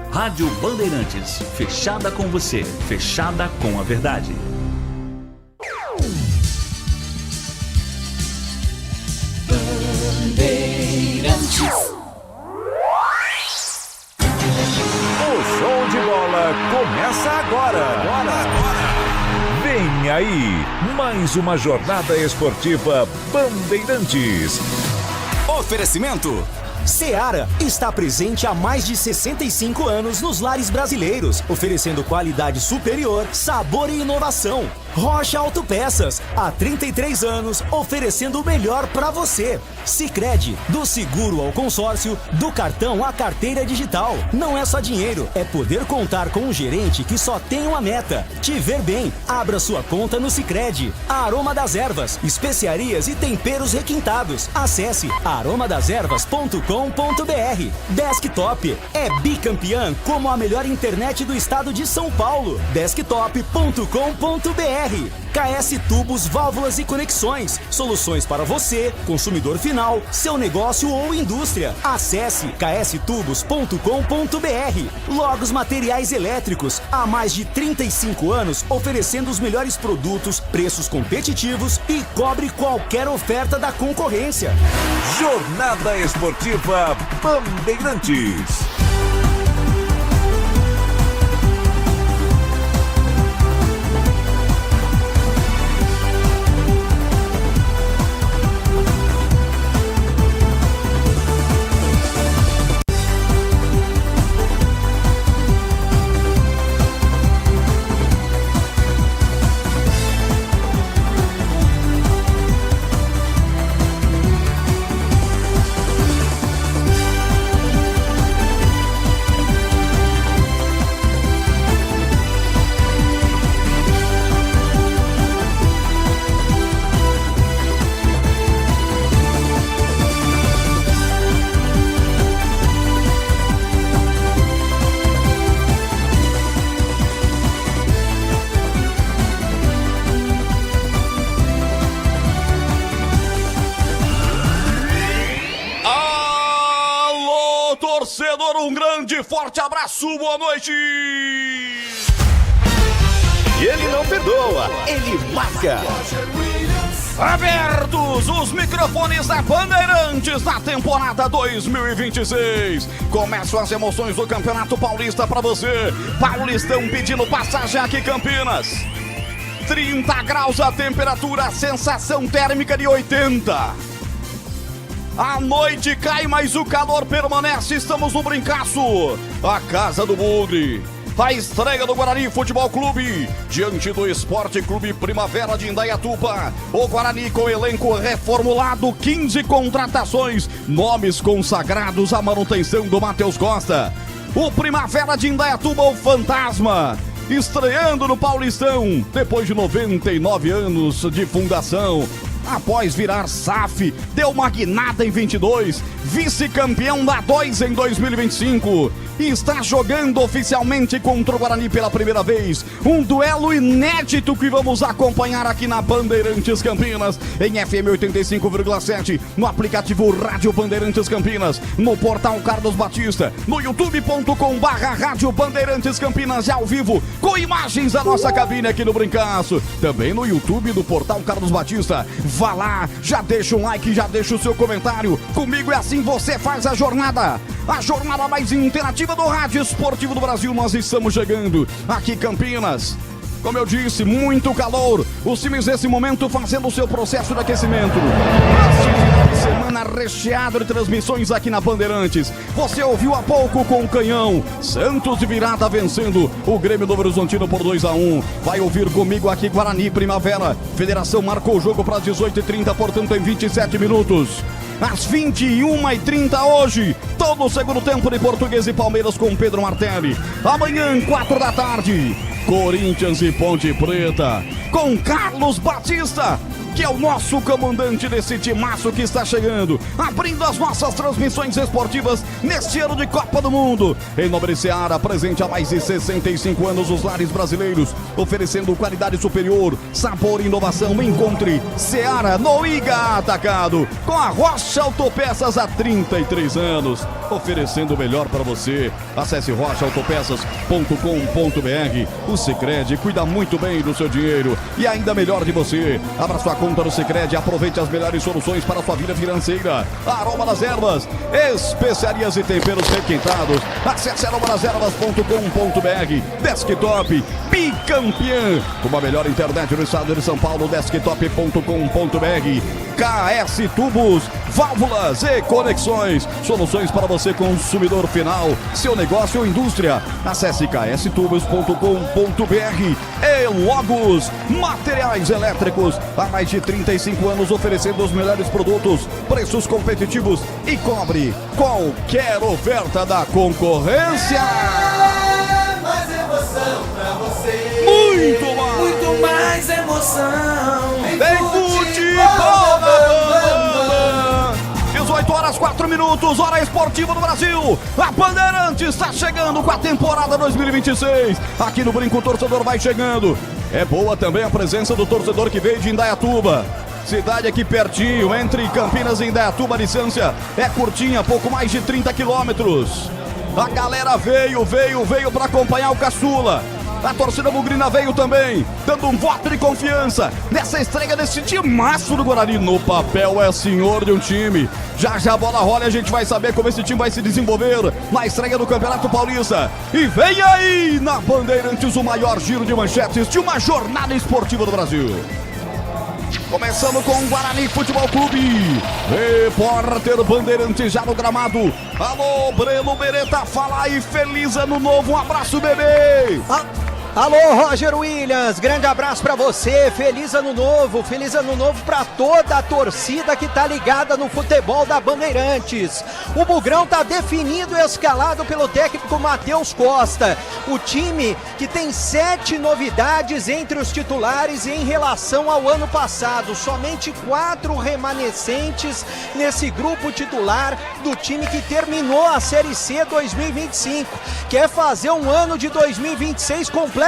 Rádio Bandeirantes, fechada com você, fechada com a verdade. Bandeirantes. O show de bola começa agora. Vem aí, mais uma jornada esportiva Bandeirantes. Oferecimento. Seara está presente há mais de 65 anos nos lares brasileiros, oferecendo qualidade superior, sabor e inovação. Rocha Autopeças, há 33 anos, oferecendo o melhor para você. Sicredi, do seguro ao consórcio, do cartão à carteira digital. Não é só dinheiro, é poder contar com um gerente que só tem uma meta: te ver bem. Abra sua conta no Sicredi. Aroma das Ervas, especiarias e temperos requintados. Acesse aromadeservas.com.br. Desktop é bicampeã como a melhor internet do estado de São Paulo. Desktop.com.br. KS Tubos, Válvulas e Conexões. Soluções para você, consumidor final, seu negócio ou indústria. Acesse kstubos.com.br. Logos Materiais Elétricos. Há mais de 35 anos oferecendo os melhores produtos, preços competitivos e cobre qualquer oferta da concorrência. Jornada Esportiva Bandeirantes. Torcedor, um grande, forte abraço, boa noite! E ele não perdoa, ele marca. Abertos os microfones da Bandeirantes na temporada 2026. Começam as emoções do Campeonato Paulista para você. Paulistão pedindo passagem aqui em Campinas. 30 graus a temperatura, sensação térmica de 80. A noite cai, mas o calor permanece. Estamos no Brincaço, a casa do Bugre. A estreia do Guarani Futebol Clube diante do Esporte Clube Primavera de Indaiatuba. O Guarani com elenco reformulado, 15 contratações, nomes consagrados à manutenção do Matheus Costa. O Primavera de Indaiatuba, o fantasma, estreando no Paulistão depois de 99 anos de fundação. Após virar SAF, deu uma guinada em 22, vice-campeão da 2 em 2025 e está jogando oficialmente contra o Guarani pela primeira vez. Um duelo inédito que vamos acompanhar aqui na Bandeirantes Campinas, em FM 85,7, no aplicativo Rádio Bandeirantes Campinas, no portal Carlos Batista, no youtube.com/Rádio Bandeirantes Campinas e ao vivo, com imagens da nossa cabine aqui no Brincaço. Também no YouTube do portal Carlos Batista. Vá lá, já deixa um like, já deixa o seu comentário. Comigo é assim, você faz a jornada mais interativa do rádio esportivo do Brasil. Nós estamos chegando aqui em Campinas. Como eu disse, muito calor. Os times nesse momento fazendo o seu processo de aquecimento. Este final de semana recheado de transmissões aqui na Bandeirantes. Você ouviu há pouco com o Canhão. Santos de virada vencendo o Grêmio Novo Horizontino por 2-1. Vai ouvir comigo aqui Guarani Primavera. Federação marcou o jogo para as 18h30, portanto em 27 minutos. Às 21h30 hoje, todo o segundo tempo de Português e Palmeiras com Pedro Martelli. Amanhã, 4 da tarde, Corinthians e Ponte Preta, com Carlos Batista. que é o nosso comandante desse timaço que está chegando, abrindo as nossas transmissões esportivas neste ano de Copa do Mundo. Em nome Seara, presente há mais de 65 anos os lares brasileiros, oferecendo qualidade superior, sabor e inovação. Encontre Seara no Iga Atacado, com a Rocha Autopeças há 33 anos, oferecendo o melhor para você. Acesse rochaautopeças.com.br. O Sicredi cuida muito bem do seu dinheiro e ainda melhor de você. Abra sua conta no Sicredi, aproveite as melhores soluções para a sua vida financeira. Aroma das Ervas, especiarias e temperos requintados. Acesse aromadeservas.com.br. Desktop bicampeã, com a melhor internet no estado de São Paulo. Desktop.com.br. KS Tubos, válvulas e conexões, soluções para você consumidor final, seu negócio ou indústria. Acesse kstubos.com.br. E Logos, materiais elétricos, há mais de 35 anos oferecendo os melhores produtos, preços competitivos e cobre qualquer oferta da concorrência. Mais emoção pra você. Muito mais emoção. Vem futebol! 18 horas 4 minutos, hora esportiva do Brasil. A Bandeirantes está chegando com a temporada 2026. Aqui no Brinco o torcedor vai chegando. É boa também a presença do torcedor que veio de Indaiatuba. Cidade aqui pertinho, entre Campinas e Indaiatuba, a distância é curtinha, pouco mais de 30 quilômetros. A galera veio para acompanhar o Caçula. A torcida bugrina veio também, dando um voto de confiança nessa estreia desse timaço do Guarani. No papel é senhor de um time. Já a bola rola e a gente vai saber como esse time vai se desenvolver na estreia do Campeonato Paulista. E vem aí na Bandeirantes o maior giro de manchetes de uma jornada esportiva do Brasil. Começando com o Guarani Futebol Clube. Repórter Bandeirantes já no gramado. Alô, Breno Beretta, fala aí, feliz ano novo, um abraço, bebê. Alô, Roger Williams, grande abraço pra você, feliz ano novo pra toda a torcida que tá ligada no futebol da Bandeirantes. O Bugrão tá definido e escalado pelo técnico Matheus Costa. O time que tem 7 novidades entre os titulares em relação ao ano passado, somente 4 remanescentes nesse grupo titular do time que terminou a Série C 2025. Quer fazer um ano de 2026 completamente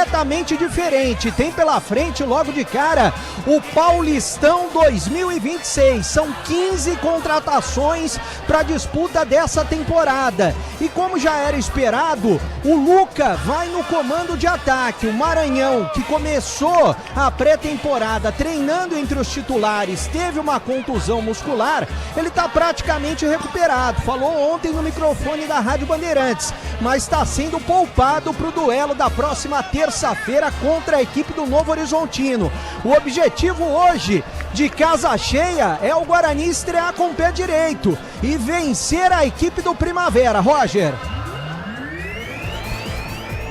diferente. Tem pela frente, logo de cara, o Paulistão 2026. São 15 contratações para a disputa dessa temporada. E como já era esperado, o Luca vai no comando de ataque. O Maranhão, que começou a pré-temporada treinando entre os titulares, teve uma contusão muscular, ele está praticamente recuperado. Falou ontem no microfone da Rádio Bandeirantes, mas está sendo poupado para o duelo da próxima terça-feira contra a equipe do Novo Horizontino. O objetivo hoje, de casa cheia, é o Guarani estrear com o pé direito e vencer a equipe do Primavera. Roger.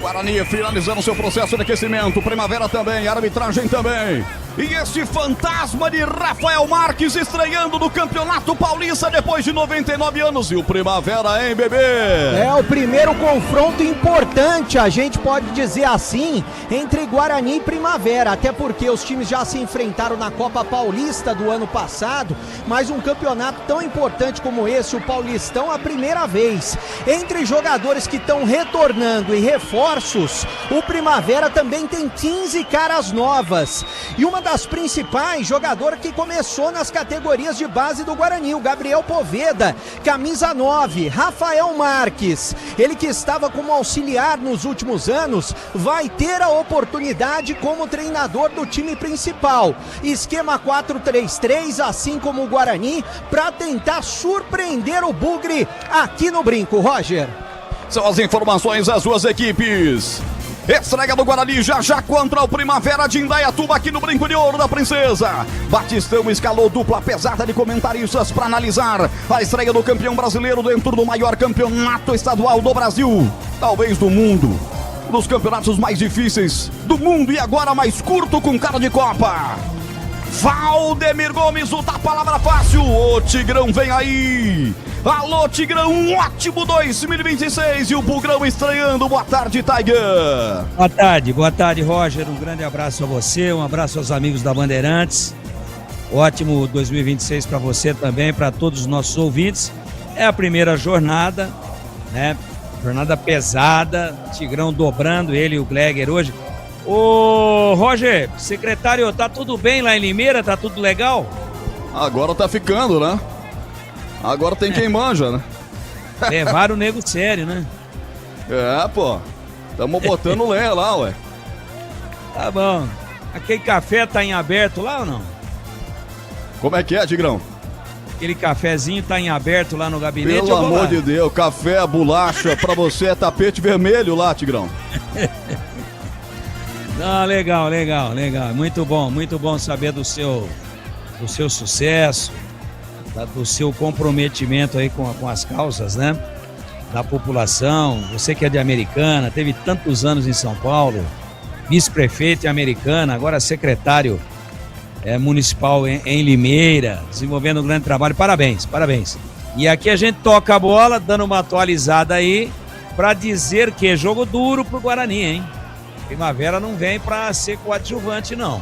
Guarani finalizando seu processo de aquecimento. Primavera também, arbitragem também. E esse fantasma de Rafael Marques estreando no Campeonato Paulista depois de 99 anos. E o Primavera, hein, bebê? É o primeiro confronto importante, a gente pode dizer assim, entre Guarani e Primavera. Até porque os times já se enfrentaram na Copa Paulista do ano passado. Mas um campeonato tão importante como esse, o Paulistão, a primeira vez. Entre jogadores que estão retornando e reforços, o Primavera também tem 15 caras novas. E uma das principais, jogador que começou nas categorias de base do Guarani, o Gabriel Poveda, camisa 9, Rafael Marques, ele que estava como auxiliar nos últimos anos, vai ter a oportunidade como treinador do time principal. Esquema 4-3-3, assim como o Guarani, para tentar surpreender o Bugre aqui no Brinco. Roger. São as informações das duas equipes. Estreia do Guarani já contra o Primavera de Indaiatuba aqui no Brinco de Ouro da Princesa. Batistão escalou dupla pesada de comentaristas para analisar a estreia do campeão brasileiro dentro do maior campeonato estadual do Brasil, talvez do mundo. Dos campeonatos mais difíceis do mundo e agora mais curto com cara de Copa. Valdemir Gomes, o da palavra fácil. O Tigrão vem aí. Alô, Tigrão, um ótimo 2026 e o Bugrão estreando. Boa tarde, Tiger. Boa tarde, Roger. Um grande abraço a você, um abraço aos amigos da Bandeirantes. Ótimo 2026 para você também, para todos os nossos ouvintes. É a primeira jornada, né? Jornada pesada, Tigrão dobrando ele e o Gleger hoje. Ô, Roger, secretário, tá tudo bem lá em Limeira? Tá tudo legal? Agora tá ficando, né? Agora tem quem manja, né? Levaram o nego sério, né? É, pô. Tamo botando lenha lá, ué. Tá bom. Aquele café tá em aberto lá ou não? Como é que é, Tigrão? Aquele cafezinho tá em aberto lá no gabinete? Pelo amor de Deus, café, bolacha, pra você é tapete vermelho lá, Tigrão. Ah, legal. Muito bom saber do seu sucesso, do seu comprometimento aí com as causas, né? Da população. Você que é de Americana, teve tantos anos em São Paulo, vice-prefeito em Americana, agora secretário municipal em Limeira, desenvolvendo um grande trabalho. Parabéns. E aqui a gente toca a bola, dando uma atualizada aí, para dizer que é jogo duro pro Guarani, hein? Primavera não vem para ser coadjuvante, não.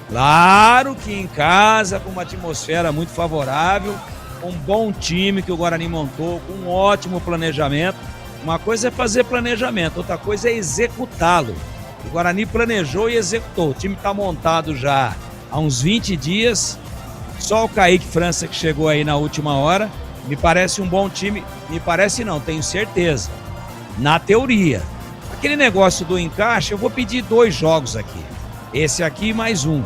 Claro que em casa, com uma atmosfera muito favorável, um bom time que o Guarani montou, com um ótimo planejamento. Uma coisa é fazer planejamento, outra coisa é executá-lo. O Guarani planejou e executou. O time está montado já há uns 20 dias. Só o Kaique França que chegou aí na última hora. Me parece um bom time. Me parece não, tenho certeza. Na teoria. Aquele negócio do encaixe, eu vou pedir 2 jogos aqui. Esse aqui mais um.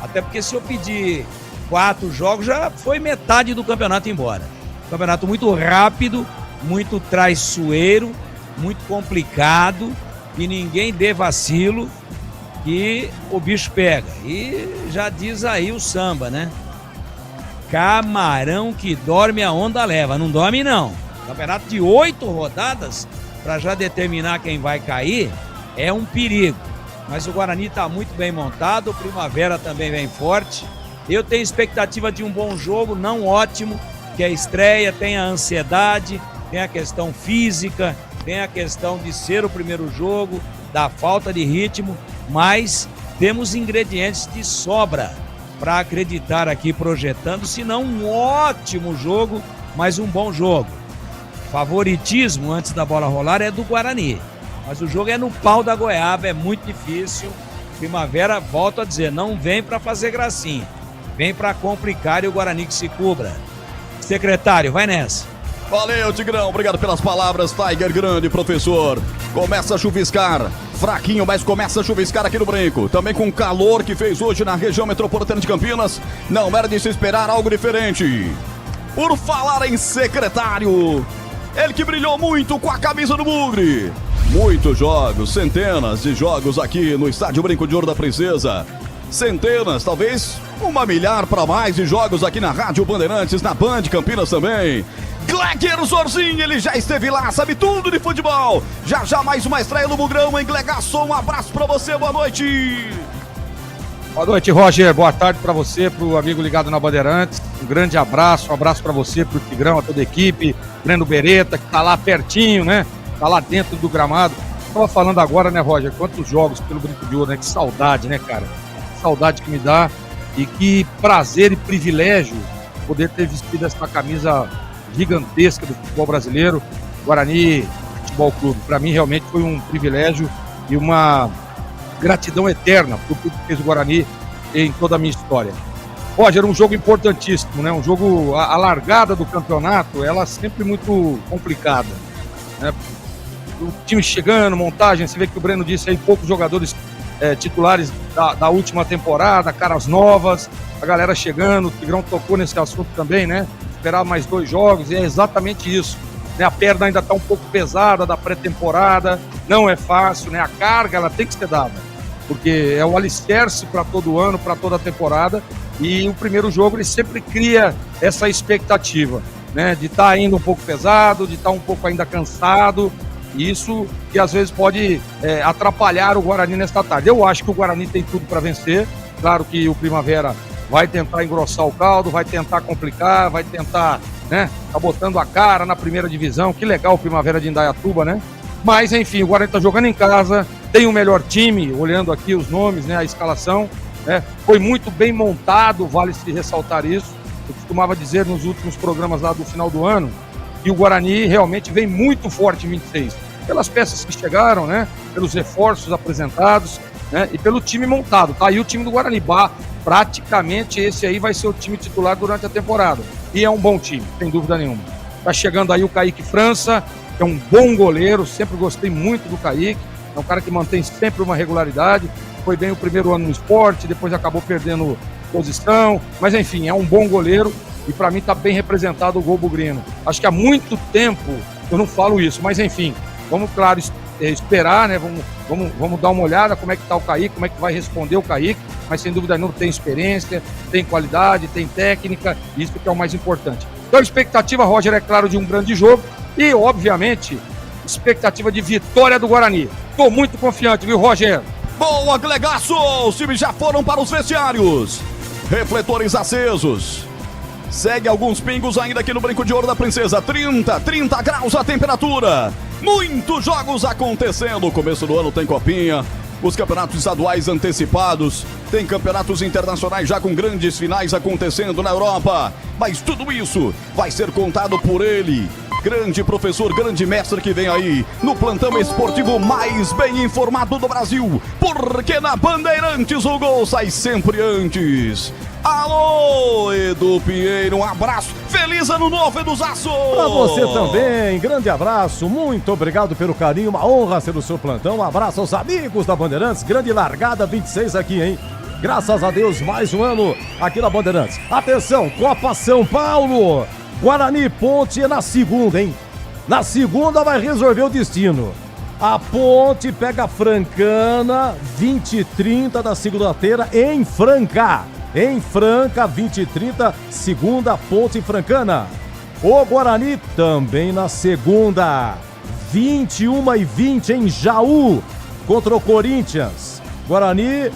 Até porque se eu pedir 4 jogos, já foi metade do campeonato embora. Campeonato muito rápido, muito traiçoeiro, muito complicado, e ninguém dê vacilo que o bicho pega. E já diz aí o samba, né? Camarão que dorme a onda leva. Não dorme não. Campeonato de 8 rodadas para já determinar quem vai cair é um perigo. Mas o Guarani está muito bem montado, o Primavera também vem forte. Eu tenho expectativa de um bom jogo, não ótimo, que a estreia tem a ansiedade, tem a questão física, tem a questão de ser o primeiro jogo, da falta de ritmo, mas temos ingredientes de sobra para acreditar aqui projetando, se não um ótimo jogo, mas um bom jogo. Favoritismo antes da bola rolar é do Guarani, mas o jogo é no pau da goiaba, é muito difícil. Primavera, volto a dizer, não vem para fazer gracinha, vem para complicar e o Guarani que se cubra. Secretário, vai nessa. Valeu, Tigrão, obrigado pelas palavras, Tiger Grande, professor. Começa a chuviscar, fraquinho, mas começa a chuviscar aqui no Brinco. Também com o calor que fez hoje na região metropolitana de Campinas, não era de se esperar algo diferente. Por falar em secretário, ele que brilhou muito com a camisa do Bugre. Muitos jogos, centenas de jogos aqui no Estádio Brinco de Ouro da Princesa. Centenas, talvez 1 milhar para mais de jogos aqui na Rádio Bandeirantes, na Band Campinas também. Gleger Zorzinho, ele já esteve lá, sabe tudo de futebol. Já mais uma estreia no Bugrão, hein, Glegaço? Um abraço para você, boa noite. Boa noite, Roger, boa tarde para você, pro amigo ligado na Bandeirantes. Um grande abraço, para você, pro Tigrão, a toda a equipe. Breno Beretta, que tá lá pertinho, né? Tá lá dentro do gramado. Tava falando agora, né, Roger, quantos jogos pelo Brinco de Ouro, né? Que saudade, né, cara? Saudade que me dá e que prazer e privilégio poder ter vestido essa camisa gigantesca do futebol brasileiro, Guarani Futebol Clube. Para mim realmente foi um privilégio e uma gratidão eterna por tudo que fez o Guarani em toda a minha história. Roger, um jogo importantíssimo, né? Um jogo, a largada do campeonato, ela é sempre muito complicada, né? O time chegando, montagem, você vê que o Breno disse aí, poucos jogadores titulares da última temporada, caras novas, a galera chegando, o Tigrão tocou nesse assunto também, né? Esperar mais 2 jogos, e é exatamente isso, né? A perna ainda está um pouco pesada da pré-temporada, não é fácil, né? A carga, ela tem que ser dada, porque é o alicerce para todo ano, para toda a temporada, e o primeiro jogo ele sempre cria essa expectativa, né? De estar ainda um pouco pesado, de estar um pouco ainda cansado, e isso que às vezes pode atrapalhar o Guarani nesta tarde. Eu acho que o Guarani tem tudo para vencer, claro que o Primavera vai tentar engrossar o caldo, vai tentar complicar, vai tentar, né, tá botando a cara na primeira divisão. Que legal o Primavera de Indaiatuba, né? Mas, enfim, o Guarani tá jogando em casa, tem o melhor time, olhando aqui os nomes, né, a escalação, né? Foi muito bem montado, vale-se ressaltar isso. Eu costumava dizer nos últimos programas lá do final do ano que o Guarani realmente vem muito forte em 26, pelas peças que chegaram, né? Pelos reforços apresentados, né? E pelo time montado. Tá aí o time do Guarani. Praticamente esse aí vai ser o time titular durante a temporada. E é um bom time, sem dúvida nenhuma. Tá chegando aí o Kaique França, que é um bom goleiro, sempre gostei muito do Kaique. É um cara que mantém sempre uma regularidade. Foi bem o primeiro ano no esporte, depois acabou perdendo posição. Mas enfim, é um bom goleiro e para mim está bem representado o gol bugrino. Acho que há muito tempo eu não falo isso, mas enfim, vamos, claro, esperar, né? Vamos dar uma olhada como é que está o Kaique, como é que vai responder o Kaique. Mas sem dúvida nenhuma tem experiência, tem qualidade, tem técnica, isso que é o mais importante. Então a expectativa, Roger, é claro, de um grande jogo e, obviamente, expectativa de vitória do Guarani. Estou muito confiante, viu, Roger? Boa, Glegaço! Os times já foram para os vestiários. Refletores acesos. Segue alguns pingos ainda aqui no Brinco de Ouro da Princesa. 30 graus a temperatura. Muitos jogos acontecendo. Começo do ano tem copinha. Os campeonatos estaduais antecipados. Tem campeonatos internacionais já com grandes finais acontecendo na Europa. Mas tudo isso vai ser contado por ele. Grande professor, grande mestre que vem aí no plantão esportivo mais bem informado do Brasil. Porque na Bandeirantes o gol sai sempre antes. Alô, Edu Pinheiro, um abraço. Feliz ano novo, Eduzaço! Pra você também, grande abraço. Muito obrigado pelo carinho, uma honra ser o seu plantão. Um abraço aos amigos da Bandeirantes. Grande largada 26 aqui, hein? Graças a Deus, mais um ano aqui na Bandeirantes. Atenção, Copa São Paulo. Guarani Ponte é na segunda, hein? Na segunda vai resolver o destino. A Ponte pega a Francana, 20 e 30 da segunda-feira em Franca. Em Franca, 20 e 30, segunda Ponte Francana. O Guarani também na segunda, 21 e 20 em Jaú, contra o Corinthians. Guarani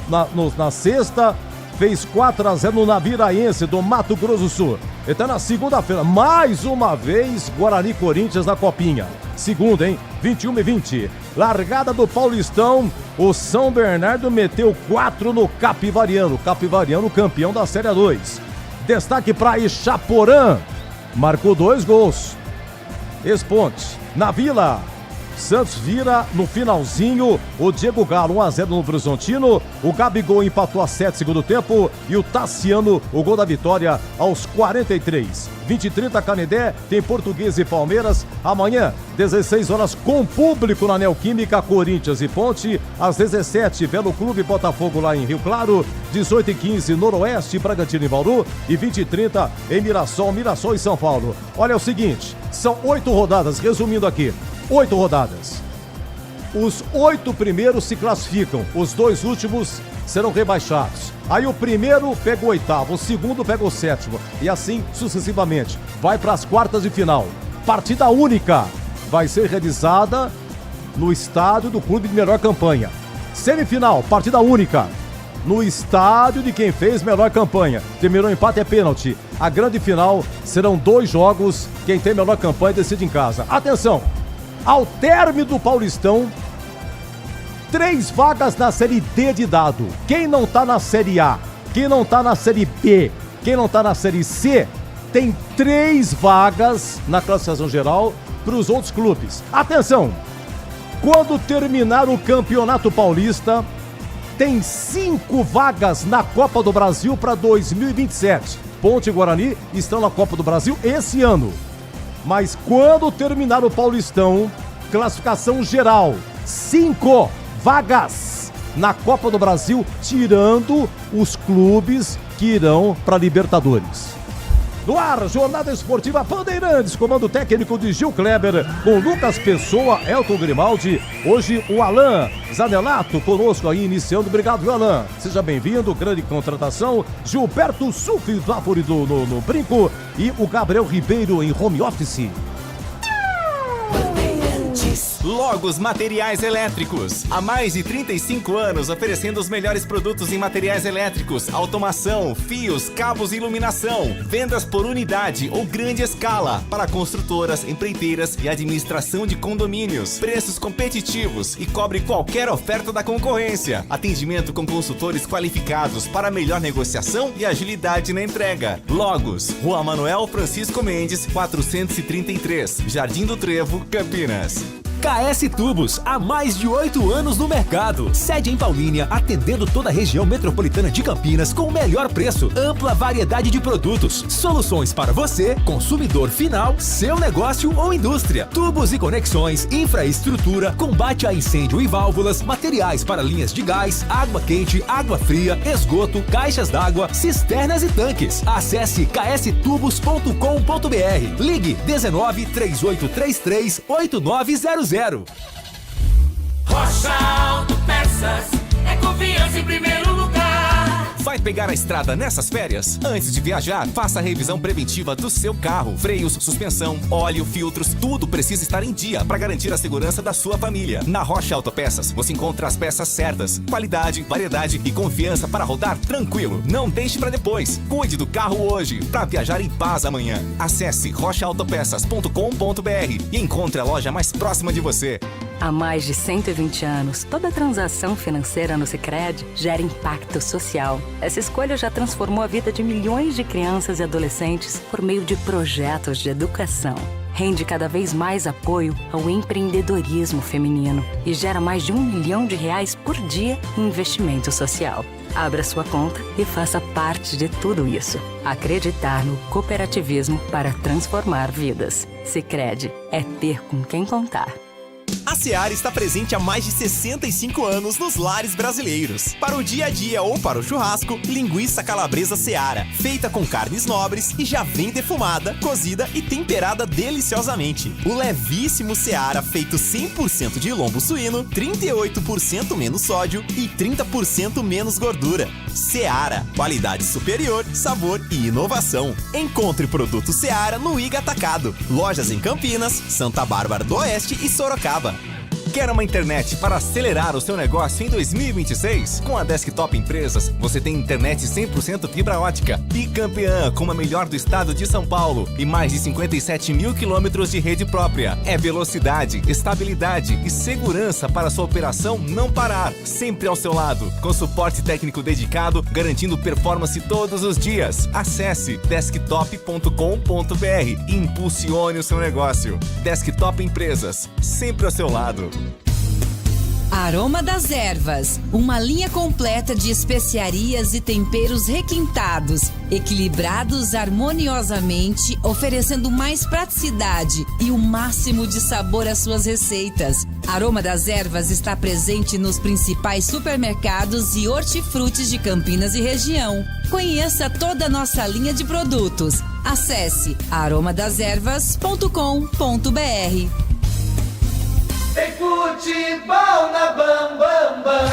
na sexta fez 4-0 no Naviraense do Mato Grosso do Sul. Então na segunda-feira, mais uma vez, Guarani Corinthians na Copinha. Segunda, hein? 21 e 20. Largada do Paulistão, o São Bernardo meteu 4 no Capivariano. Capivariano campeão da Série 2. Destaque para Ichaporã, marcou 2 gols. Ex-Ponte, na Vila. Santos vira no finalzinho, o Diego Galo 1-0 no Horizontino, o Gabigol empatou a 7 segundo tempo e o Tassiano, o gol da vitória aos 43. 20 e 30 Canindé, tem Portuguesa e Palmeiras, amanhã 16 horas com público na Neoquímica, Corinthians e Ponte, às 17 Velo Clube Botafogo lá em Rio Claro, 18 e 15 Noroeste, Bragantino e Bauru e 20 e 30 em Mirassol e São Paulo. Olha o seguinte, são 8 rodadas, resumindo aqui. 8 rodadas. Os 8 primeiros se classificam, os 2 últimos serão rebaixados. Aí o primeiro pega o 8º, o segundo pega o 7º e assim sucessivamente. Vai para as quartas de final. Partida única vai ser realizada no estádio do clube de melhor campanha. Semifinal, partida única no estádio de quem fez melhor campanha. Terminou empate, é pênalti. A grande final serão 2 jogos, quem tem melhor campanha decide em casa. Atenção! Ao término do Paulistão, 3 vagas na Série D de dado. Quem não tá na Série A, quem não tá na Série B, quem não tá na Série C, tem 3 vagas na classificação geral para os outros clubes. Atenção! Quando terminar o Campeonato Paulista, tem 5 vagas na Copa do Brasil para 2027. Ponte e Guarani estão na Copa do Brasil esse ano. Mas quando terminar o Paulistão, classificação geral, 5 vagas na Copa do Brasil, tirando os clubes que irão para Libertadores. No ar, Jornada Esportiva Bandeirantes, comando técnico de Gil Kleber, com Lucas Pessoa, Elton Grimaldi. Hoje o Alain Zanelato conosco aí, iniciando. Obrigado, viu, Alain? Seja bem-vindo, grande contratação. Gilberto Sulfi Zafori no Brinco e o Gabriel Ribeiro em home office. Logos Materiais Elétricos. Há mais de 35 anos oferecendo os melhores produtos em materiais elétricos, automação, fios, cabos e iluminação. Vendas por unidade ou grande escala para construtoras, empreiteiras e administração de condomínios. Preços competitivos e cobre qualquer oferta da concorrência. Atendimento com consultores qualificados para melhor negociação e agilidade na entrega. Logos, Rua Manuel Francisco Mendes, 433, Jardim do Trevo, Campinas. KS Tubos, há mais de 8 anos no mercado. Sede em Paulínia, atendendo toda a região metropolitana de Campinas com o melhor preço, ampla variedade de produtos, soluções para você, consumidor final, seu negócio ou indústria. Tubos e conexões, infraestrutura, combate a incêndio e válvulas, materiais para linhas de gás, água quente, água fria, esgoto, caixas d'água, cisternas e tanques. Acesse kstubos.com.br. Ligue 19 3833 8900. Rocha Autopeças é confiança em primeiro lugar. Vai pegar a estrada nessas férias? Antes de viajar, faça a revisão preventiva do seu carro. Freios, suspensão, óleo, filtros, tudo precisa estar em dia para garantir a segurança da sua família. Na Rocha Autopeças, você encontra as peças certas, qualidade, variedade e confiança para rodar tranquilo. Não deixe para depois. Cuide do carro hoje para viajar em paz amanhã. Acesse rochaautopeças.com.br e encontre a loja mais próxima de você. Há mais de 120 anos, toda transação financeira no Sicredi gera impacto social. Essa escolha já transformou a vida de milhões de crianças e adolescentes por meio de projetos de educação. Rende cada vez mais apoio ao empreendedorismo feminino e gera mais de R$1 milhão por dia em investimento social. Abra sua conta e faça parte de tudo isso. Acreditar no cooperativismo para transformar vidas. Sicredi é ter com quem contar. A Seara está presente há mais de 65 anos nos lares brasileiros. Para o dia a dia ou para o churrasco, linguiça calabresa Seara, feita com carnes nobres e já vem defumada, cozida e temperada deliciosamente. O levíssimo Seara, feito 100% de lombo suíno, 38% menos sódio e 30% menos gordura. Seara, qualidade superior, sabor e inovação. Encontre produto Seara no Iga Atacado. Lojas em Campinas, Santa Bárbara do Oeste e Sorocaba. Quer uma internet para acelerar o seu negócio em 2026? Com a Desktop Empresas, você tem internet 100% fibra ótica, bicampeã como a melhor do estado de São Paulo e mais de 57 mil quilômetros de rede própria. É velocidade, estabilidade e segurança para sua operação não parar, sempre ao seu lado, com suporte técnico dedicado, garantindo performance todos os dias. Acesse desktop.com.br e impulsione o seu negócio. Desktop Empresas, sempre ao seu lado. Aroma das Ervas, uma linha completa de especiarias e temperos requintados, equilibrados harmoniosamente, oferecendo mais praticidade e o máximo de sabor às suas receitas. Aroma das Ervas está presente nos principais supermercados e hortifrutis de Campinas e região. Conheça toda a nossa linha de produtos. Acesse aromadeservas.com.br. Tem futebol na Bam Bam Bam.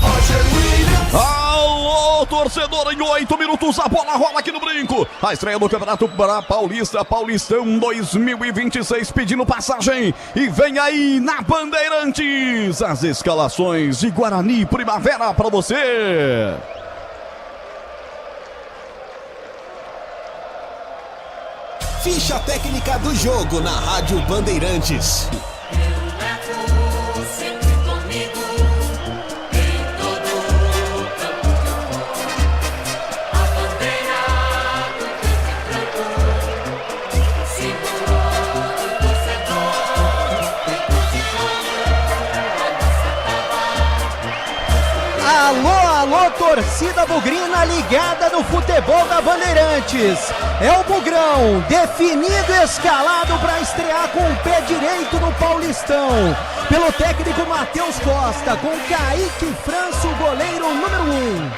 Roger Williams. Alô, torcedor, em 8 minutos a bola rola aqui no Brinco. A estreia do Campeonato Paulista, Paulistão 2026, pedindo passagem. E vem aí na Bandeirantes as escalações de Guarani Primavera para você. Ficha técnica do jogo na Rádio Bandeirantes. Alô, torcida bugrina ligada no futebol da Bandeirantes. É o Bugrão, definido e escalado para estrear com o pé direito no Paulistão. Pelo técnico Matheus Costa, com Kaique Franço, goleiro número 1.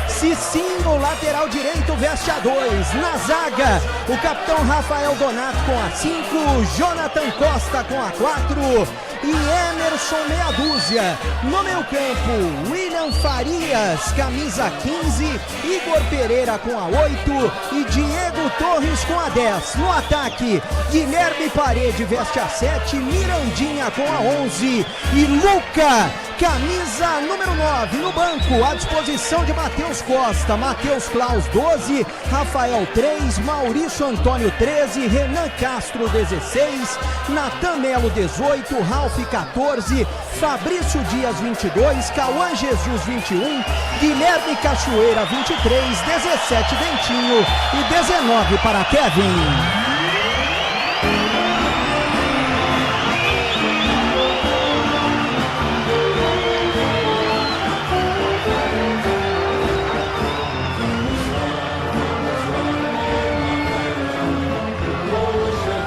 Cicinho, lateral direito, veste a 2. Na zaga, o capitão Rafael Donato com a 5. Jonathan Costa com a 4. e Emerson meia dúzia. No meio campo, William Farias, camisa 15, Igor Pereira com a 8 e Diego Torres com a 10. No ataque, Guilherme Parede veste a 7, Mirandinha com a 11 e Luca, camisa número 9. No banco, à disposição de Matheus Costa, Matheus Klaus 12, Rafael 3, Maurício Antônio 13, Renan Castro 16, Natan Melo 18, Ralf 14, Fabrício Dias 22, Cauã Jesus 21, Guilherme Cachoeira 23, 17 Dentinho e 19 para Kevin.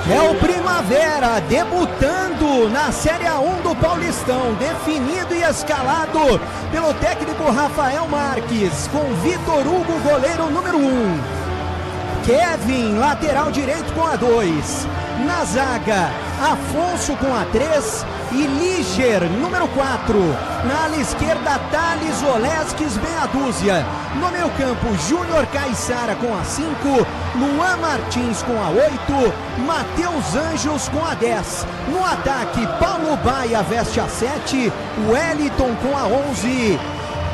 É o Primavera debutando na Série A1 do Paulistão, definido e escalado pelo técnico Rafael Marques, com Vitor Hugo, goleiro número 1. Kevin, lateral direito com a 2. Na zaga, Afonso com a 3 e Liger, número 4. Na ala esquerda, Thales Oleskis, meia dúzia. No meio campo, Júnior Caissara com a 5, Luan Martins com a 8, Matheus Anjos com a 10. No ataque, Paulo Baia veste a 7, Wellington com a 11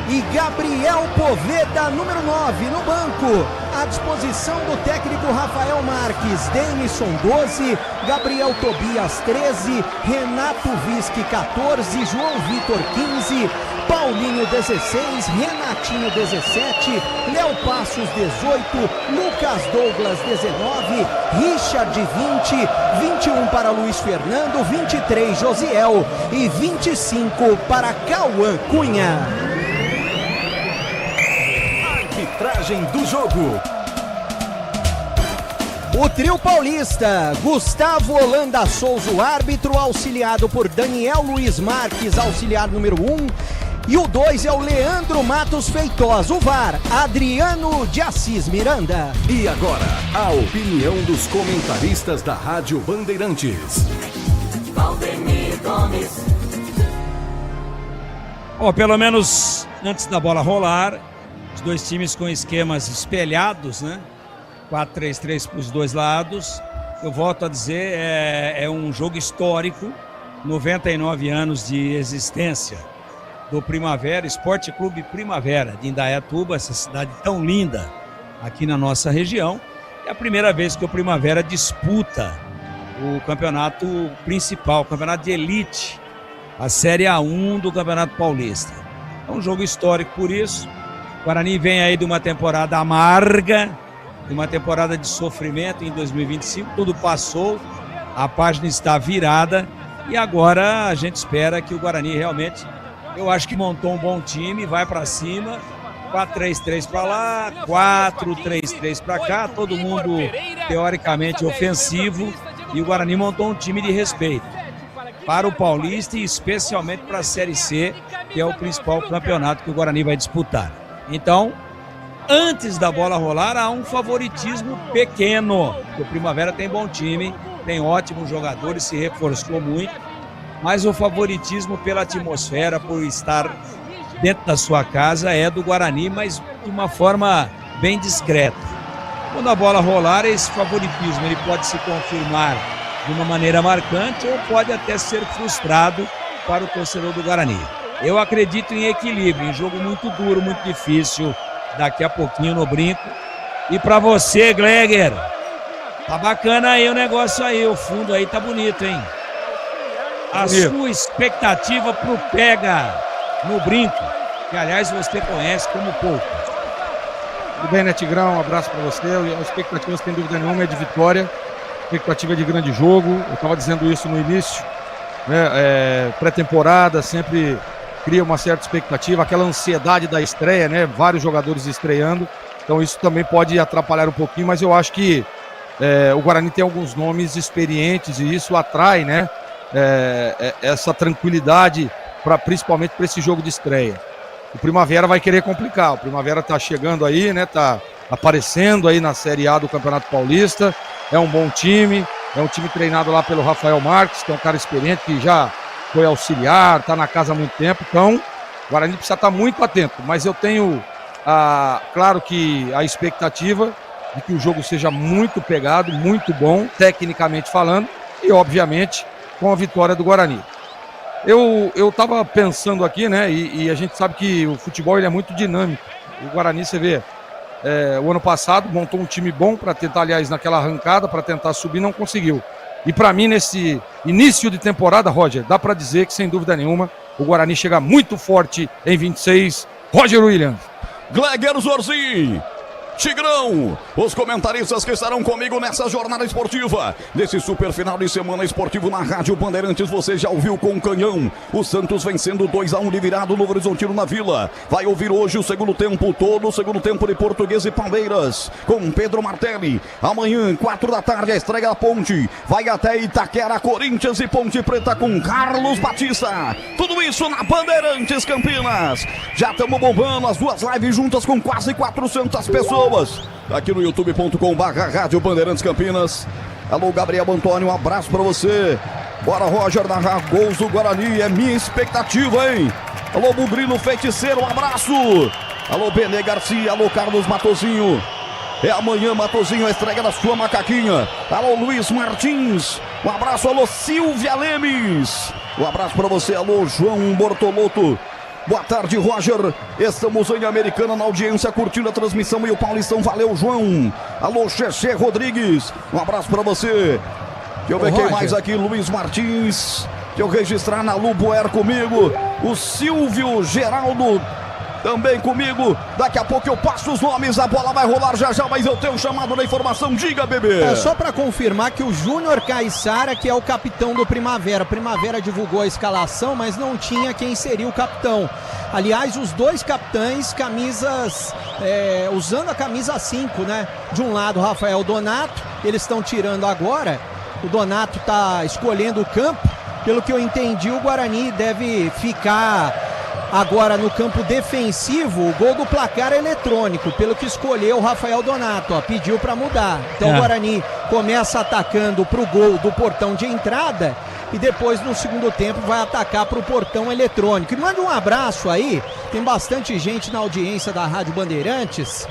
e Gabriel Poveda, número 9. No banco, à disposição do técnico Rafael Marques, Denison 12, Gabriel Tobias 13, Renato Visque 14, João Vitor 15, Paulinho 16, Renatinho 17, Léo Passos 18, Lucas Douglas 19, Richard 20, 21 para Luiz Fernando, 23 Josiel e 25 para Cauã Cunha. Arbitragem do jogo. O trio paulista, Gustavo Holanda Souza, o árbitro, auxiliado por Daniel Luiz Marques, auxiliar número 1. E o 2 é o Leandro Matos Feitosa, o VAR, Adriano de Assis Miranda. E agora, a opinião dos comentaristas da Rádio Bandeirantes. Valdemir Gomes. Pelo menos antes da bola rolar, os dois times com esquemas espelhados, né? 4-3-3 para os dois lados. Eu volto a dizer, é um jogo histórico, 99 anos de existência do Primavera, Esporte Clube Primavera de Indaiatuba, essa cidade tão linda aqui na nossa região. É a primeira vez que o Primavera disputa o campeonato principal, o campeonato de elite, a Série A1 do Campeonato Paulista. É um jogo histórico por isso. O Guarani vem aí de uma temporada amarga, de uma temporada de sofrimento em 2025, tudo passou, a página está virada e agora a gente espera que o Guarani realmente, eu acho que montou um bom time, vai para cima, 4-3-3 para lá, 4-3-3 para cá, todo mundo teoricamente ofensivo e o Guarani montou um time de respeito para o Paulista e especialmente para a Série C, que é o principal campeonato que o Guarani vai disputar. Então, antes da bola rolar, há um favoritismo pequeno. O Primavera tem bom time, tem ótimos jogadores, se reforçou muito, mas o favoritismo pela atmosfera, por estar dentro da sua casa, é do Guarani, mas de uma forma bem discreta. Quando a bola rolar, esse favoritismo ele pode se confirmar de uma maneira marcante ou pode até ser frustrado para o torcedor do Guarani. Eu acredito em equilíbrio, em jogo muito duro, muito difícil, daqui a pouquinho no brinco. E para você, Gleger, tá bacana aí o negócio aí, o fundo aí tá bonito, hein? A sua expectativa pro pega no brinco, que aliás você conhece como pouco. Tudo bem, né, Tigrão? Um abraço para você. A expectativa, sem dúvida nenhuma, é de vitória. A expectativa é de grande jogo. Eu estava dizendo isso no início, né? Pré-temporada sempre cria uma certa expectativa, aquela ansiedade da estreia, né? Vários jogadores estreando, então isso também pode atrapalhar um pouquinho, mas eu acho que o Guarani tem alguns nomes experientes e isso atrai, né? Essa tranquilidade, principalmente para esse jogo de estreia. O Primavera vai querer complicar, o Primavera está chegando aí, né? Tá aparecendo aí na Série A do Campeonato Paulista, é um bom time, é um time treinado lá pelo Rafael Marques, que é um cara experiente que já foi auxiliar, está na casa há muito tempo, então o Guarani precisa estar muito atento, mas eu tenho, claro que a expectativa de que o jogo seja muito pegado, muito bom, tecnicamente falando, e obviamente com a vitória do Guarani. Eu estava pensando aqui, né, e a gente sabe que o futebol ele é muito dinâmico. O Guarani, você vê, o ano passado montou um time bom para tentar, aliás, naquela arrancada, para tentar subir, não conseguiu. E para mim, nesse início de temporada, Roger, dá para dizer que, sem dúvida nenhuma, o Guarani chega muito forte em 26. Roger Williams. Gleger Zorzi, Tigrão, os comentaristas que estarão comigo nessa jornada esportiva, nesse super final de semana esportivo na Rádio Bandeirantes. Você já ouviu com o Canhão, o Santos vencendo 2-1 de virado no Horizontino na Vila. Vai ouvir hoje o segundo tempo, todo o segundo tempo de Portuguesa e Palmeiras, com Pedro Martelli. Amanhã, 4 da tarde, a estreia da Ponte, vai até Itaquera, Corinthians e Ponte Preta com Carlos Batista. Tudo isso na Bandeirantes Campinas. Já estamos bombando as duas lives juntas com quase 400 pessoas. Aqui no youtube.com/Rádio Bandeirantes Campinas. Alô, Gabriel Antônio, um abraço pra você. Bora, Roger, narrar gols do Guarani, é minha expectativa, hein? Alô, Bugrino Feiticeiro, um abraço. Alô, Benê Garcia, alô, Carlos Matozinho. É amanhã, Matozinho, a estreia da sua macaquinha. Alô, Luiz Martins, um abraço. Alô, Silvia Lemes, um abraço pra você. Alô, João Bortolotto. Boa tarde, Roger. Estamos em Americana na audiência, curtindo a transmissão e o Paulistão. Valeu, João. Alô, Xexé Rodrigues. Um abraço pra você. Deixa eu ver quem mais aqui. Luiz Martins. Deixa eu registrar na Luboer comigo. O Silvio Geraldo também comigo. Daqui a pouco eu passo os nomes. A bola vai rolar já já, mas eu tenho um chamado da informação. Diga, bebê. É só para confirmar que o Júnior Caissara, que é o capitão do Primavera. Primavera divulgou a escalação, mas não tinha quem seria o capitão. Aliás, os dois capitães, camisas, usando a camisa 5, né? De um lado, Rafael Donato. Eles estão tirando agora. O Donato está escolhendo o campo. Pelo que eu entendi, o Guarani deve ficar agora no campo defensivo. O gol do placar eletrônico, pelo que escolheu o Rafael Donato, pediu para mudar. Então o Guarani começa atacando para o gol do portão de entrada e depois no segundo tempo vai atacar para o portão eletrônico. E manda um abraço aí, tem bastante gente na audiência da Rádio Bandeirantes.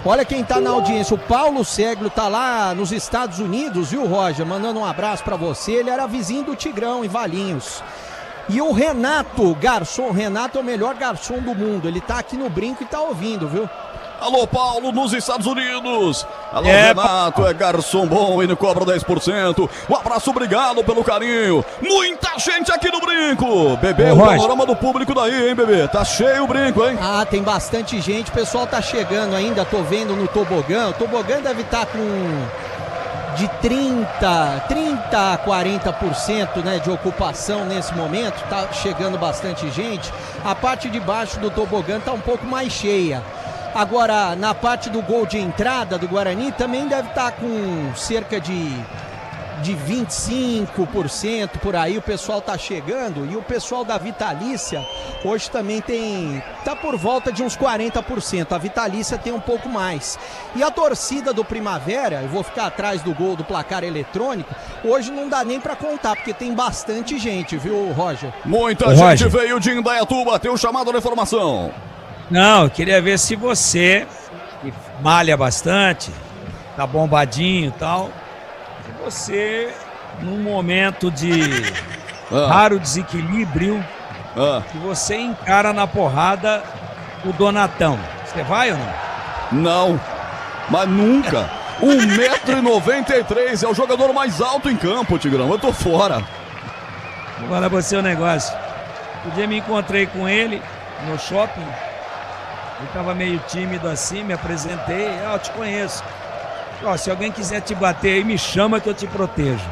Olha quem tá na audiência, o Paulo Seglo tá lá nos Estados Unidos, viu, Roger? Mandando um abraço para você, ele era vizinho do Tigrão em Valinhos. E o Renato, garçom, o Renato é o melhor garçom do mundo, ele tá aqui no brinco e tá ouvindo, viu? Alô, Paulo, nos Estados Unidos. Alô, Renato, é garçom bom e não cobra 10%. Um abraço, obrigado pelo carinho. Muita gente aqui no brinco. Bebê, o panorama do público daí, hein, bebê? Tá cheio o brinco, hein? Ah, tem bastante gente, o pessoal tá chegando ainda, tô vendo no tobogã. O tobogã deve estar com de 30 a 40%, né, de ocupação nesse momento, tá chegando bastante gente. A parte de baixo do tobogã tá um pouco mais cheia. Agora, na parte do gol de entrada do Guarani, também deve estar com cerca de 25% por aí, o pessoal tá chegando. E o pessoal da Vitalícia hoje também tá por volta de uns 40%, a Vitalícia tem um pouco mais. E a torcida do Primavera, eu vou ficar atrás do gol do placar eletrônico, hoje não dá nem pra contar, porque tem bastante gente, viu, Roger? Muita gente veio de Indaiatuba, tem um chamado de informação. Não, eu queria ver se você, que malha bastante, tá bombadinho e tal, se você, num momento de raro desequilíbrio, que você encara na porrada o Donatão. Você vai ou não? Não, mas nunca. 1,93 m, é o jogador mais alto em campo, Tigrão, eu tô fora. Vou falar pra você um negócio. Um dia me encontrei com ele no shopping. Ele tava meio tímido assim, me apresentei. Eu te conheço. Ó, se alguém quiser te bater aí, me chama que eu te protejo.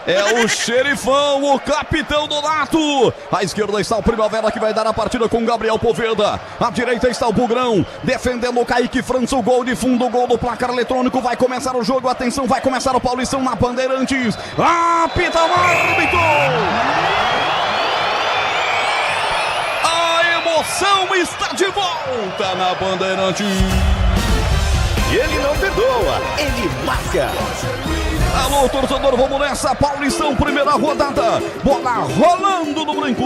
É o xerifão, o capitão Donato. À esquerda está o Primavera, que vai dar a partida com Gabriel Poveda. À direita está o Bugrão, defendendo o Kaique França. O gol de fundo, o gol do placar eletrônico. Vai começar o jogo, atenção, vai começar o Paulistão na Bandeirantes. Apita o árbitro! A emoção está de volta na Bandeirantes. E ele não perdoa, ele marca. Alô, torcedor, vamos nessa. Paulistão, primeira rodada. Bola rolando no brinco.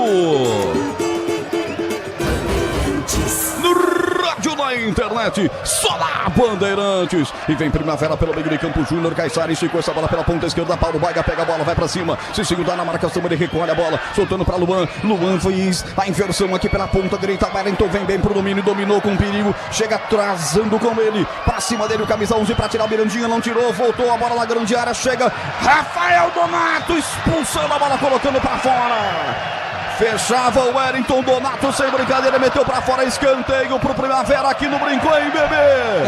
No rádio, na internet, só na Bandeirantes. E vem Primavera pelo meio de campo. Júnior Caissara esticou essa bola pela ponta esquerda. Paulo Baia pega a bola, vai pra cima. Cicinho dá na marcação, ele recolhe a bola, soltando pra Luan. Luan fez a inversão aqui pela ponta direita. Wellington vem bem pro domínio, dominou com perigo. Chega atrasando com ele. Pra cima dele o camisa 11 pra tirar o Mirandinha. Não tirou, voltou a bola na grande área. Chega Rafael Donato expulsando a bola, colocando pra fora. Fechava o Wellington, Donato sem brincadeira, meteu pra fora, escanteio pro Primavera aqui no Brinco, hein, bebê?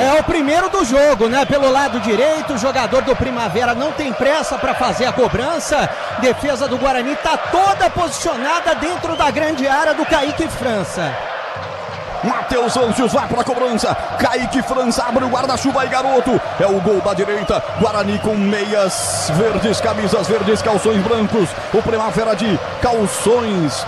É o primeiro do jogo, né? Pelo lado direito, o jogador do Primavera não tem pressa pra fazer a cobrança. Defesa do Guarani tá toda posicionada dentro da grande área do Kaique França. Matheus Anjos vai para a cobrança. Kaique França abre o guarda-chuva e garoto. É o gol da direita. Guarani com meias verdes, camisas verdes, calções brancos. O Primavera de calções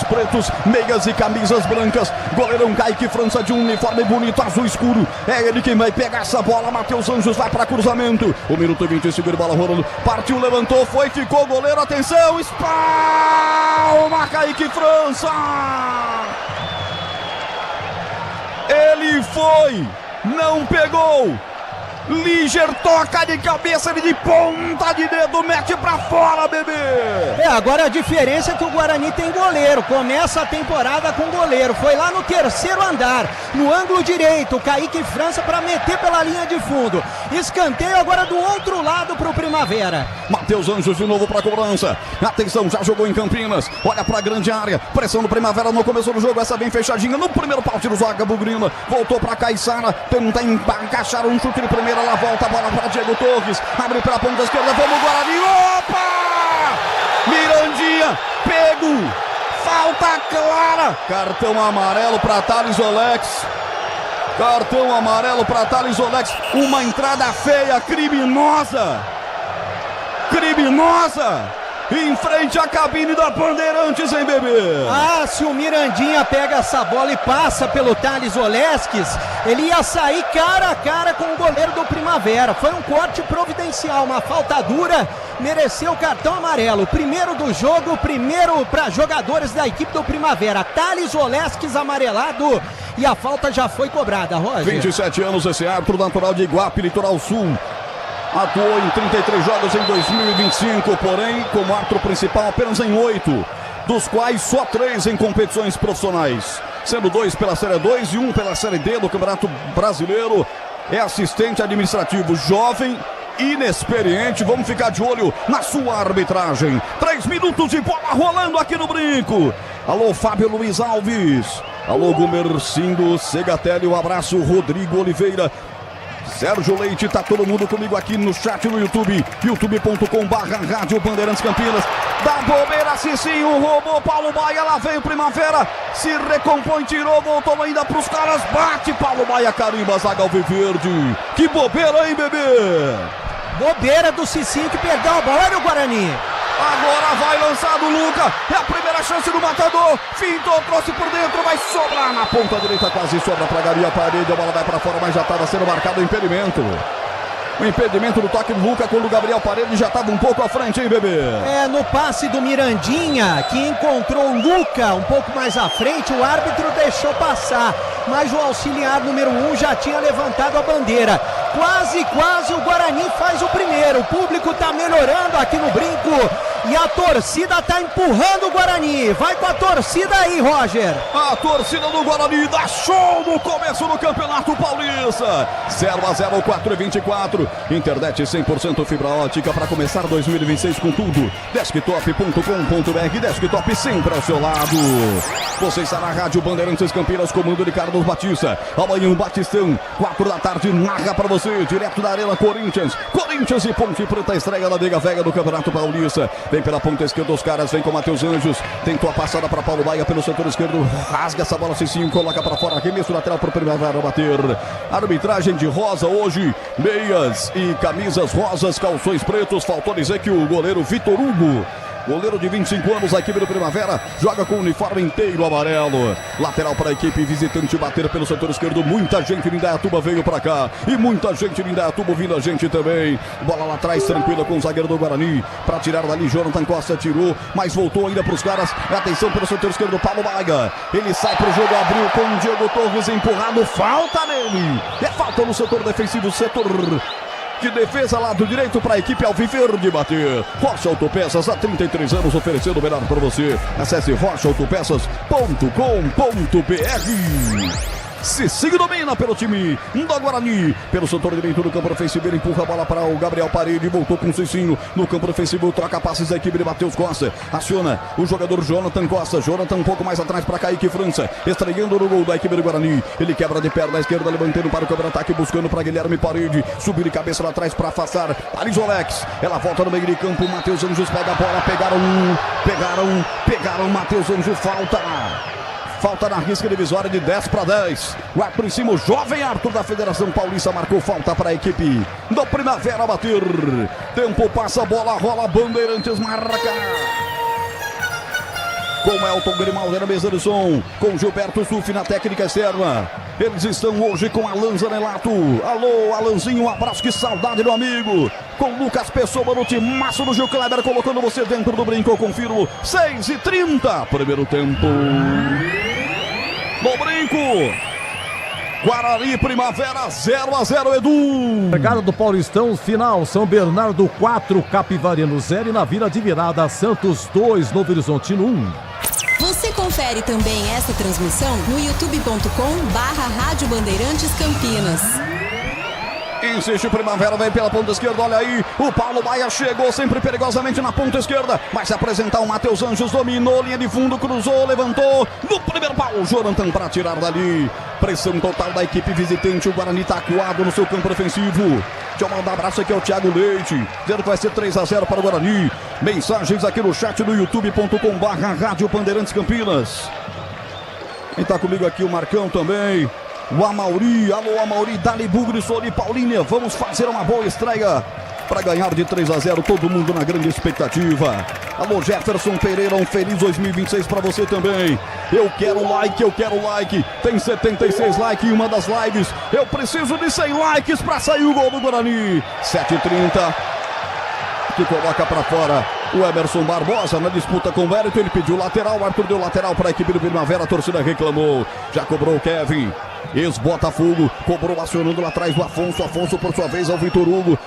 pretos, meias e camisas brancas. Goleirão Kaique França de um uniforme bonito, azul escuro. É ele quem vai pegar essa bola. Matheus Anjos vai para cruzamento. O minuto 20, segura bola rolando. Partiu, levantou, foi, ficou goleiro. Atenção, espalma Kaique França. Ele foi, não pegou. Liger toca de cabeça, ele de ponta de dedo, mete pra fora, bebê. Agora a diferença é que o Guarani tem goleiro. Começa a temporada com goleiro. Foi lá no terceiro andar, no ângulo direito, o Kaique França para meter pela linha de fundo. Escanteio agora do outro lado pro Primavera. Matheus Anjos de novo pra cobrança. Atenção, já jogou em Campinas. Olha pra grande área. Pressão do Primavera no começo do jogo. Essa bem fechadinha no primeiro pau. Tira o zaga Bugrina. Voltou pra Caissara. Tenta encaixar um chute de primeira. Lá volta a bola para Diego Torres. Abre pela ponta esquerda. Vamos Guarani. Opa! Mirandinha. Pego. Falta clara. Cartão amarelo para Thales Olex. Cartão amarelo para Thales Olex. Uma entrada feia, criminosa. Em frente à cabine da Bandeirantes, hein, bebê? Ah, se o Mirandinha pega essa bola e passa pelo Thales Olesques, ele ia sair cara a cara com o goleiro do Primavera. Foi um corte providencial, uma falta dura, mereceu o cartão amarelo. Primeiro do jogo, primeiro para jogadores da equipe do Primavera. Thales Olesques amarelado e a falta já foi cobrada, Roger. 27 anos, esse árbitro natural de Iguape, Litoral Sul. Atuou em 33 jogos em 2025, porém, como árbitro principal apenas em 8, dos quais só 3 em competições profissionais, sendo 2 pela Série 2 e 1 pela Série D do Campeonato Brasileiro. É assistente administrativo, jovem, inexperiente. Vamos ficar de olho na sua arbitragem. 3 minutos de bola rolando aqui no Brinco. Alô, Fábio Luiz Alves. Alô, Gumercindo Segatelli. Um abraço, Rodrigo Oliveira. Sérgio Leite, tá todo mundo comigo aqui no chat no YouTube, youtube.com/Rádio Bandeirantes Campinas. Da bobeira, Cicinho, roubou Paulo Baia, lá veio Primavera, se recompõe, tirou, voltou ainda pros caras, bate Paulo Baia, carimba, zaga alviverde. Que bobeira, hein, bebê? Bobeira do Cicinho que perdeu a bola, olha o Guarani. Agora vai lançado o Luca, é a primeira chance do matador, fintou, trouxe por dentro, vai sobrar na ponta direita, quase sobra pra Gabi, a parede, a bola vai pra fora, mas já estava sendo marcado o impedimento. O impedimento do toque do Luca quando o Gabriel Paredes já estava um pouco à frente, hein, bebê? É, no passe do Mirandinha, que encontrou o Luca um pouco mais à frente, o árbitro deixou passar, mas o auxiliar número 1 já tinha levantado a bandeira. Quase o Guarani faz o primeiro. O público tá melhorando aqui no Brinco e a torcida tá empurrando o Guarani. Vai com a torcida aí, Roger. A torcida do Guarani dá show no começo do Campeonato Paulista. 0-0, 4:24. Internet 100% fibra ótica para começar 2026 com tudo. Desktop.com.br, desktop sempre ao seu lado. Você está na Rádio Bandeirantes Campinas, comando de Carlos Batista. Amanhã o Batistão, 4 da tarde, narra para você, direto da Arena Corinthians. Corinthians e Ponte Preta, estreia na Veiga Vega do Campeonato Paulista. Vem pela ponta esquerda os caras, vem com Matheus Anjos. Tentou a passada para Paulo Baia pelo setor esquerdo. Rasga essa bola, Cicinho, coloca para fora. Arremesso lateral para o Primavera bater. Arbitragem de rosa hoje. Meias e camisas rosas, calções pretos. Faltou dizer que o goleiro Vitor Hugo Goleiro de 25 anos, a equipe do Primavera joga com o uniforme inteiro amarelo. Lateral para a equipe visitante bater pelo setor esquerdo. Muita gente de Indaiatuba veio para cá e muita gente de Indaiatuba vindo a gente também. Bola lá atrás, tranquila com o zagueiro do Guarani. Para tirar dali, Jonathan Costa tirou, mas voltou ainda para os caras. Atenção pelo setor esquerdo, Paulo Maia. Ele sai para o jogo, abriu com o Diego Torres empurrado. Falta nele. É falta no setor defensivo, setor de defesa, lado direito para a equipe alviverde bater. Rocha Autopeças, há 33 anos oferecendo o melhor para você. Acesse rochaautopeças.com.br. Cicinho domina pelo time do Guarani. Pelo setor direito do campo defensivo, ele empurra a bola para o Gabriel Parede. Voltou com o Cicinho no campo defensivo. Troca passes da equipe de Matheus Costa. Aciona o jogador Jonathan Costa. Jonathan um pouco mais atrás para Kaique França. Estreando no gol da equipe do Guarani. Ele quebra de perna à esquerda, levantando para o contra-ataque, buscando para Guilherme Parede. Subir de cabeça lá atrás para afastar Alisolex. Ela volta no meio de campo. Matheus Anjos pega a bola. Pegaram Matheus Anjos. Falta na risca divisória de 10 para 10. O árbitro em cima, o jovem Arthur da Federação Paulista marcou falta para a equipe do Primavera bater. Tempo passa, bola rola, Bandeirantes marca. Com Elton Grimaldi na mesa de som, com Gilberto Sufi na técnica externa. Eles estão hoje com Alan Zanelato. Alô, Alanzinho, um abraço, que saudade do amigo. Com Lucas Pessoa no timaço do Gil Kleber, colocando você dentro do brinco, eu confirmo. 6h30, primeiro tempo. No brinco, Guarani Primavera 0-0, Edu. Chegada do Paulistão, final, São Bernardo 4, Capivariano 0 e na vila de virada, Santos 2, Novo Horizontino 1. Você confere também essa transmissão no youtube.com/Rádio Bandeirantes Campinas. Insiste o Primavera, vem pela ponta esquerda, olha aí, o Paulo Maia chegou sempre perigosamente na ponta esquerda, vai se apresentar o Matheus Anjos, dominou, linha de fundo, cruzou, levantou, no primeiro pau, o Jonathan para tirar dali, pressão total da equipe visitante, o Guarani tá acuado no seu campo defensivo. Deixa eu mandar um abraço aqui ao Thiago Leite, dizendo que vai ser 3-0 para o Guarani. Mensagens aqui no chat do youtube.com/Rádio Bandeirantes Campinas. Quem tá comigo aqui, o Marcão também. O Amauri, alô Amauri, Dali Bugre, Soli Paulinha, vamos fazer uma boa estreia para ganhar de 3-0, todo mundo na grande expectativa. Alô Jefferson Pereira, um feliz 2026 para você também. Eu quero like, tem 76 likes em uma das lives, eu preciso de 100 likes para sair o gol do Guarani. 7h30, que coloca para fora o Emerson Barbosa na disputa com o Wellington, ele pediu lateral, o Arthur deu lateral para a equipe do Primavera, a torcida reclamou, já cobrou o Kevin. Ex-Botafogo, cobrou acionando lá atrás o Afonso por sua vez ao Vitor Hugo,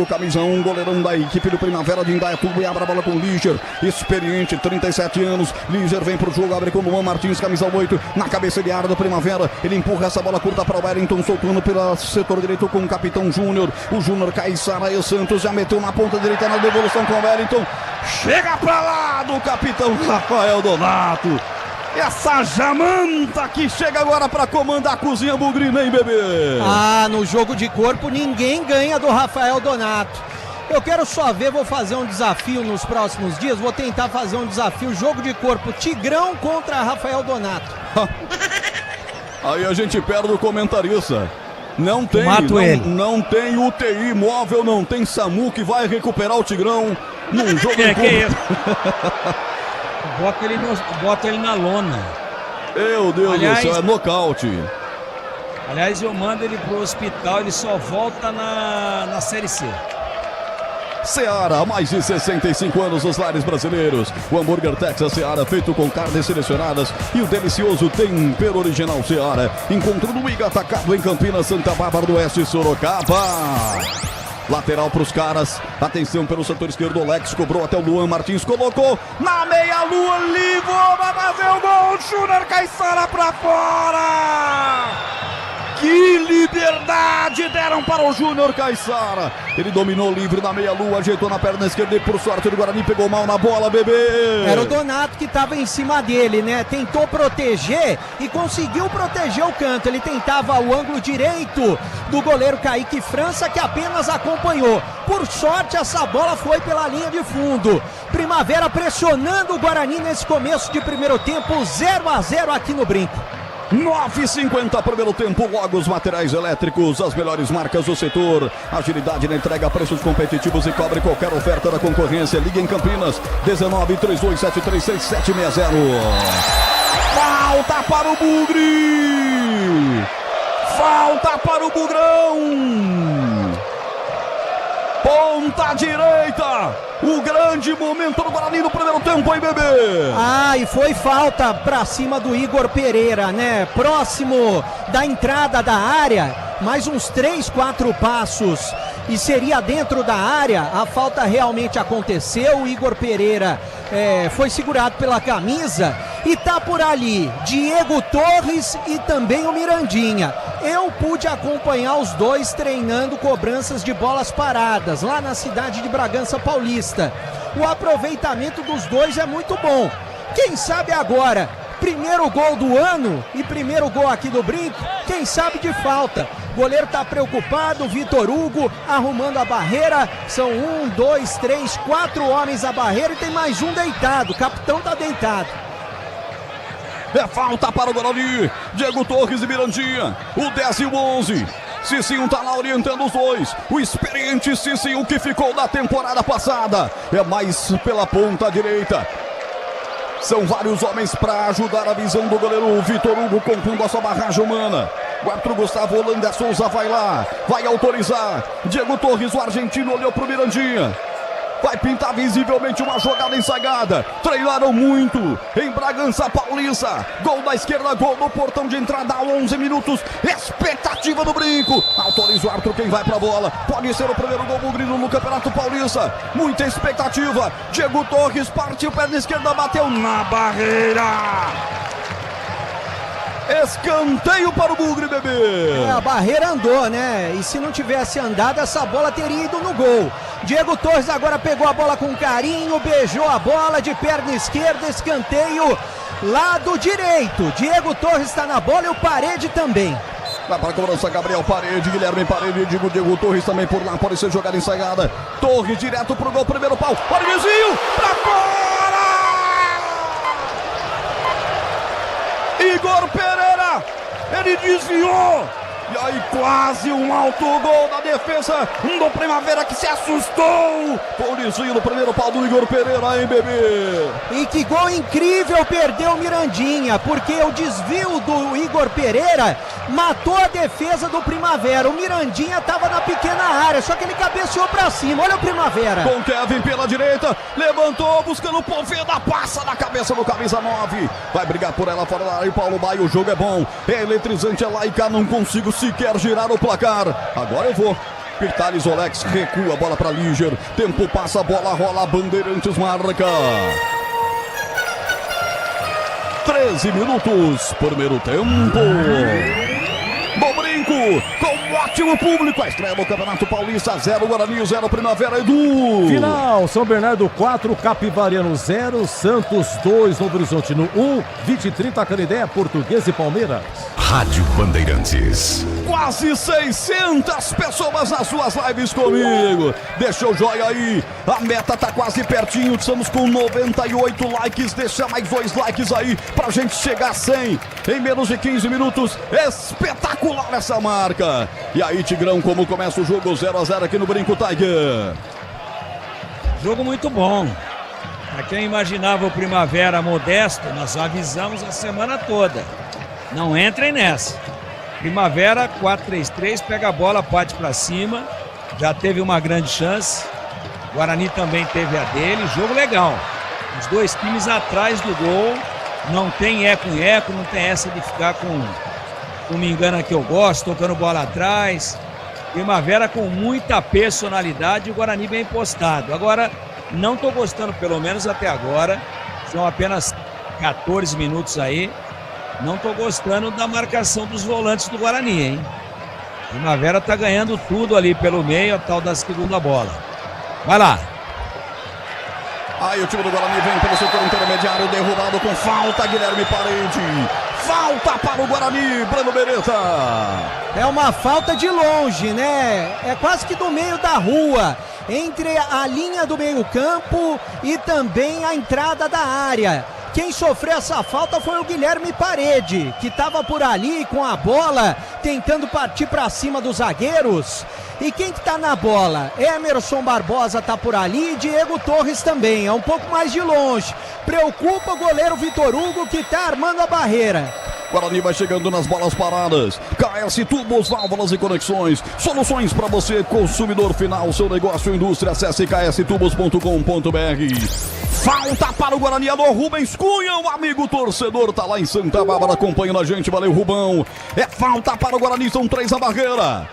camisa 1, goleirão da equipe do Primavera de Indaiatuba, e abre a bola com o Líger, experiente, 37 anos, Líger vem pro jogo, abre com o Luan Martins, camisa 8, na cabeça de área do Primavera, ele empurra essa bola curta para o Wellington, soltando pelo setor direito com o capitão Júnior, o Júnior Caissara e o Santos já meteu na ponta direita na devolução com o Wellington, chega pra lá do capitão Rafael Donato. Essa jamanta que chega agora para comandar a cozinha bugrina, hein, bebê? Ah, no jogo de corpo ninguém ganha do Rafael Donato. Eu quero só ver, vou fazer um desafio nos próximos dias, vou tentar fazer um desafio, jogo de corpo, Tigrão contra Rafael Donato. Aí a gente perde o comentarista. Não tem UTI móvel, não tem SAMU que vai recuperar o Tigrão num jogo de corpo. Bota ele na lona. Meu Deus do céu, é nocaute. Aliás, eu mando ele pro hospital, ele só volta na Série C. Seara, há mais de 65 anos nos lares brasileiros. O hambúrguer Texas Seara, feito com carnes selecionadas e o delicioso tempero original Seara. Encontro no Iga Atacado em Campinas, Santa Bárbara do Oeste, Sorocaba. Lateral para os caras, atenção pelo setor esquerdo, Alex cobrou até o Luan Martins, colocou na meia-lua, livrou, vai fazer o gol, Júnior Caissara para fora! Que liberdade deram para o Júnior Caissara. Ele dominou livre na meia-lua, ajeitou na perna esquerda e por sorte do Guarani pegou mal na bola, bebê. Era o Donato que estava em cima dele, né? Tentou proteger e conseguiu proteger o canto. Ele tentava o ângulo direito do goleiro Kaique França, que apenas acompanhou. Por sorte, essa bola foi pela linha de fundo. Primavera pressionando o Guarani nesse começo de primeiro tempo, 0-0 aqui no Brinco. 9,50 primeiro tempo, logo os materiais elétricos, as melhores marcas do setor, agilidade na entrega, preços competitivos e cobre qualquer oferta da concorrência. Liga em Campinas, 1932736760. Falta para o Bugre! Falta para o Bugrão! Ponta direita, o grande momento do Guarani no primeiro tempo, hein, bebê? Ah, e foi falta pra cima do Igor Pereira, né? Próximo da entrada da área, mais uns 3, 4 passos e seria dentro da área. A falta realmente aconteceu, o Igor Pereira foi segurado pela camisa e tá por ali Diego Torres e também o Mirandinha. Eu pude acompanhar os dois treinando cobranças de bolas paradas lá na cidade de Bragança Paulista. O aproveitamento dos dois é muito bom. Quem sabe agora, primeiro gol do ano e primeiro gol aqui do Brinco, quem sabe de falta. O goleiro tá preocupado, Vitor Hugo arrumando a barreira. São 1, 2, 3, 4 homens à barreira e tem mais um deitado. O capitão tá deitado. É falta para o Guarani. Diego Torres e Mirandinha. O 10 e o 11. Cicinho tá lá orientando os dois. O experiente Cicinho que ficou da temporada passada. É mais pela ponta direita. São vários homens para ajudar a visão do goleiro Vitor Hugo, compondo a sua barragem humana. O árbitro Gustavo Holanda Souza vai lá, vai autorizar. Diego Torres, o argentino, olhou pro Mirandinha. Vai pintar visivelmente uma jogada ensaiada. Treinaram muito em Bragança Paulista. Gol da esquerda, gol no portão de entrada a 11 minutos. Expectativa do Brinco. Autoriza o árbitro, quem vai pra bola. Pode ser o primeiro gol do Grilo no Campeonato Paulista. Muita expectativa. Diego Torres partiu, perna esquerda, bateu na barreira. Escanteio para o Bugre, bebê. A barreira andou, né? E se não tivesse andado, essa bola teria ido no gol. Diego Torres agora pegou a bola com carinho, beijou a bola de perna esquerda, escanteio lado direito. Diego Torres está na bola e o Parede também. Vai para a cobrança, Gabriel Parede, Guilherme Parede, Diego Torres também por lá, pode ser jogada ensaiada. Torres direto pro gol, primeiro pau, olha o vizinho, pra fora! Igor Pereira, ele desviou. E aí quase um alto gol da defesa do Primavera que se assustou. Polizinho no primeiro pau do Igor Pereira, hein, bebê? E que gol incrível perdeu o Mirandinha, porque o desvio do Igor Pereira matou a defesa do Primavera. O Mirandinha estava na pequena área, só que ele cabeceou pra cima. Olha o Primavera. Com Kevin pela direita, levantou, buscando o Poveda, passa na cabeça do camisa 9. Vai brigar por ela fora da área, Paulo Baio, o jogo é bom. É eletrizante, é laica, não consigo sequer girar o placar. Agora eu vou. Pirtales Olex recua a bola para Líger. Tempo passa, a bola rola, Bandeirantes marca. 13 minutos, primeiro tempo. Bom Brinco, com um ótimo público. A estreia no Campeonato Paulista, 0 Guarani, 0 Primavera, Edu. Final, São Bernardo 4, Capivariano 0, Santos 2, Novo Horizontino 1, 20-30, Canidé, Português e Palmeiras. Rádio Bandeirantes. Quase 600 pessoas nas suas lives comigo. Deixa o joia aí. A meta tá quase pertinho. Estamos com 98 likes. Deixa mais 2 likes aí pra gente chegar a 100 em menos de 15 minutos. Espetacular essa marca. E aí, Tigrão, como começa o jogo? 0-0 aqui no Brinco, Tiger. Jogo muito bom. Pra quem imaginava o Primavera modesto, nós avisamos a semana toda. Não entrem nessa. Primavera 4-3-3, pega a bola, parte pra cima. Já teve uma grande chance. Guarani também teve a dele. Jogo legal. Os dois times atrás do gol. Não tem eco em eco, não tem essa de ficar com me engana que eu gosto, tocando bola atrás. Primavera com muita personalidade e o Guarani bem postado. Agora, não tô gostando, pelo menos até agora. São apenas 14 minutos aí. Não tô gostando da marcação dos volantes do Guarani, hein? Primavera tá ganhando tudo ali pelo meio, a tal da segunda bola. Vai lá. Aí o time do Guarani vem pelo setor intermediário, derrubado com falta, Guilherme Parede. Falta para o Guarani, Breno Beretta. É uma falta de longe, né? É quase que do meio da rua, entre a linha do meio campo e também a entrada da área. quem sofreu essa falta foi o Guilherme Parede, que estava por ali com a bola, tentando partir para cima dos zagueiros. E quem que tá na bola? Emerson Barbosa tá por ali e Diego Torres também, é um pouco mais de longe. Preocupa o goleiro Vitor Hugo, que tá armando a barreira. Guarani vai chegando nas bolas paradas. KS Tubos, válvulas e conexões. Soluções para você, consumidor final. Seu negócio, indústria. Acesse kstubos.com.br. Falta para o Guarani. Alô, Rubens Cunha, um amigo torcedor. Tá lá em Santa Bárbara acompanhando a gente. Valeu, Rubão. É falta para o Guarani. São 3 a barreira.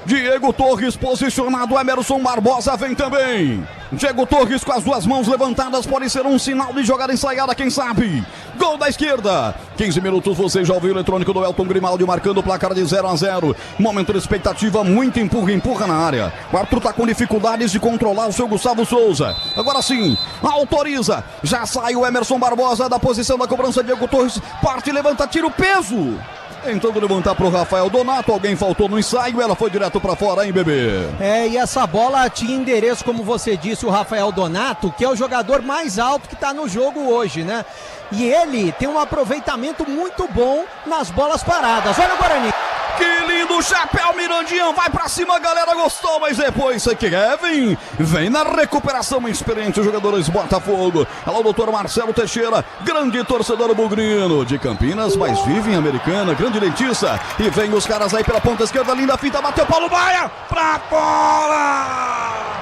Diego Torres posicionado, Emerson Barbosa vem também. Diego Torres com as 2 mãos levantadas, pode ser um sinal de jogada ensaiada, quem sabe. Gol da esquerda. 15 minutos, você já ouviu o eletrônico do Elton Grimaldi marcando o placar de 0-0. Momento de expectativa, muito empurra na área. O Arthur tá com dificuldades de controlar o seu Gustavo Souza. Agora sim, autoriza. Já sai o Emerson Barbosa da posição da cobrança. Diego Torres parte, levanta, tira o peso. Tentando levantar pro Rafael Donato, alguém faltou no ensaio, ela foi direto pra fora, hein, bebê? E essa bola tinha endereço, como você disse, o Rafael Donato, que é o jogador mais alto que tá no jogo hoje, né? E ele tem um aproveitamento muito bom nas bolas paradas. Olha o Guarani. Que lindo chapéu, Mirandinha, vai pra cima, galera, gostou, mas depois você quer, vem na recuperação, experiente, os jogadores Botafogo. Alô, doutor Marcelo Teixeira, grande torcedor bugrino, de Campinas, mas vive em Americana, grande dentista, e vem os caras aí pela ponta esquerda, linda fita, bateu Paulo Baia, pra fora!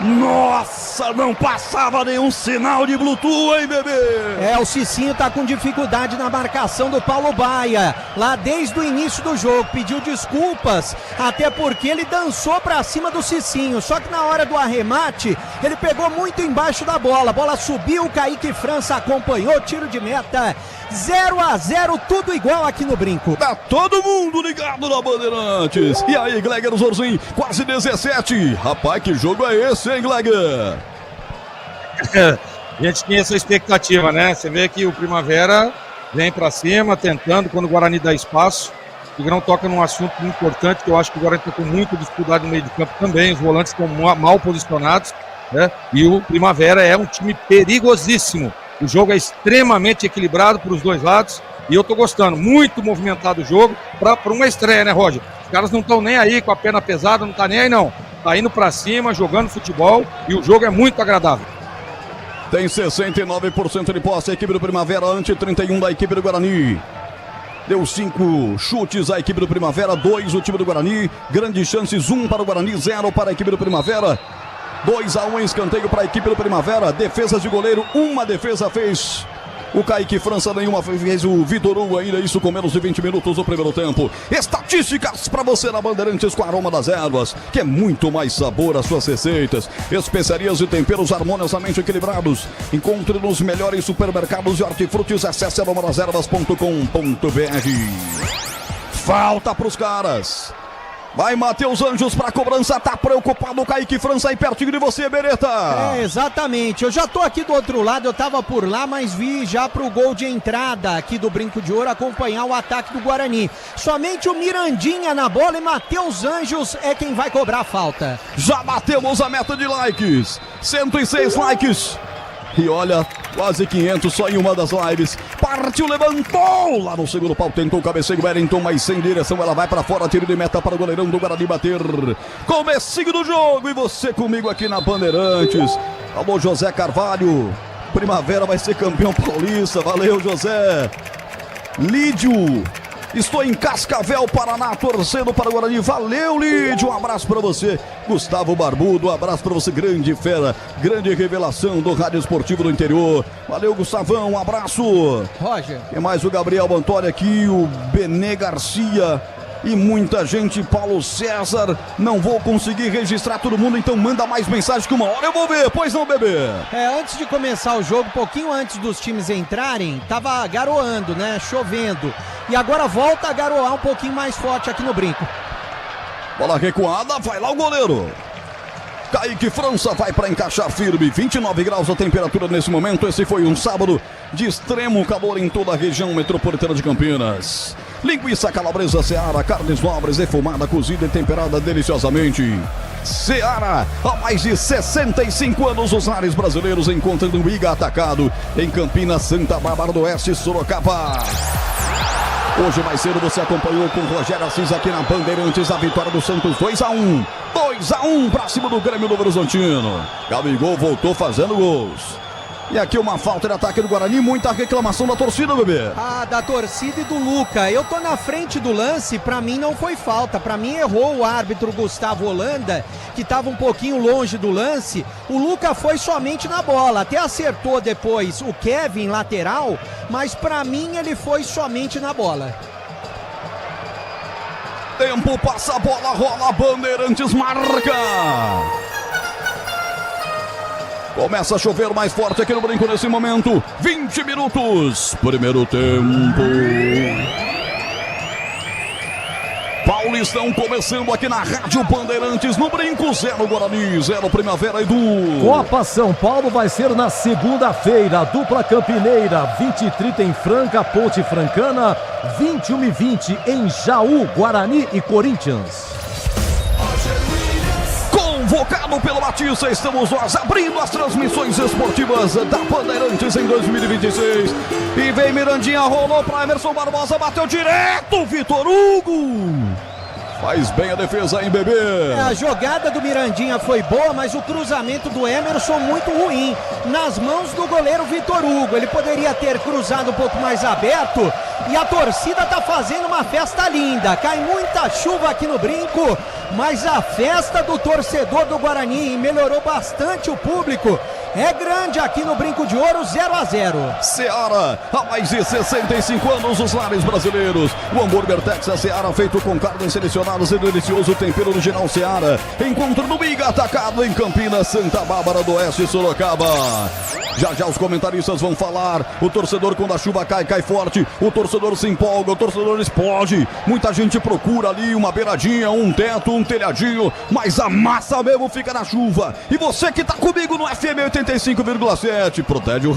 Nossa, não passava nenhum sinal de Bluetooth, hein, bebê? O Cicinho tá com dificuldade na marcação do Paulo Baia, lá desde o início do jogo, pediu desculpas, até porque ele dançou pra cima do Cicinho, só que na hora do arremate, ele pegou muito embaixo da bola, a bola subiu, o Kaique França acompanhou, tiro de meta, 0-0, tudo igual aqui no Brinco. Tá todo mundo ligado na Bandeirantes. E aí, Gleger Zorzin, quase 17. Rapaz, que jogo é esse, hein, Gleger? A gente tinha essa expectativa, né? Você vê que o Primavera vem pra cima, tentando, quando o Guarani dá espaço. O Tigrão toca num assunto muito importante, que eu acho que o Guarani tá com muita dificuldade no meio de campo também. Os volantes estão mal posicionados, né? E o Primavera é um time perigosíssimo. O jogo é extremamente equilibrado para os dois lados e eu tô gostando. Muito movimentado o jogo para uma estreia, né, Roger? Os caras não estão nem aí com a perna pesada, não tá nem aí não. Tá indo para cima, jogando futebol e o jogo é muito agradável. Tem 69% de posse a equipe do Primavera, ante 31 da equipe do Guarani. Deu 5 chutes a equipe do Primavera, 2 o time do Guarani. Grandes chances, 1 para o Guarani, 0 para a equipe do Primavera. 2-1 em escanteio para a equipe do Primavera. Defesas de goleiro, uma defesa fez o Kaique França, nenhuma fez o Vitor Hugo, ainda isso com menos de 20 minutos do primeiro tempo. Estatísticas para você na Bandeirantes com Aroma das Ervas, que é muito mais sabor às suas receitas. Especiarias e temperos harmoniosamente equilibrados. Encontre nos melhores supermercados de hortifrutis. Acesse aromadasерvas.com.br. Falta para os caras. Vai Matheus Anjos pra cobrança, tá preocupado o Kaique França aí pertinho de você, Bereta. Exatamente, eu já tô aqui do outro lado, eu tava por lá, mas vi já pro gol de entrada aqui do Brinco de Ouro acompanhar o ataque do Guarani. Somente o Mirandinha na bola e Matheus Anjos é quem vai cobrar a falta. Já batemos a meta de likes, 106 likes. E olha, quase 500 só em uma das lives. Partiu, levantou lá no segundo pau, tentou o cabeceio Wellington, mas sem direção, ela vai pra fora, tiro de meta para o goleirão do Guarani bater. Comecinho do jogo e você comigo aqui na Bandeirantes. Alô, José Carvalho, Primavera vai ser campeão paulista, valeu, José. Lídio, estou em Cascavel, Paraná, torcendo para o Guarani. Valeu, Lídio, um abraço para você. Gustavo Barbudo, um abraço para você, grande fera, grande revelação do rádio esportivo do interior. Valeu, Gustavão, um abraço. Roger. Tem mais o Gabriel Antônio aqui, o Benê Garcia e muita gente. Paulo César, não vou conseguir registrar todo mundo, então manda mais mensagem que uma hora eu vou ver, pois não, bebê? Antes de começar o jogo, pouquinho antes dos times entrarem, tava garoando, né, chovendo, e agora volta a garoar um pouquinho mais forte aqui no Brinco. Bola recuada, vai lá o goleiro. Kaique França vai para encaixar firme, 29 graus a temperatura nesse momento. Esse foi um sábado de extremo calor em toda a região metropolitana de Campinas. Linguiça calabresa Seara, carnes nobres, defumada, cozida e temperada deliciosamente. Seara, há mais de 65 anos os lares brasileiros encontram no Iga Atacado, em Campinas, Santa Bárbara do Oeste, Sorocaba. Hoje mais cedo você acompanhou com o Rogério Assis aqui na Bandeirantes a vitória do Santos 2-1. 2-1 pra cima do Grêmio Novo Horizontino. Gabigol voltou fazendo gols. E aqui uma falta de ataque do Guarani, muita reclamação da torcida, bebê. Ah, da torcida e do Luca. Eu tô na frente do lance, pra mim não foi falta. Pra mim errou o árbitro Gustavo Holanda, que tava um pouquinho longe do lance. O Luca foi somente na bola, até acertou depois o Kevin, lateral, mas pra mim ele foi somente na bola. Tempo, passa a bola, rola, Bandeirantes marca. Começa a chover mais forte aqui no Brinco nesse momento. 20 minutos. Primeiro tempo. Paulistão começando aqui na Rádio Bandeirantes no Brinco. 0 Guarani, 0 Primavera, Edu. Copa São Paulo vai ser na segunda-feira. Dupla Campineira, 20 e 30 em Franca, Ponte Francana. 21 e 20 em Jaú, Guarani e Corinthians. Convocado pelo Batista, estamos nós abrindo as transmissões esportivas da Bandeirantes em 2026. E vem Mirandinha, rolou para Emerson Barbosa, bateu direto, Vitor Hugo. Faz bem a defesa, hein, bebê? A jogada do Mirandinha foi boa, mas o cruzamento do Emerson muito ruim. Nas mãos do goleiro Vitor Hugo. Ele poderia ter cruzado um pouco mais aberto. E a torcida tá fazendo uma festa linda. Cai muita chuva aqui no Brinco, mas a festa do torcedor do Guarani melhorou bastante o público. É grande aqui no Brinco de Ouro, 0-0. Seara, há mais de 65 anos os lares brasileiros. O hambúrguer Texas Seara, feito com carnes selecionadas e delicioso tempero original Seara. Encontro no Iga Atacado em Campinas, Santa Bárbara do Oeste, Sorocaba. Já os comentaristas vão falar. O torcedor, quando a chuva cai, cai forte. O torcedor se empolga, o torcedor explode. Muita gente procura ali uma beiradinha, um teto, um telhadinho, mas a massa mesmo fica na chuva. E você que tá comigo no FM 85,7, protege o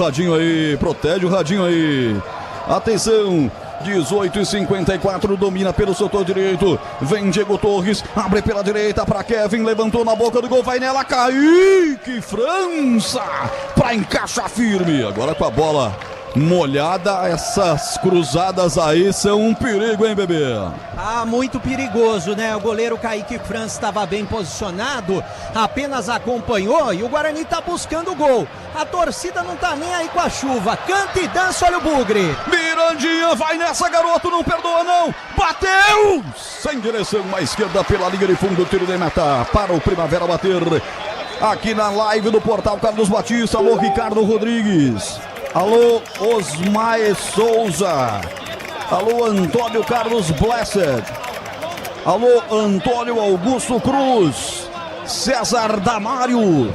radinho aí. Atenção, 18h54, domina pelo setor direito, vem Diego Torres, abre pela direita para Kevin, levantou na boca do gol, vai nela, Kaique França, para encaixar firme, agora com a bola molhada, essas cruzadas aí são um perigo, hein, bebê? Ah, muito perigoso, né? O goleiro Kaique França estava bem posicionado, apenas acompanhou e o Guarani tá buscando o gol. A torcida não tá nem aí com a chuva, canta e dança, olha o bugre. Mirandinha, vai nessa, garoto, não perdoa não, bateu! Sem direção à esquerda pela linha de fundo, tiro de meta para o Primavera bater. Aqui na live do Portal Carlos Batista, alô Ricardo Rodrigues. Alô, Osmae Souza. Alô, Antônio Carlos Blessed. Alô, Antônio Augusto Cruz. César Damário.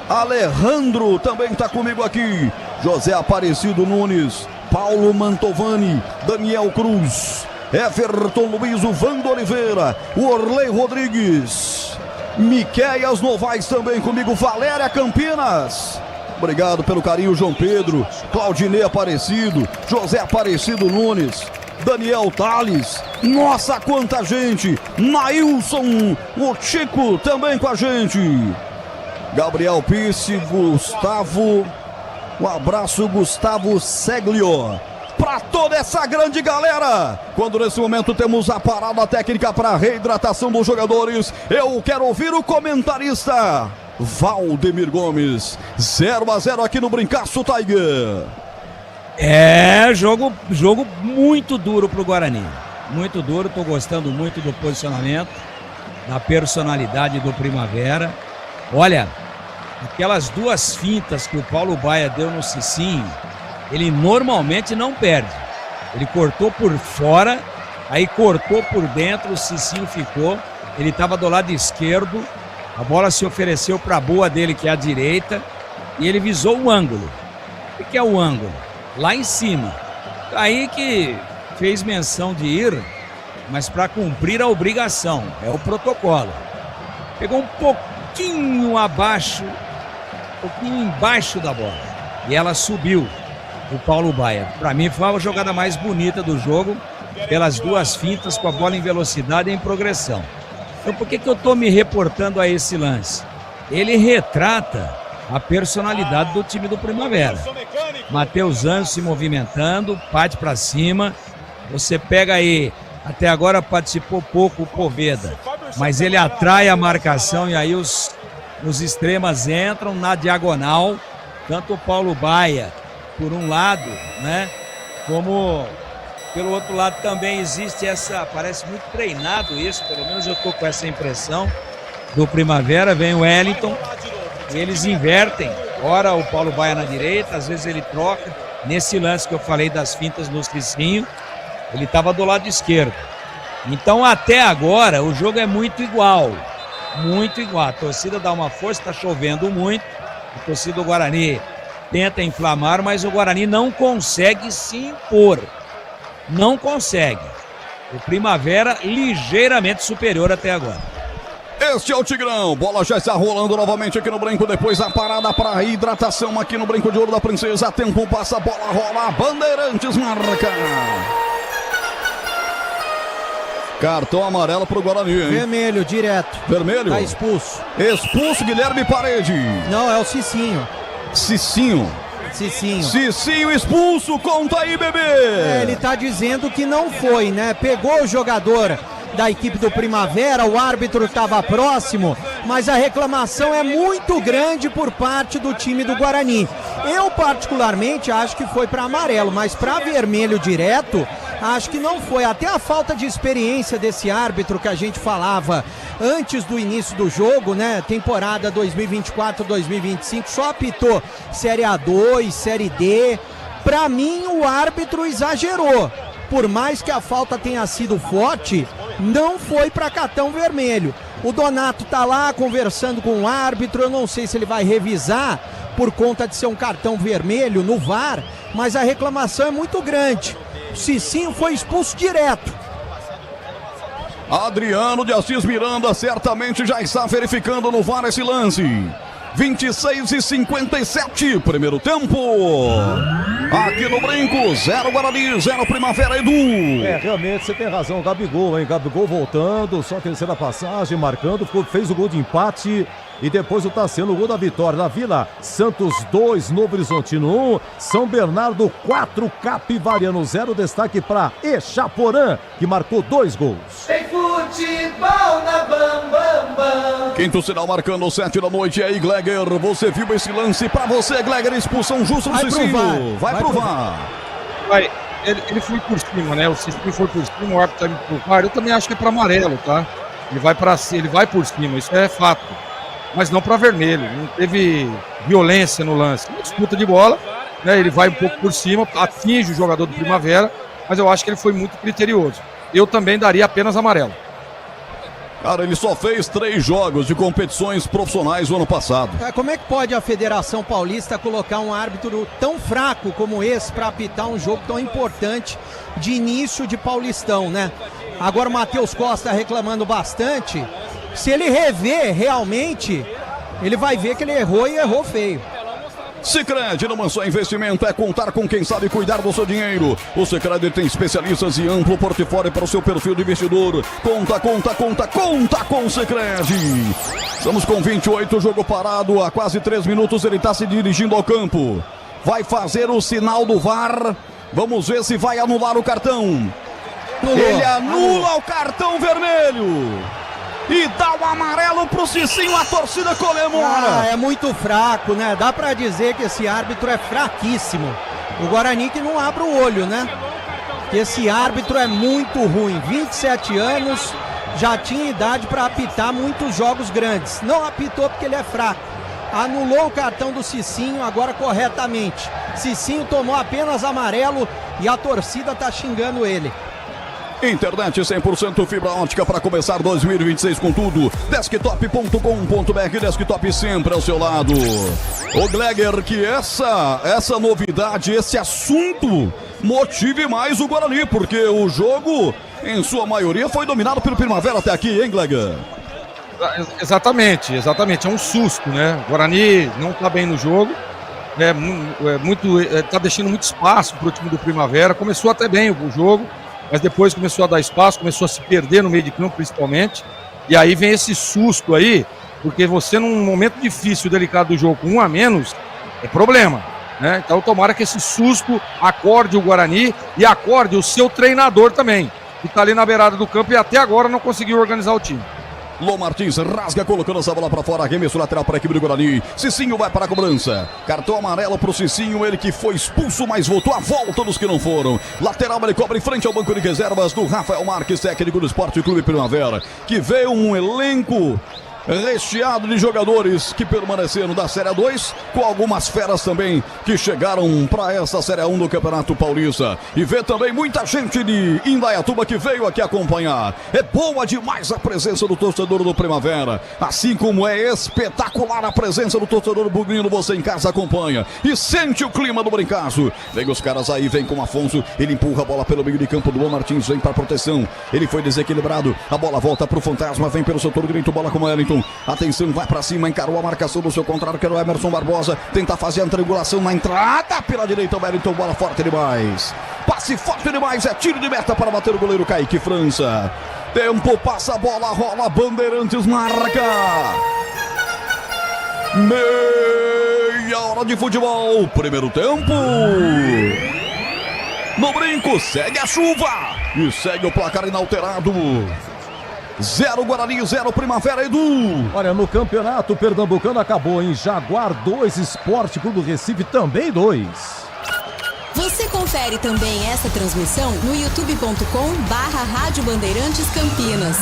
Alejandro também está comigo aqui. José Aparecido Nunes. Paulo Mantovani. Daniel Cruz. Everton Luiz, Vando Oliveira. Orley Rodrigues. Miqueias Novaes também comigo. Valéria Campinas. Obrigado pelo carinho, João Pedro, Claudinei Aparecido, José Aparecido Nunes, Daniel Tales. Nossa, quanta gente! Nailson, o Chico também com a gente. Gabriel Pisse, Gustavo, um abraço, Gustavo Seglio. Para toda essa grande galera, quando nesse momento temos a parada técnica para reidratação dos jogadores, eu quero ouvir o comentarista Valdemir Gomes. 0-0 aqui no Brincaço, Tiger. É, jogo muito duro pro Guarani. Muito duro, tô gostando muito do posicionamento, da personalidade do Primavera. Olha, aquelas duas fintas que o Paulo Baia deu no Cicinho, ele normalmente não perde. Ele cortou por fora, aí cortou por dentro, o Cicinho ficou. Ele estava do lado esquerdo, a bola se ofereceu para a boa dele, que é a direita, e ele visou o ângulo. O que é o ângulo? Lá em cima. Aí que fez menção de ir, mas para cumprir a obrigação, é o protocolo. Pegou um pouquinho abaixo, um pouquinho embaixo da bola, e ela subiu. O Paulo Baia. Para mim foi a jogada mais bonita do jogo, pelas duas fintas com a bola em velocidade e em progressão. Então por que eu estou me reportando a esse lance? Ele retrata a personalidade do time do Primavera. Matheus Anjos se movimentando, parte para cima. Você pega aí, até agora participou pouco o Poveda, mas ele atrai a marcação e aí os extremas entram na diagonal, tanto o Paulo Baia por um lado, né? Como pelo outro lado também existe essa, parece muito treinado isso, pelo menos eu estou com essa impressão do Primavera. Vem o Wellington e eles invertem, ora o Paulo Baia na direita, às vezes ele troca. Nesse lance que eu falei das fintas no Cicinho, ele estava do lado esquerdo. Então até agora o jogo é muito igual, a torcida dá uma força, está chovendo muito, a torcida do Guarani tenta inflamar, mas o Guarani não consegue se impor. Não consegue. O Primavera ligeiramente superior até agora. Este é o Tigrão. Bola já está rolando novamente aqui no Brinco. Depois a parada para hidratação aqui no Brinco de Ouro da Princesa. Tempo passa, a bola rola. Bandeirantes marca. Cartão amarelo para o Guarani, hein? Vermelho, direto. Vermelho? Tá expulso. Expulso Guilherme Parede. Não, é o Cicinho. Cicinho expulso, conta aí, bebê. Ele tá dizendo que não foi, né? Pegou o jogador da equipe do Primavera, o árbitro estava próximo, mas a reclamação é muito grande por parte do time do Guarani. Eu particularmente acho que foi para amarelo, mas para vermelho direto, acho que não foi. Até a falta de experiência desse árbitro que a gente falava antes do início do jogo, né? Temporada 2024-2025, só apitou Série A2, Série D. Para mim, o árbitro exagerou. Por mais que a falta tenha sido forte, não foi para cartão vermelho. O Donato tá lá conversando com o árbitro, eu não sei se ele vai revisar por conta de ser um cartão vermelho no VAR, mas a reclamação é muito grande. O Cicinho foi expulso direto. Adriano de Assis Miranda certamente já está verificando no VAR esse lance. 26:57, primeiro tempo. Aqui no Brinco, 0 Guarani, 0 Primavera, Edu. Realmente você tem razão, Gabigol, hein? Gabigol voltando, só terceira passagem, marcando, fez o gol de empate e depois o Tassiano, o gol da vitória. Na Vila, Santos 2, Novo Horizontino 1, São Bernardo 4, Capivariano 0. Destaque para Echaporã, que marcou 2 gols. Tem futebol na Bam Bam Bam. Quinto sinal marcando 7 da noite, aí Gleger, você viu esse lance? Pra você, Gleger, expulsão justa do Cicinho. Vai pro VAR. Ele foi por cima, né? O Cicinho foi por cima, o árbitro tá indo pro VAR. Eu também acho que é para amarelo, tá? Ele vai por cima, isso é fato. Mas não para vermelho, não teve violência no lance. Uma disputa de bola, né? Ele vai um pouco por cima, atinge o jogador do Primavera, mas eu acho que ele foi muito criterioso. Eu também daria apenas amarelo. Cara, ele só fez 3 jogos de competições profissionais no ano passado. Como é que pode a Federação Paulista colocar um árbitro tão fraco como esse para apitar um jogo tão importante de início de Paulistão, né? Agora o Matheus Costa reclamando bastante. Se ele rever realmente, ele vai ver que ele errou e errou feio. Sicredi, não só investimento, é contar com quem sabe cuidar do seu dinheiro. O Sicredi tem especialistas e amplo portfólio para o seu perfil de investidor. Conta com o Sicredi. Estamos com 28, jogo parado, há quase 3 minutos ele está se dirigindo ao campo. Vai fazer o sinal do VAR, vamos ver se vai anular o cartão. Ele anula o cartão vermelho. E dá o amarelo pro Cicinho, a torcida comemora. É muito fraco, né? Dá pra dizer que esse árbitro é fraquíssimo. O Guarani que não abre o olho, né? Que esse árbitro é muito ruim. 27 anos, já tinha idade pra apitar muitos jogos grandes. Não apitou porque ele é fraco. Anulou o cartão do Cicinho agora corretamente. Cicinho tomou apenas amarelo e a torcida tá xingando ele. Internet 100% fibra ótica para começar 2026 com tudo. Desktop.com.br, Desktop sempre ao seu lado. O Gleger, que essa novidade, esse assunto motive mais o Guarani, porque o jogo, em sua maioria, foi dominado pelo Primavera até aqui, hein, Gleger? Exatamente. É um susto, né? O Guarani não tá bem no jogo. Tá deixando muito espaço pro time do Primavera. Começou até bem o jogo, mas depois começou a dar espaço, começou a se perder no meio de campo, principalmente. E aí vem esse susto aí, porque você num momento difícil, delicado do jogo, com 1 a menos, é problema, né? Então tomara que esse susto acorde o Guarani e acorde o seu treinador também, que está ali na beirada do campo e até agora não conseguiu organizar o time. Lô Martins rasga, colocando essa bola para fora, arremesso lateral para a equipe do Guarani. Cicinho vai para a cobrança. Cartão amarelo para o Cicinho, ele que foi expulso, mas voltou à volta dos que não foram. Lateral, ele cobra em frente ao banco de reservas do Rafael Marques, técnico do Esporte Clube Primavera, que veio um elenco recheado de jogadores que permaneceram da Série 2, com algumas feras também que chegaram para essa Série 1 do Campeonato Paulista. E vê também muita gente de Indaiatuba que veio aqui acompanhar. É boa demais a presença do torcedor do Primavera, assim como é espetacular a presença do torcedor bugrino. Você em casa acompanha e sente o clima do brincaço. Vem os caras aí, vem com o Afonso, ele empurra a bola pelo meio de campo do Lô Martins, vem para proteção, ele foi desequilibrado, a bola volta para o Fantasma, vem pelo setor direito, bola com o Wellington. Atenção, vai pra cima, encarou a marcação do seu contrário, que era o Emerson Barbosa. Tenta fazer a triangulação na entrada pela direita. O Wellington, bola forte demais. Passe forte demais, é tiro de meta para bater o goleiro Kaique França. Tempo, passa a bola, rola, Bandeirantes marca. Meia hora de futebol, primeiro tempo. No brinco, segue a chuva e segue o placar inalterado. 0 Guarani, 0 Primavera, Edu. Olha, no campeonato pernambucano acabou em Jaguar 2, Esporte Clube do Recife também 2. Você confere também essa transmissão no youtube.com/Rádio Bandeirantes Campinas.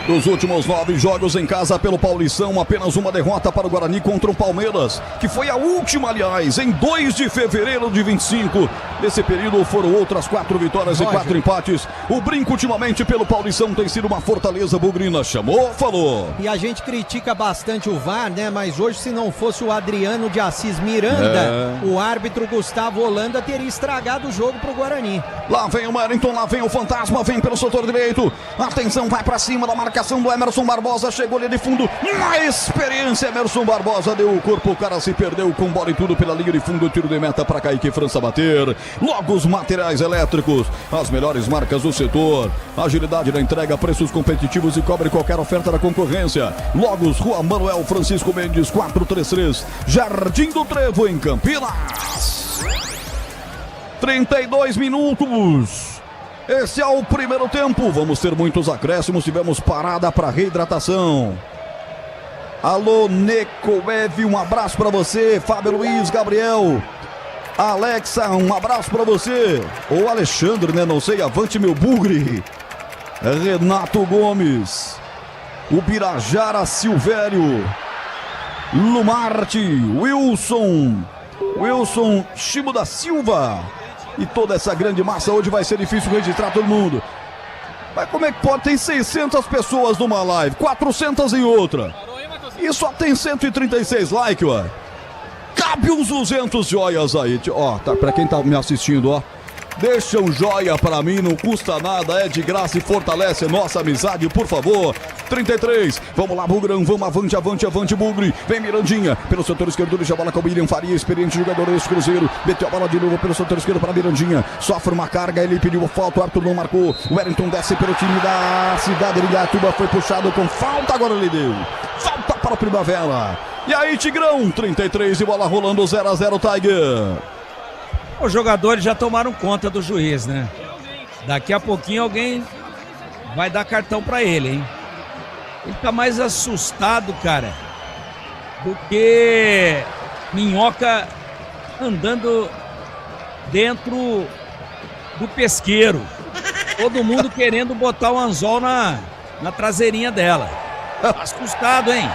Dos últimos 9 jogos em casa pelo Paulistão, apenas uma derrota para o Guarani contra o Palmeiras, que foi a última, aliás, em 2 de fevereiro de 25. Nesse período foram outras 4 vitórias e 4 empates. O brinco ultimamente pelo Paulistão tem sido uma fortaleza bugrina. Chamou, falou. E a gente critica bastante o VAR, né? Mas hoje, se não fosse o Adriano de Assis Miranda, o árbitro Gustavo Holanda teria estragado o jogo pro Guarani. Lá vem o Wellington, lá vem o Fantasma, vem pelo setor direito. Atenção, vai pra cima da marcação do Emerson Barbosa, chegou ali de fundo. Na experiência, Emerson Barbosa deu o corpo, o cara se perdeu com bola e tudo pela linha de fundo. Tiro de meta para Kaique França bater. Logo os materiais elétricos, as melhores marcas do setor. Agilidade na entrega, preços competitivos e cobre qualquer oferta da concorrência. Logos, Rua Manuel Francisco Mendes, 433, Jardim do Trevo, em Campinas. 32 minutos. Esse é o primeiro tempo. Vamos ter muitos acréscimos. Tivemos parada para reidratação. Alô, Necoev, um abraço para você. Fábio Luiz, Gabriel, Alexa, um abraço para você. Ou Alexandre, né? Não sei. Avante, meu bugre. Renato Gomes, o Birajara Silvério, Lumarte, Wilson Chimo da Silva. E toda essa grande massa. Hoje vai ser difícil registrar todo mundo. Mas como é que pode? Tem 600 pessoas numa live, 400 em outra. E só tem 136 likes, ué. Cabe uns 200 joias aí. Ó, tá, pra quem tá me assistindo, ó. Deixa um joia pra mim, não custa nada, é de graça e fortalece a nossa amizade, por favor. 33, vamos lá, Bugrão, vamos avante, Bugre. Vem Mirandinha, pelo setor esquerdo, deixa a bola com o William Faria, experiente jogador desse Cruzeiro. Meteu a bola de novo pelo setor esquerdo para Mirandinha. Sofre uma carga, ele pediu falta, o Arthur não marcou. O Wellington desce pelo time da cidade de Indaiatuba, foi puxado com falta, agora ele deu. Falta para o Primavera. E aí, Tigrão, 33 e bola rolando, 0-0, Tiger. Os jogadores já tomaram conta do juiz, né? Daqui a pouquinho alguém vai dar cartão pra ele, hein? Ele tá mais assustado, cara, do que minhoca andando dentro do pesqueiro. Todo mundo querendo botar o anzol na traseirinha dela. Assustado, hein?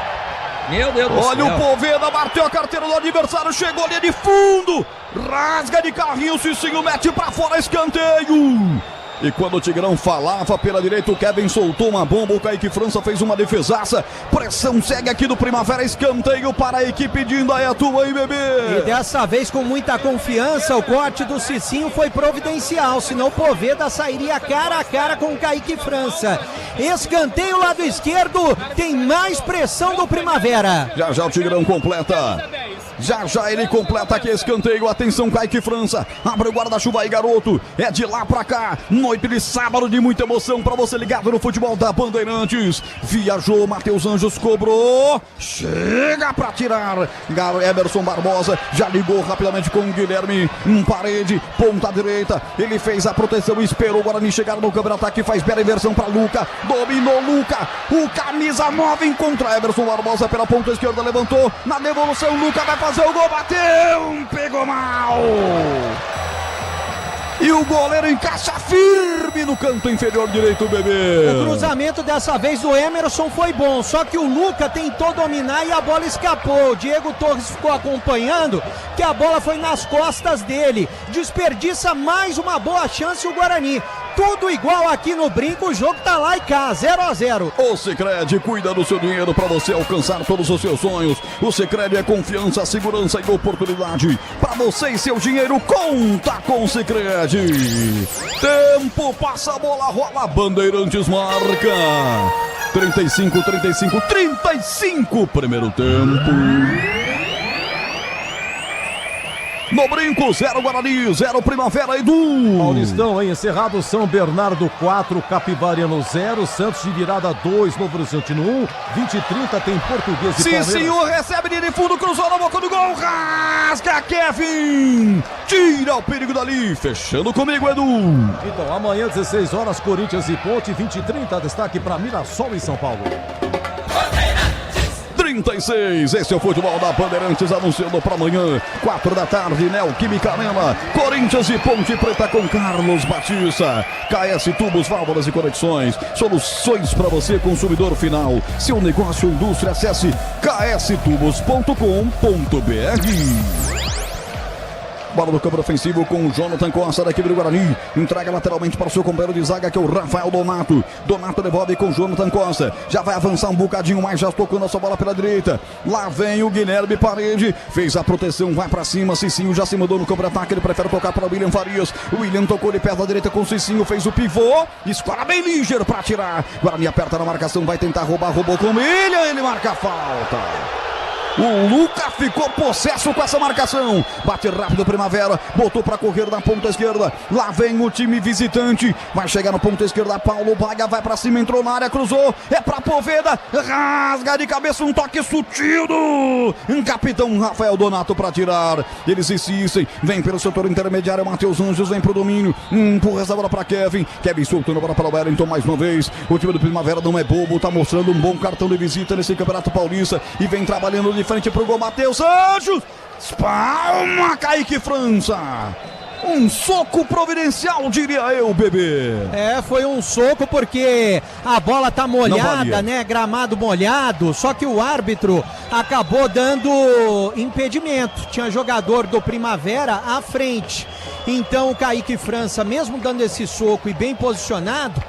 Meu Deus do céu. Olha o Poveda, bateu a carteira do adversário, chegou ali de fundo, rasga de carrinho, Cicinho mete pra fora, escanteio. E quando o Tigrão falava pela direita, o Kevin soltou uma bomba, o Kaique França fez uma defesaça. Pressão segue aqui do Primavera, escanteio para a equipe de Indaiatuba e bebê. E dessa vez com muita confiança, o corte do Cicinho foi providencial, senão o Poveda sairia cara a cara com o Kaique França. Escanteio lado esquerdo, tem mais pressão do Primavera. Já o Tigrão completa. Já ele completa aqui escanteio. Atenção, Kaique França. Abre o guarda-chuva aí, garoto. É de lá pra cá. Noite de sábado de muita emoção pra você ligado no futebol da Bandeirantes. Viajou, Matheus Anjos cobrou. Chega pra tirar. Emerson Barbosa já ligou rapidamente com o Guilherme. Parede, ponta direita. Ele fez a proteção, esperou o Guarani chegar no câmera ataque. Faz bela inversão pra Luca. Dominou Luca. O camisa 9 encontra Emerson Barbosa pela ponta esquerda. Levantou. Na devolução, Luca vai fazer o gol. Bateu. Pegou mal. E o goleiro encaixa firme no canto inferior direito, bebê. O cruzamento dessa vez do Emerson foi bom, só que o Luca tentou dominar e a bola escapou. O Diego Torres ficou acompanhando, que a bola foi nas costas dele. Desperdiça mais uma boa chance o Guarani. Tudo igual aqui no Brinco, o jogo tá lá e cá, 0-0. O Sicredi cuida do seu dinheiro para você alcançar todos os seus sonhos. O Sicredi é confiança, segurança e oportunidade. Para você e seu dinheiro, conta com o Sicredi. Tempo, passa a bola, rola, Bandeirantes marca. 35, primeiro tempo. No Brinco, 0 Guarani, 0 Primavera, Edu. Paulistão, hein? Encerrado São Bernardo 4, Capivariano 0, Santos de virada 2, Novo Horizontino 1, 20-30 tem Português e Palmeiras. Senhor, recebe de fundo, cruzou na boca do gol, rasga Kevin, tira o perigo dali, fechando comigo, Edu. Então, amanhã 16 horas, Corinthians e Ponte, 20-30, destaque para Mirassol em São Paulo. 36, esse é o futebol da Bandeirantes anunciando para amanhã, 4 da tarde, Neoquímica Arena, Corinthians e Ponte Preta com Carlos Batista. KS Tubos, válvulas e conexões, soluções para você, consumidor final. Seu negócio ou indústria, acesse kstubos.com.br. Bola no campo ofensivo com o Jonathan Costa da equipe do Guarani. Entrega lateralmente para o seu companheiro de zaga, que é o Rafael Donato. Donato devolve com o Jonathan Costa. Já vai avançar um bocadinho mais, já tocando a sua bola pela direita. Lá vem o Guilherme Parede. Fez a proteção, vai para cima. Cicinho já se mudou no campo de ataque. Ele prefere tocar para o William Farias. O William tocou de perto da direita com o Cicinho. Fez o pivô. Escora bem ligeiro para tirar. Guarani aperta na marcação. Vai tentar roubar. Roubou com o William. Ele marca a falta. O Luca ficou possesso com essa marcação. Bate rápido Primavera. Botou para correr na ponta esquerda. Lá vem o time visitante. Vai chegar no ponta esquerda. Paulo Baia vai para cima. Entrou na área. Cruzou. É para Poveda. Rasga de cabeça. Um toque sutil do capitão Rafael Donato para tirar. Eles insistem. Vem pelo setor intermediário. Matheus Anjos vem pro domínio. Empurra essa bola para Kevin. Kevin soltando a bola para o Wellington mais uma vez. O time do Primavera não é bobo. Tá mostrando um bom cartão de visita nesse Campeonato Paulista. E vem trabalhando de frente pro gol, Matheus Anjos. Espalma, Kaique França. Um soco providencial, diria eu, bebê. Foi um soco porque a bola tá molhada, né? Gramado molhado. Só que o árbitro acabou dando impedimento. Tinha jogador do Primavera à frente. Então o Kaique França, mesmo dando esse soco e bem posicionado,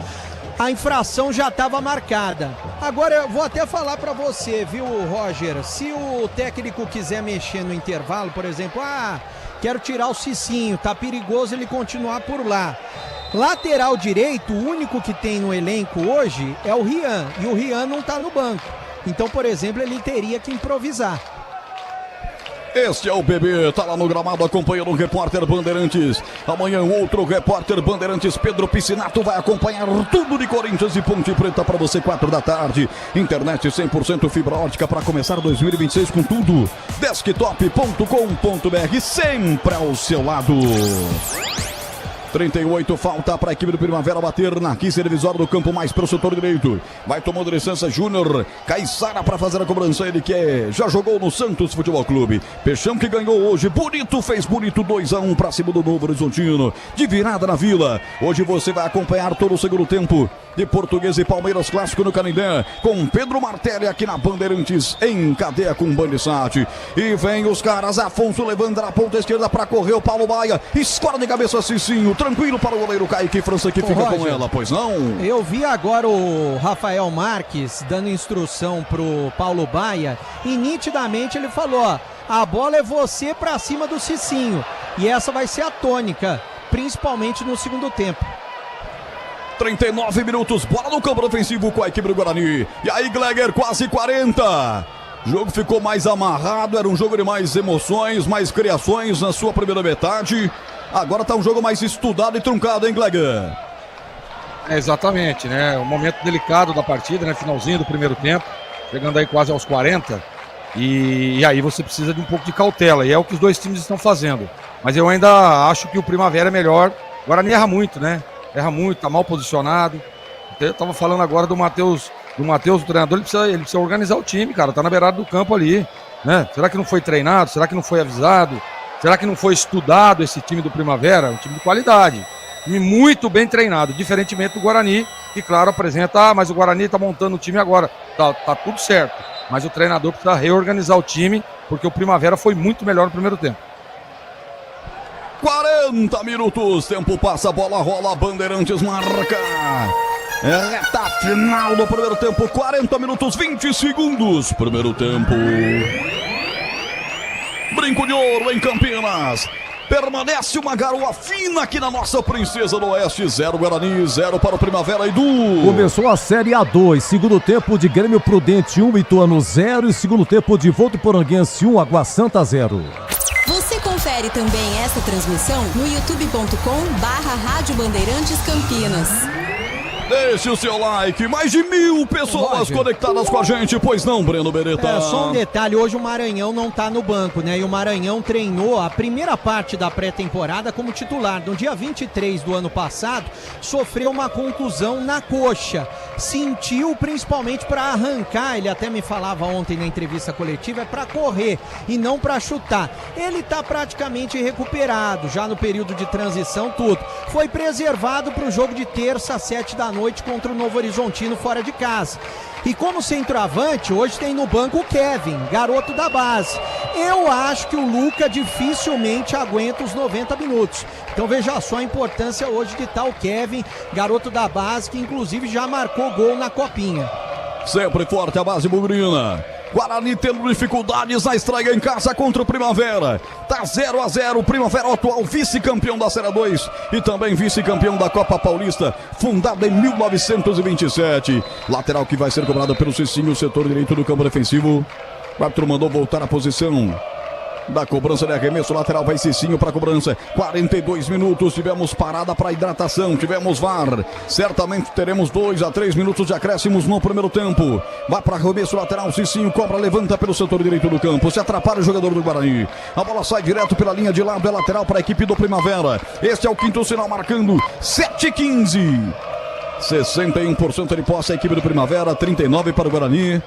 a infração já estava marcada. Agora eu vou até falar para você, viu, Roger? Se o técnico quiser mexer no intervalo, por exemplo, quero tirar o Cicinho, tá perigoso ele continuar por lá. Lateral direito, o único que tem no elenco hoje é o Rian, e o Rian não tá no banco. Então, por exemplo, ele teria que improvisar. Este é o bebê, tá lá no gramado acompanhando o repórter Bandeirantes. Amanhã outro repórter Bandeirantes, Pedro Piscinato, vai acompanhar tudo de Corinthians e Ponte Preta para você, 4 da tarde. Internet 100% fibra ótica para começar 2026 com tudo. Desktop.com.br, sempre ao seu lado. 38, falta para a equipe do Primavera bater na quinta divisória do campo mais para o setor direito. Vai tomando licença Júnior Caissara para fazer a cobrança. Ele que já jogou no Santos Futebol Clube. Peixão que ganhou hoje. Bonito, fez bonito 2-1 para cima do Novo Horizontino. De virada na Vila. Hoje você vai acompanhar todo o segundo tempo de Português e Palmeiras clássico no Canindé. Com Pedro Martelli aqui na Bandeirantes em cadeia com Bandissat. E vem os caras. Afonso levanta na ponta esquerda para correr o Paulo Baia. Escora de cabeça Cicinho. Tranquilo para o goleiro Kaique França que fica Roger, com ela, pois não? Eu vi agora o Rafael Marques dando instrução pro Paulo Baia e nitidamente ele falou, a bola é você para cima do Cicinho. E essa vai ser a tônica, principalmente no segundo tempo. 39 minutos, bola no campo ofensivo com a equipe do Guarani. E aí, Gleger, quase 40. O jogo ficou mais amarrado, era um jogo de mais emoções, mais criações na sua primeira metade. Agora tá um jogo mais estudado e truncado, hein, Gleger? Exatamente, né? Um momento delicado da partida, né? Finalzinho do primeiro tempo, chegando aí quase aos 40. E aí você precisa de um pouco de cautela, e é o que os dois times estão fazendo. Mas eu ainda acho que o Primavera é melhor. O Guarani erra muito, né? Erra muito, tá mal posicionado. Eu tava falando agora do Matheus, o treinador, ele precisa organizar o time, cara. Tá na beirada do campo ali, né? Será que não foi treinado? Será que não foi avisado? Será que não foi estudado esse time do Primavera? Um time de qualidade. Time muito bem treinado, diferentemente do Guarani, que claro apresenta, mas o Guarani tá montando o time agora. Tá tudo certo. Mas o treinador precisa reorganizar o time, porque o Primavera foi muito melhor no primeiro tempo. 40 minutos, tempo passa, a bola rola, Bandeirantes marca. Reta final do primeiro tempo, 40 minutos, 20 segundos. Primeiro tempo. Brinco de Ouro em Campinas. Permanece uma garoa fina aqui na nossa Princesa do Oeste. 0 Guarani, 0 para o Primavera, Edu. Começou a Série A2, segundo tempo de Grêmio Prudente 1, Ituano 0 e segundo tempo de Votuporanguense 1, Água Santa 0. Você confere também essa transmissão no youtube.com/Rádio Bandeirantes Campinas. Deixe o seu like, mais de 1000 pessoas conectadas com a gente, pois não, Breno Beretta? Só um detalhe, hoje o Maranhão não tá no banco, né? E o Maranhão treinou a primeira parte da pré-temporada como titular. No dia 23 do ano passado, sofreu uma contusão na coxa. Sentiu principalmente para arrancar, ele até me falava ontem na entrevista coletiva, é para correr e não para chutar. Ele tá praticamente recuperado, já no período de transição, tudo. Foi preservado para o jogo de terça, às 7 da noite, contra o Novo Horizontino fora de casa. E como centroavante, hoje tem no banco o Kevin, garoto da base. Eu acho que o Luca dificilmente aguenta os 90 minutos. Então veja só a importância hoje de estar o Kevin, garoto da base, que inclusive já marcou gol na Copinha. Sempre forte a base bugrina. Guarani tendo dificuldades na estreia em casa contra o Primavera. Tá 0-0, Primavera atual vice-campeão da Série 2 e também vice-campeão da Copa Paulista, fundada em 1927. Lateral que vai ser cobrada pelo Cicinho, setor direito do campo defensivo. O árbitro mandou voltar à posição da cobrança de arremesso, lateral vai Cicinho para cobrança. 42 minutos, tivemos parada para hidratação, tivemos VAR. Certamente teremos 2 a 3 minutos de acréscimos no primeiro tempo. Vai para arremesso lateral, Cicinho cobra, levanta pelo setor direito do campo, se atrapalha o jogador do Guarani. A bola sai direto pela linha de lado, é lateral para a equipe do Primavera. Este é o quinto sinal marcando 7-15. 61% de posse a equipe do Primavera, 39% para o Guarani.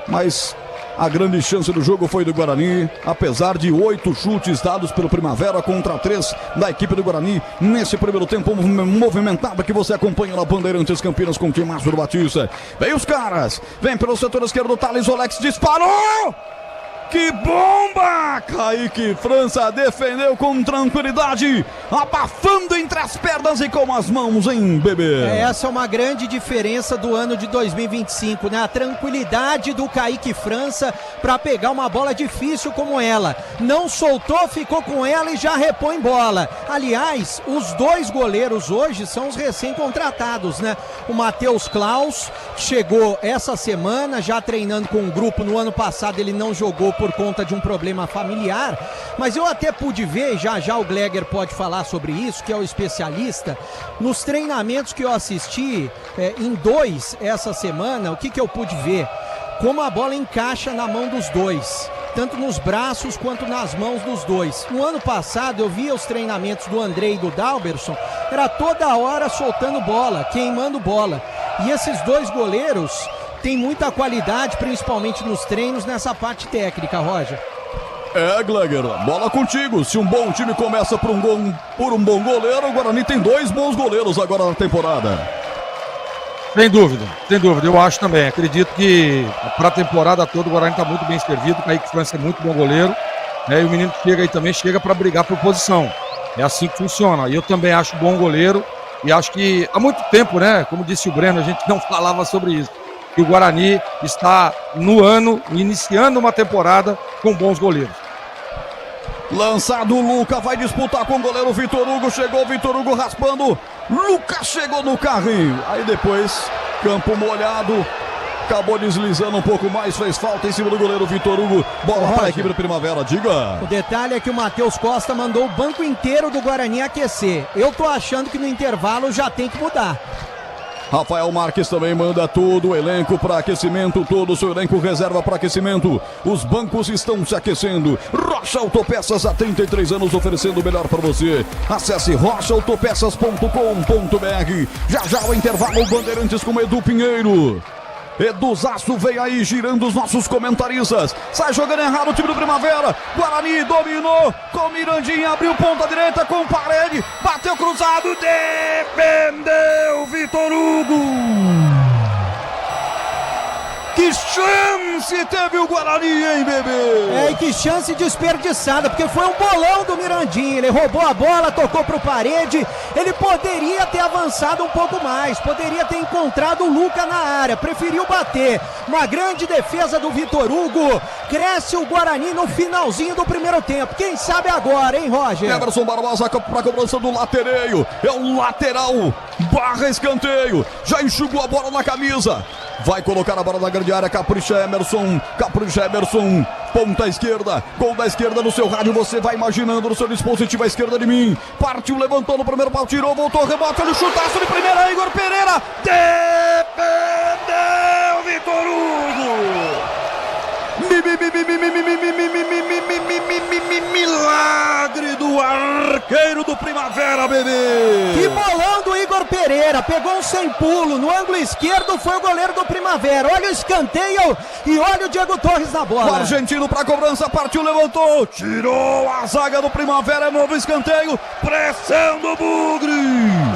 Mas a grande chance do jogo foi do Guarani, apesar de 8 chutes dados pelo Primavera contra 3 da equipe do Guarani. Nesse primeiro tempo movimentado que você acompanha na Bandeirantes Campinas com o time Márcio Batista. Vem os caras, vem pelo setor esquerdo, Thales Olex disparou! Que bomba! Kaique França defendeu com tranquilidade, abafando entre as pernas e com as mãos, hein, bebê? Essa é uma grande diferença do ano de 2025, né? A tranquilidade do Kaique França para pegar uma bola difícil como ela. Não soltou, ficou com ela e já repõe bola. Aliás, os dois goleiros hoje são os recém-contratados, né? O Matheus Klaus, que chegou essa semana, já treinando com o grupo. No ano passado ele não jogou por conta de um problema familiar, mas eu até pude ver, já o Gleger pode falar sobre isso, que é o especialista, nos treinamentos que eu assisti em 2 essa semana, o que eu pude ver? Como a bola encaixa na mão dos dois, tanto nos braços quanto nas mãos dos dois. No ano passado eu via os treinamentos do André e do Dalberson, era toda hora soltando bola, queimando bola, e esses dois goleiros tem muita qualidade, principalmente nos treinos, nessa parte técnica, Roger. Gleger, bola contigo. Se um bom time começa por um bom goleiro, o Guarani tem 2 bons goleiros agora na temporada. Sem dúvida. Eu acho também. Acredito que para a temporada toda o Guarani está muito bem servido. O Kaique França é muito bom goleiro. E o menino que chega aí também chega para brigar por posição. É assim que funciona. E eu também acho bom goleiro. E acho que há muito tempo, né? Como disse o Breno, a gente não falava sobre isso. Que o Guarani está no ano, iniciando uma temporada com bons goleiros. Lançado o Luca, vai disputar com o goleiro Vitor Hugo, chegou Vitor Hugo raspando, Luca chegou no carrinho, aí depois, campo molhado, Acabou deslizando um pouco mais, fez falta em cima do goleiro Vitor Hugo. Bola para a equipe do Primavera, diga. O detalhe é que o Matheus Costa mandou o banco inteiro do Guarani aquecer. Eu tô achando que no intervalo já tem que mudar. Rafael Marques também manda todo o elenco para aquecimento, todo o seu elenco reserva para aquecimento. Os bancos estão se aquecendo. Rocha Autopeças, há 33 anos oferecendo o melhor para você. Acesse rochaautopesas.com.br. Já já o intervalo, Bandeirantes com Edu Pinheiro. Eduzaço vem aí girando os nossos comentaristas. Sai jogando errado o time do Primavera. Guarani dominou com Mirandinha, abriu ponta direita com parede, bateu cruzado, defendeu Vitor Hugo. Que chance teve o Guarani, hein, bebê? E que chance desperdiçada, porque foi um bolão do Mirandinha. Ele roubou a bola, tocou pro parede. Ele poderia ter avançado um pouco mais, poderia ter encontrado o Luca na área, preferiu bater. Uma grande defesa do Vitor Hugo. Cresce o Guarani no finalzinho do primeiro tempo. Quem sabe agora, hein, Roger? Emerson Barbosa para cobrança do latereio. É um lateral barra escanteio. Já enxugou a bola na camisa. Vai colocar a bola na grande área, capricha Emerson, ponta esquerda, gol da esquerda no seu rádio, você vai imaginando no seu dispositivo à esquerda de mim, partiu, levantou no primeiro pau, tirou, voltou, rebote, olha o chutaço de primeira, Igor Pereira, defendeu Vitor Hugo! Milagre do arqueiro do Primavera, bebê! Que bolão do Igor Pereira, pegou um sem pulo, no ângulo esquerdo foi o goleiro do Primavera, olha o escanteio e olha o Diego Torres na bola. O argentino para cobrança, partiu, levantou, tirou a zaga do Primavera, novo escanteio, pressão do Bugre!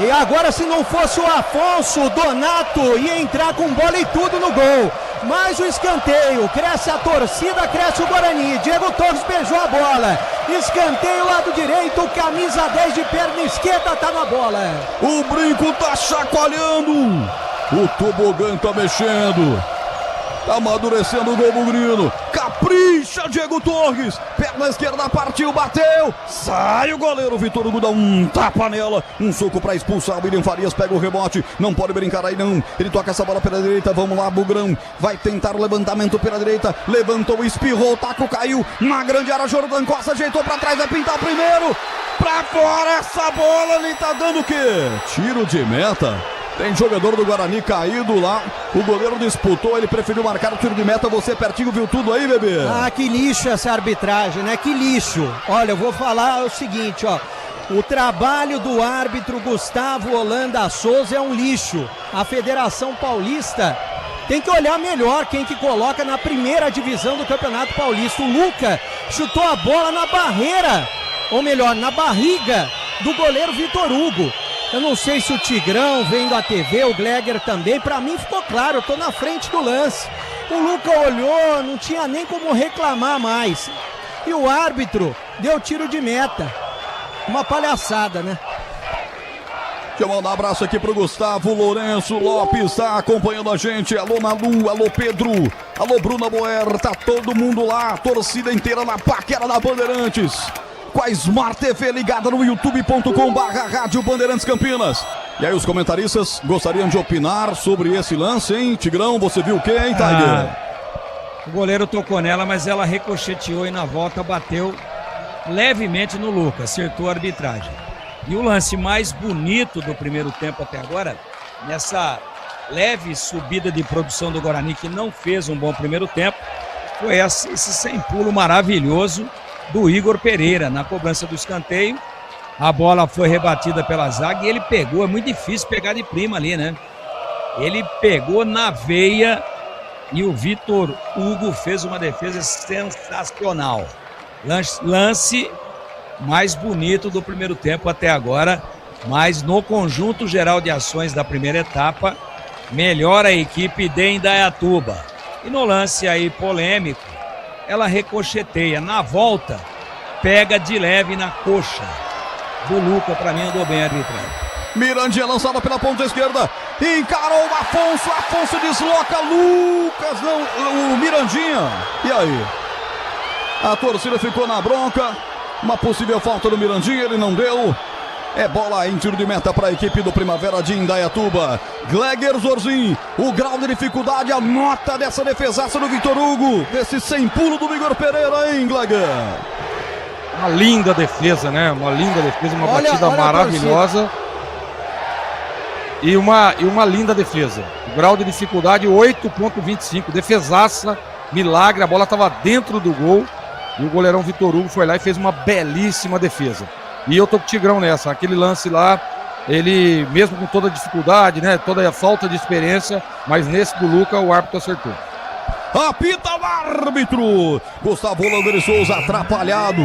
E agora, se não fosse o Afonso, o Donato ia entrar com bola e tudo no gol. Mais o escanteio, cresce a torcida, cresce o Guarani. Diego Torres beijou a bola. Escanteio lado direito, camisa 10 de perna esquerda tá na bola. O brinco tá chacoalhando. O tobogã tá mexendo. Tá amadurecendo o gol bugrino. Capricha Diego Torres. Perna esquerda partiu, bateu. Sai o goleiro Vitor Hugo, dá um tapa nela. Um soco pra expulsar. O William Farias pega o rebote. Não pode brincar aí não. Ele toca essa bola pela direita. Vamos lá, Bugrão. Vai tentar o levantamento pela direita. Levantou, espirrou, o taco caiu. Na grande área, Jordan Costa ajeitou pra trás. Vai pintar primeiro. Pra fora essa bola. Ele tá dando o quê? Tiro de meta. Tem jogador do Guarani caído lá, o goleiro disputou, ele preferiu marcar o tiro de meta, você pertinho viu tudo aí, bebê? Ah, que lixo essa arbitragem, né? Que lixo. Olha, eu vou falar o seguinte, ó. O trabalho do árbitro Gustavo Holanda Souza é um lixo. A Federação Paulista tem que olhar melhor quem que coloca na primeira divisão do Campeonato Paulista. O Luca chutou a bola na barreira, ou melhor, na barriga do goleiro Vitor Hugo. Eu não sei se o Tigrão vendo a TV, o Gleger também, pra mim ficou claro, eu tô na frente do lance. O Luca olhou, não tinha nem como reclamar mais. E o árbitro deu tiro de meta. Uma palhaçada, né? Deixa eu mandar um abraço aqui pro Gustavo Lourenço Lopes, tá acompanhando a gente. Alô Malu, alô Pedro, alô Bruna Boer, tá todo mundo lá, torcida inteira na paquera da Bandeirantes. Com a Smart TV ligada no youtube.com/Rádio Bandeirantes Campinas. E aí os comentaristas gostariam de opinar sobre esse lance, hein? Tigrão, você viu o quê, hein, Tiger? O goleiro tocou nela, mas ela ricocheteou e na volta bateu levemente no Lucas, acertou a arbitragem. E o lance mais bonito do primeiro tempo até agora, nessa leve subida de produção do Guarani, que não fez um bom primeiro tempo, foi esse sem pulo maravilhoso do Igor Pereira na cobrança do escanteio. A bola foi rebatida pela zaga e ele pegou, é muito difícil pegar de prima ali, né? Ele pegou na veia e o Vitor Hugo fez uma defesa sensacional. Lance mais bonito do primeiro tempo até agora, mas no conjunto geral de ações da primeira etapa, melhora a equipe de Indaiatuba. E no lance aí polêmico, ela ricocheteia, na volta pega de leve na coxa do Luca. Pra mim andou bem a arbitragem. Mirandinha lançada pela ponta esquerda, encarou o Afonso desloca, Lucas não, o Mirandinha, e aí? A torcida ficou na bronca, uma possível falta do Mirandinha, ele não deu, É bola em tiro de meta para a equipe do Primavera de Indaiatuba. Gleger Zorzin, o grau de dificuldade, a nota dessa defesaça do Vitor Hugo. Desse sem pulo do Igor Pereira, hein, Gleger? Uma linda defesa, né? Uma linda defesa, uma batida maravilhosa. E uma linda defesa. O grau de dificuldade 8.25. Defesaça, milagre. A bola estava dentro do gol. E o goleirão Vitor Hugo foi lá e fez uma belíssima defesa. E eu tô com o Tigrão nessa. Aquele lance lá, ele, mesmo com toda a dificuldade, né? Toda a falta de experiência, mas nesse do Luca, o árbitro acertou. Apita o árbitro! Gustavo Holanda de Souza, atrapalhado.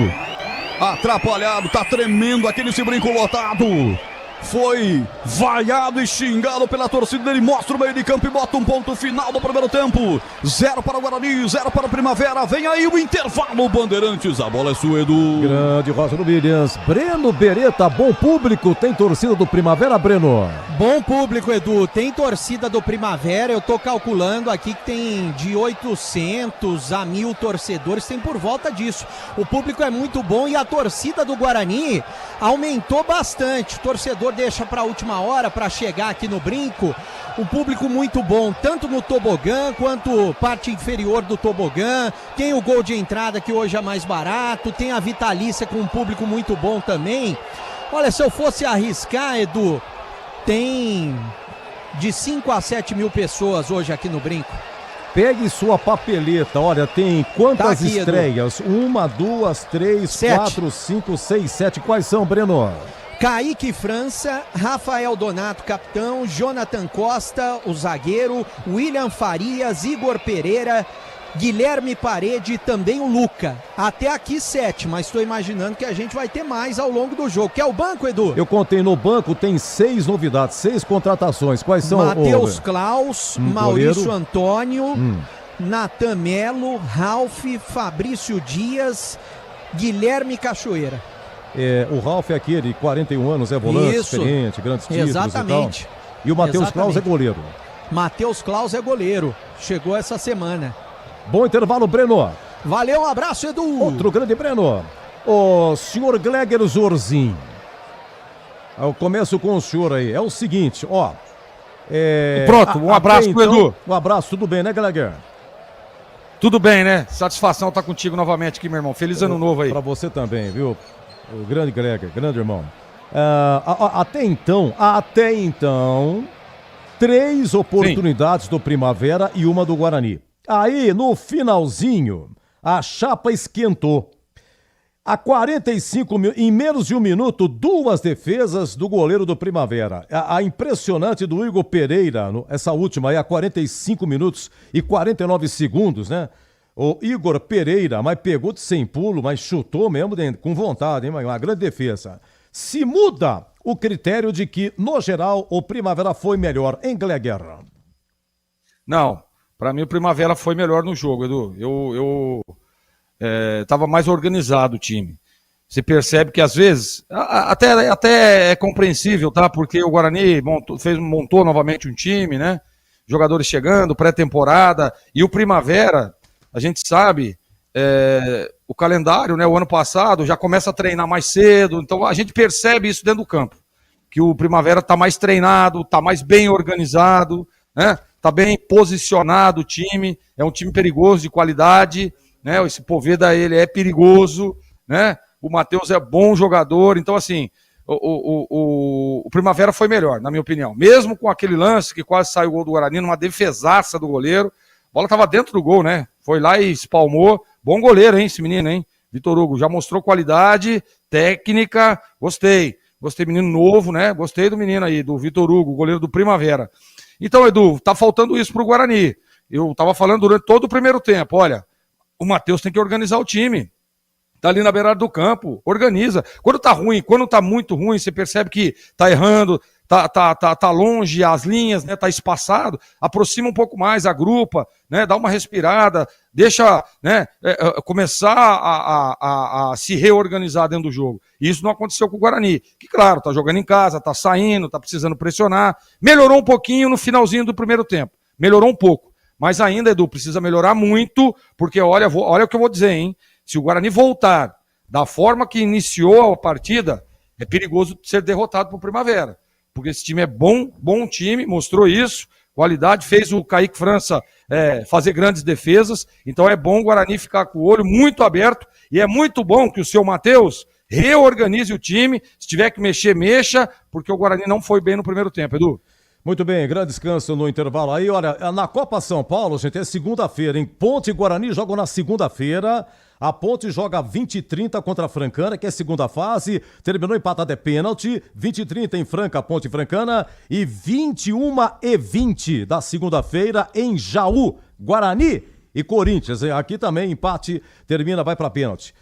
Atrapalhado, tá tremendo aquele brinco lotado. Foi vaiado e xingado pela torcida. Ele mostra o meio de campo e bota um ponto final do primeiro tempo. 0 para o Guarani, 0 para o Primavera. Vem aí o intervalo, Bandeirantes. A bola é sua, Edu. Grande Roger Williams. Breno Beretta, bom público. Tem torcida do Primavera, Breno? Bom público, Edu. Tem torcida do Primavera. Eu tô calculando aqui que tem de 800 a 1.000 torcedores. Tem por volta disso. O público é muito bom e a torcida do Guarani aumentou bastante. O torcedor deixa para a última hora para chegar aqui no brinco. Um público muito bom, tanto no tobogã quanto parte inferior do tobogã. Tem o gol de entrada que hoje é mais barato. Tem a Vitalícia com um público muito bom também. Olha, se eu fosse arriscar, Edu, tem de 5 a 7 mil pessoas hoje aqui no brinco. Pegue sua papeleta, olha, tem quantas Tá aqui, estreias? Edu. 1, 2, 3, 7. 4, 5, 6, 7. Quais são, Breno? Kaique França, Rafael Donato, capitão, Jonathan Costa, o zagueiro, William Farias, Igor Pereira, Guilherme Parede e também o Luca. Até aqui 7, mas estou imaginando que a gente vai ter mais ao longo do jogo. Quer o banco, Edu? Eu contei no banco, tem 6 novidades, 6 contratações. Quais são? Matheus Klaus, Maurício goleiro. Antônio, Natan Melo, Ralf, Fabrício Dias, Guilherme Cachoeira. O Ralf é aquele, 41 anos, é volante, Isso. experiente, grandes títulos. Exatamente. E o Matheus Klaus é goleiro. Matheus Klaus é goleiro. Chegou essa semana. Bom intervalo, Breno. Valeu, um abraço, Edu. Outro grande Breno. O senhor Gleger Zorzin. Eu começo com o senhor aí. É o seguinte, ó. Pronto, um abraço pro Edu. Um abraço, tudo bem, né, Gleger? Tudo bem, né? Satisfação estar contigo novamente aqui, meu irmão. Feliz ano novo aí. Pra você também, viu? O grande Gleger, grande irmão. Até então, 3 oportunidades do Primavera e uma do Guarani. Aí, no finalzinho, a chapa esquentou. A 45 em menos de um minuto, 2 defesas do goleiro do Primavera. A impressionante do Igor Pereira, essa última aí, a 45 minutos e 49 segundos, né? O Igor Pereira, mas pegou de sem pulo, mas chutou mesmo com vontade, hein? Uma grande defesa. Se muda o critério de que, no geral, o Primavera foi melhor em Gleger. Não, pra mim o Primavera foi melhor no jogo, Edu. Eu tava mais organizado o time. Você percebe que às vezes, até é compreensível, tá? Porque o Guarani montou novamente um time, né? Jogadores chegando, pré-temporada, e o Primavera, a gente sabe, o calendário, né? O ano passado já começa a treinar mais cedo, então a gente percebe isso dentro do campo, que o Primavera tá mais treinado, tá mais bem organizado, né? Tá bem posicionado o time, é um time perigoso, de qualidade, né? Esse Poveda, ele é perigoso, né? O Matheus é bom jogador, então assim, o Primavera foi melhor, na minha opinião. Mesmo com aquele lance que quase saiu o gol do Guarani, numa defesaça do goleiro, a bola estava dentro do gol, né? Foi lá e espalmou. Bom goleiro, hein, esse menino, hein? Vitor Hugo, já mostrou qualidade, técnica, gostei. Gostei, menino novo, né? Gostei do menino aí, do Vitor Hugo, goleiro do Primavera. Então, Edu, tá faltando isso pro Guarani. Eu tava falando durante todo o primeiro tempo, olha, o Matheus tem que organizar o time. Tá ali na beirada do campo, organiza. Quando tá ruim, quando tá muito ruim, você percebe que tá errando, tá longe as linhas, né? Tá espaçado, aproxima um pouco mais, agrupa, né? Dá uma respirada, deixa, né? Começar a se reorganizar dentro do jogo. E isso não aconteceu com o Guarani, que claro, tá jogando em casa, tá saindo, tá precisando pressionar. Melhorou um pouquinho no finalzinho do primeiro tempo, melhorou um pouco. Mas ainda, Edu, precisa melhorar muito, porque olha o que eu vou dizer, hein? Se o Guarani voltar da forma que iniciou a partida, é perigoso ser derrotado por Primavera. Porque esse time é bom time, mostrou isso, qualidade, fez o Kaique França fazer grandes defesas, então é bom o Guarani ficar com o olho muito aberto, e é muito bom que o seu Matheus reorganize o time, se tiver que mexer, mexa, porque o Guarani não foi bem no primeiro tempo, Edu. Muito bem, grande descanso no intervalo aí. Olha, na Copa São Paulo, gente, é segunda-feira, em Ponte e Guarani jogam na segunda-feira. A Ponte joga 20h30 contra a Francana, que é a segunda fase. Terminou empatado, é pênalti. 20h30 em Franca, Ponte e Francana. E 21h20 da segunda-feira em Jaú, Guarani e Corinthians. Aqui também empate, termina, vai para pênalti.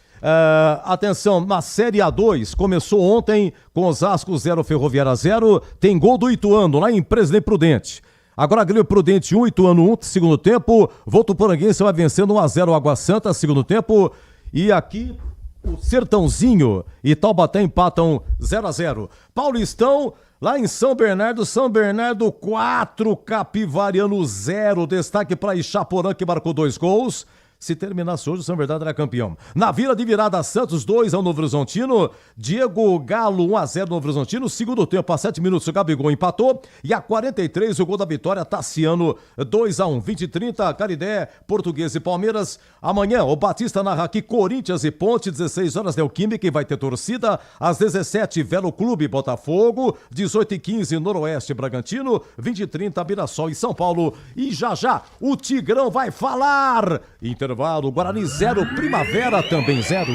Atenção, na Série A2, começou ontem com Osasco 0, Ferroviária 0, tem gol do Ituano lá em Presidente Prudente. Agora Grêmio Prudente 1, Ituano 1, segundo tempo, Votuporanguense vai vencendo 1-0 Água Santa, segundo tempo, e aqui o Sertãozinho e Taubaté empatam 0-0. Paulistão, lá em São Bernardo 4, Capivariano 0, destaque para Ichaporã que marcou 2 gols. Se terminasse hoje, o São Bernardo era campeão. Na Vila de Virada, Santos 2 ao Novo Horizontino. Diego Galo 1-0 Novo Horizontino. Segundo tempo, a 7 minutos, o Gabigol empatou. E a 43, o gol da vitória, Tassiano 2-1. 20h30, Carité, Português e Palmeiras. Amanhã, o Batista narra aqui Corinthians e Ponte, 16 horas, Neoquímica, e vai ter torcida. Às 17, Velo Clube, Botafogo. 18h15, Noroeste, Bragantino. 20h30, Mirassol e São Paulo. E já, o Tigrão vai falar. Intervalo, Guarani 0, Primavera também 0.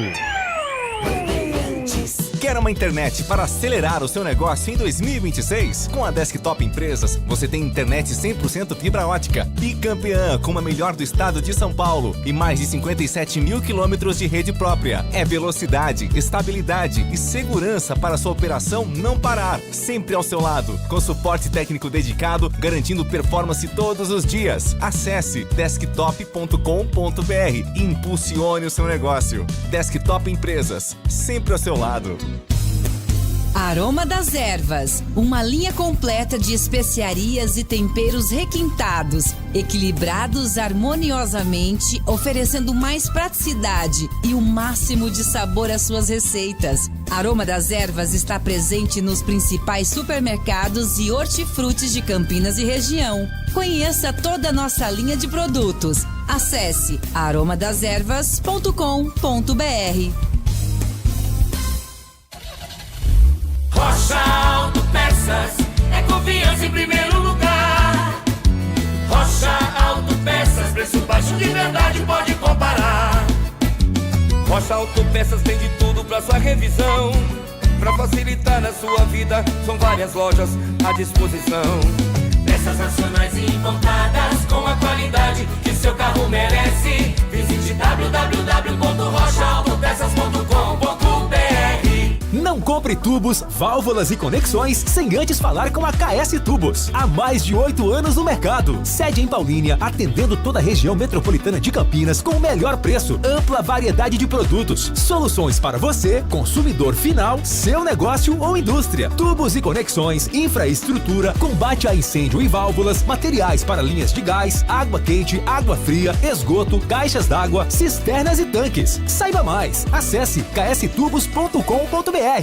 Quer uma internet para acelerar o seu negócio em 2026? Com a Desktop Empresas, você tem internet 100% fibra ótica, bicampeã com a melhor do estado de São Paulo e mais de 57 mil quilômetros de rede própria. É velocidade, estabilidade e segurança para sua operação não parar. Sempre ao seu lado, com suporte técnico dedicado, garantindo performance todos os dias. Acesse desktop.com.br e impulsione o seu negócio. Desktop Empresas, sempre ao seu lado. Aroma das Ervas, uma linha completa de especiarias e temperos requintados, equilibrados harmoniosamente, oferecendo mais praticidade e o máximo de sabor às suas receitas. Aroma das Ervas está presente nos principais supermercados e hortifrutis de Campinas e região. Conheça toda a nossa linha de produtos. Acesse aromadeservas.com.br. Rocha Autopeças é confiança em primeiro lugar. Rocha Autopeças, preço baixo de verdade, pode comparar. Rocha Autopeças tem de tudo pra sua revisão. Pra facilitar na sua vida, são várias lojas à disposição. Peças nacionais e importadas com a qualidade que seu carro merece. Visite www.rochaautopeças.com.br. Não compre tubos, válvulas e conexões sem antes falar com a KS Tubos. Há mais de 8 anos no mercado. Sede em Paulínia, atendendo toda a região metropolitana de Campinas com o melhor preço, ampla variedade de produtos, soluções para você, consumidor final, seu negócio ou indústria. Tubos e conexões, infraestrutura, combate a incêndio e válvulas, materiais para linhas de gás, água quente, água fria, esgoto, caixas d'água, cisternas e tanques. Saiba mais. Acesse kstubos.com.br.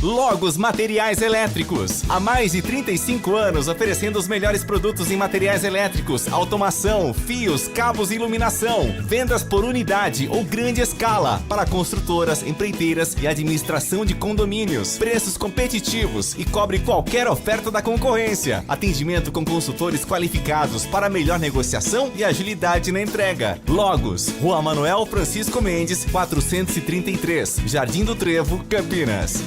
Logos Materiais Elétricos. Há mais de 35 anos oferecendo os melhores produtos em materiais elétricos, automação, fios, cabos e iluminação. Vendas por unidade ou grande escala para construtoras, empreiteiras e administração de condomínios. Preços competitivos e cobre qualquer oferta da concorrência. Atendimento com consultores qualificados para melhor negociação e agilidade na entrega. Logos, Rua Manuel Francisco Mendes, 433, Jardim do Trevo, Campinas.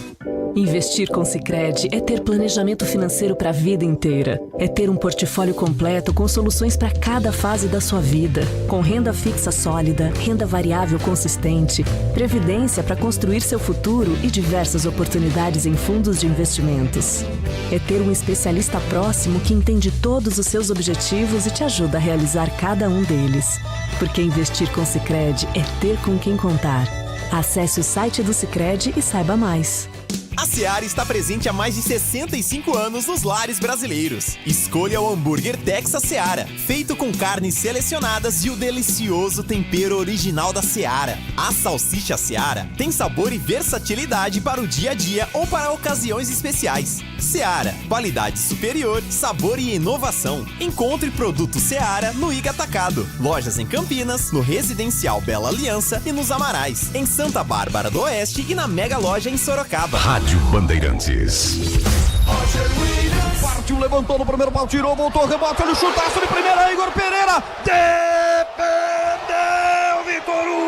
Investir com Sicredi é ter planejamento financeiro para a vida inteira. É ter um portfólio completo com soluções para cada fase da sua vida. Com renda fixa sólida, renda variável consistente, previdência para construir seu futuro e diversas oportunidades em fundos de investimentos. É ter um especialista próximo que entende todos os seus objetivos e te ajuda a realizar cada um deles. Porque investir com Sicredi é ter com quem contar. Acesse o site do Sicredi e saiba mais. A Seara está presente há mais de 65 anos nos lares brasileiros. Escolha o hambúrguer Texas Seara, feito com carnes selecionadas e o delicioso tempero original da Seara. A salsicha Seara tem sabor e versatilidade para o dia a dia ou para ocasiões especiais. Seara, qualidade superior, sabor e inovação. Encontre produto Seara no Iga Atacado. Lojas em Campinas, no Residencial Bela Aliança e nos Amarais. Em Santa Bárbara do Oeste e na Mega Loja em Sorocaba. Rádio Bandeirantes. Partiu, levantou no primeiro pau, tirou, voltou, rebote, olha o chutaço de primeira, Igor Pereira. Defendeu Vitor Hugo.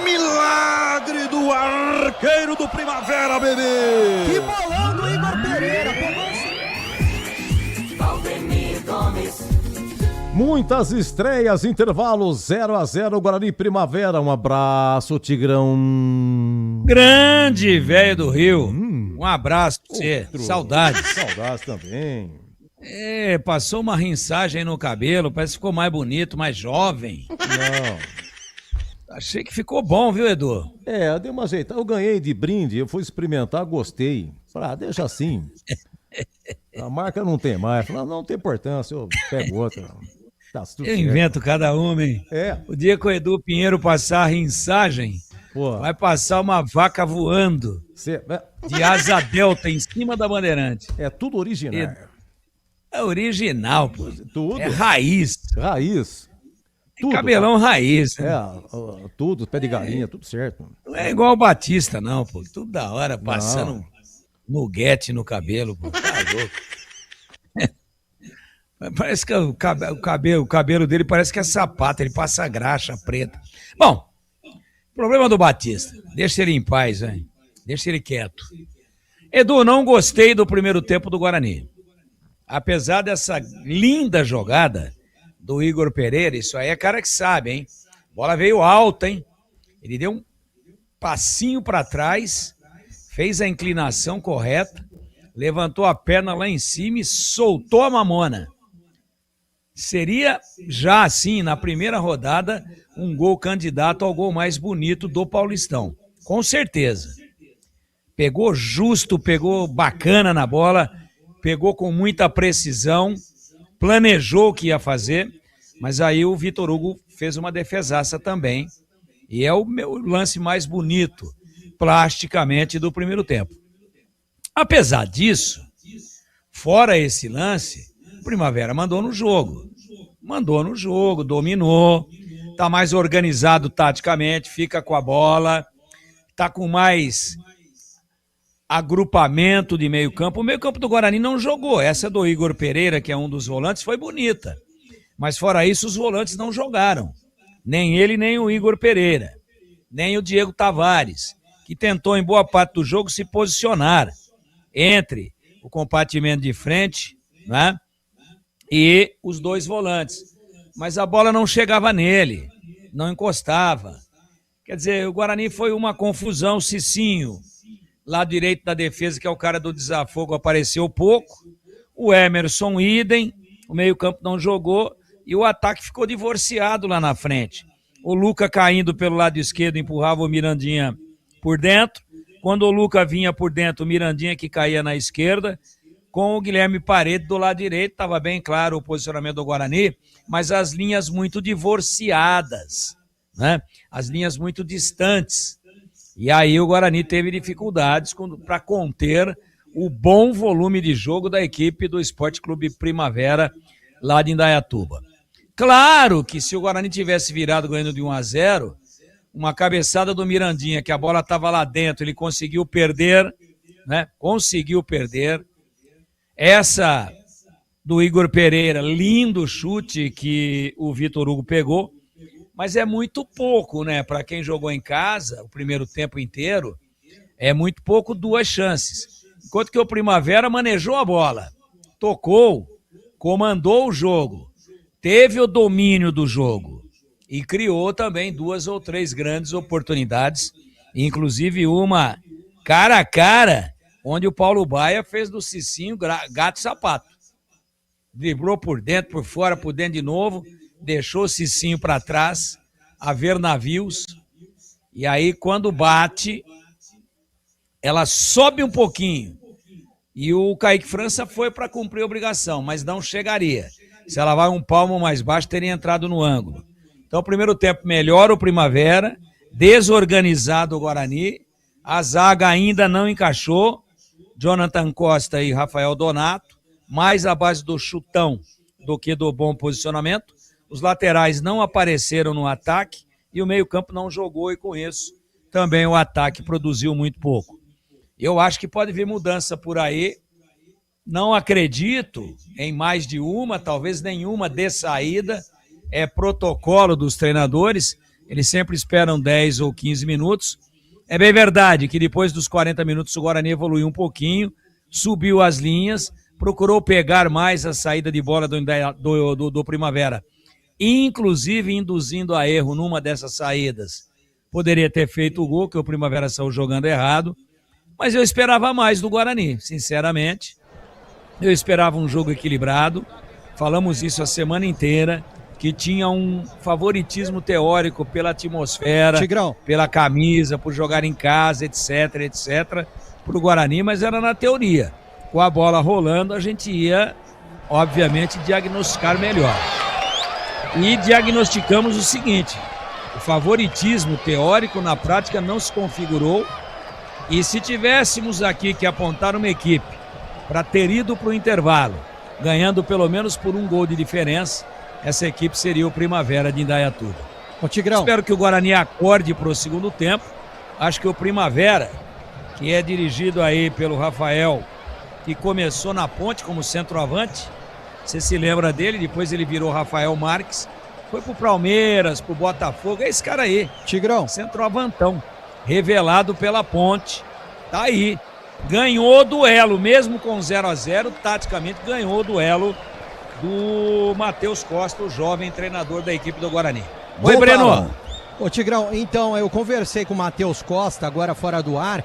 Milagre do arqueiro do Primavera, bebê. Que bolão do Igor Pereira. Valdemir Gomes. Muitas estreias, intervalo 0-0, Guarani Primavera. Um abraço, Tigrão. Grande velho do Rio. Um abraço pra você. Saudades. Saudades também. É, passou uma rinçagem aí no cabelo, parece que ficou mais bonito, mais jovem. Não. Achei que ficou bom, viu, Edu? É, eu dei uma ajeitada. Eu ganhei de brinde, eu fui experimentar, gostei. Falei, deixa assim. A marca não tem mais. Falei, não tem importância, eu pego outra. Tá, eu invento cada uma, hein? É. O dia que o Edu Pinheiro passar a rinçagem, vai passar uma vaca voando de asa delta em cima da Bandeirante. É tudo original. É original, pô. Tudo. É raiz. Raiz. Tudo, cabelão raiz. Né? Tudo, pé de galinha, tudo certo. Não é igual o Batista, não, pô. Tudo da hora, passando nuguete no cabelo, pô. Tá louco. Parece que o cabelo dele parece que é sapato, ele passa graxa preta. Bom, problema do Batista. Deixa ele em paz, hein? Deixa ele quieto. Edu, não gostei do primeiro tempo do Guarani. Apesar dessa linda jogada do Igor Pereira, isso aí é cara que sabe, hein? A bola veio alta, hein? Ele deu um passinho para trás, fez a inclinação correta, levantou a perna lá em cima e soltou a mamona. Seria já assim, na primeira rodada, um gol candidato ao gol mais bonito do Paulistão. Com certeza. Pegou justo, pegou bacana na bola, pegou com muita precisão, planejou o que ia fazer, mas aí o Vitor Hugo fez uma defesaça também. E é o meu lance mais bonito, plasticamente, do primeiro tempo. Apesar disso, fora esse lance, o Primavera mandou no jogo. Dominou, tá mais organizado taticamente, fica com a bola, tá com mais agrupamento de meio campo. O meio campo do Guarani não jogou. Essa do Igor Pereira, que é um dos volantes, foi bonita. Mas fora isso, os volantes não jogaram. Nem ele, nem o Igor Pereira. Nem o Diego Tavares, que tentou em boa parte do jogo se posicionar entre o compartimento de frente, né, e os dois volantes. Mas a bola não chegava nele, não encostava. Quer dizer, o Guarani foi uma confusão. Cicinho, lado direito da defesa, que é o cara do desafogo, apareceu pouco. O Emerson, idem. O meio-campo não jogou. E o ataque ficou divorciado lá na frente. O Luca caindo pelo lado esquerdo, empurrava o Mirandinha por dentro. Quando o Luca vinha por dentro, o Mirandinha que caía na esquerda. Com o Guilherme Paredes do lado direito, estava bem claro o posicionamento do Guarani, mas as linhas muito divorciadas, né? As linhas muito distantes. E aí o Guarani teve dificuldades para conter o bom volume de jogo da equipe do Esporte Clube Primavera, lá de Indaiatuba. Claro que se o Guarani tivesse virado ganhando de 1-0, uma cabeçada do Mirandinha, que a bola estava lá dentro, ele conseguiu perder, né? Conseguiu perder. Essa do Igor Pereira, lindo chute que o Vitor Hugo pegou, mas é muito pouco, né? Para quem jogou em casa o primeiro tempo inteiro, é muito pouco, 2 chances. Enquanto que o Primavera manejou a bola, tocou, comandou o jogo, teve o domínio do jogo e criou também 2 ou 3 grandes oportunidades, inclusive uma cara a cara, onde o Paulo Baia fez do Cicinho gato e sapato. Driblou por dentro, por fora, por dentro de novo, deixou o Cicinho para trás, a ver navios, E aí, quando bate, ela sobe um pouquinho. E o Kaique França foi para cumprir a obrigação, mas não chegaria. Se ela vai um palmo mais baixo, teria entrado no ângulo. Então, primeiro tempo melhor o Primavera, desorganizado o Guarani, a zaga ainda não encaixou, Jonathan Costa e Rafael Donato, mais à base do chutão do que do bom posicionamento. Os laterais não apareceram no ataque e o meio-campo não jogou, e com isso também o ataque produziu muito pouco. Eu acho que pode vir mudança por aí. Não acredito em mais de uma, talvez nenhuma de saída. É protocolo dos treinadores, eles sempre esperam 10 ou 15 minutos. É bem verdade que depois dos 40 minutos o Guarani evoluiu um pouquinho, subiu as linhas, procurou pegar mais a saída de bola do Primavera, inclusive induzindo a erro numa dessas saídas. Poderia ter feito o gol, que o Primavera saiu jogando errado, mas eu esperava mais do Guarani, sinceramente. Eu esperava um jogo equilibrado, falamos isso a semana inteira, que tinha um favoritismo teórico pela atmosfera, Tigrão, pela camisa, por jogar em casa, etc, etc, para o Guarani, mas era na teoria. Com a bola rolando, a gente ia, obviamente, diagnosticar melhor. E diagnosticamos o seguinte: o favoritismo teórico na prática não se configurou, e se tivéssemos aqui que apontar uma equipe para ter ido para o intervalo, ganhando pelo menos por um gol de diferença, essa equipe seria o Primavera de Indaiatuba. Ô, Tigrão. Espero que o Guarani acorde para o segundo tempo. Acho que o Primavera, que é dirigido aí pelo Rafael, que começou na Ponte como centroavante, você se lembra dele, depois ele virou Rafael Marques, foi pro Palmeiras, pro Botafogo, é esse cara aí. Tigrão. Centroavantão, revelado pela Ponte, tá aí. Ganhou o duelo, mesmo com 0-0, taticamente ganhou o duelo do Matheus Costa, o jovem treinador da equipe do Guarani. Oi, Breno. Ô, Tigrão, então, eu conversei com o Matheus Costa, agora fora do ar.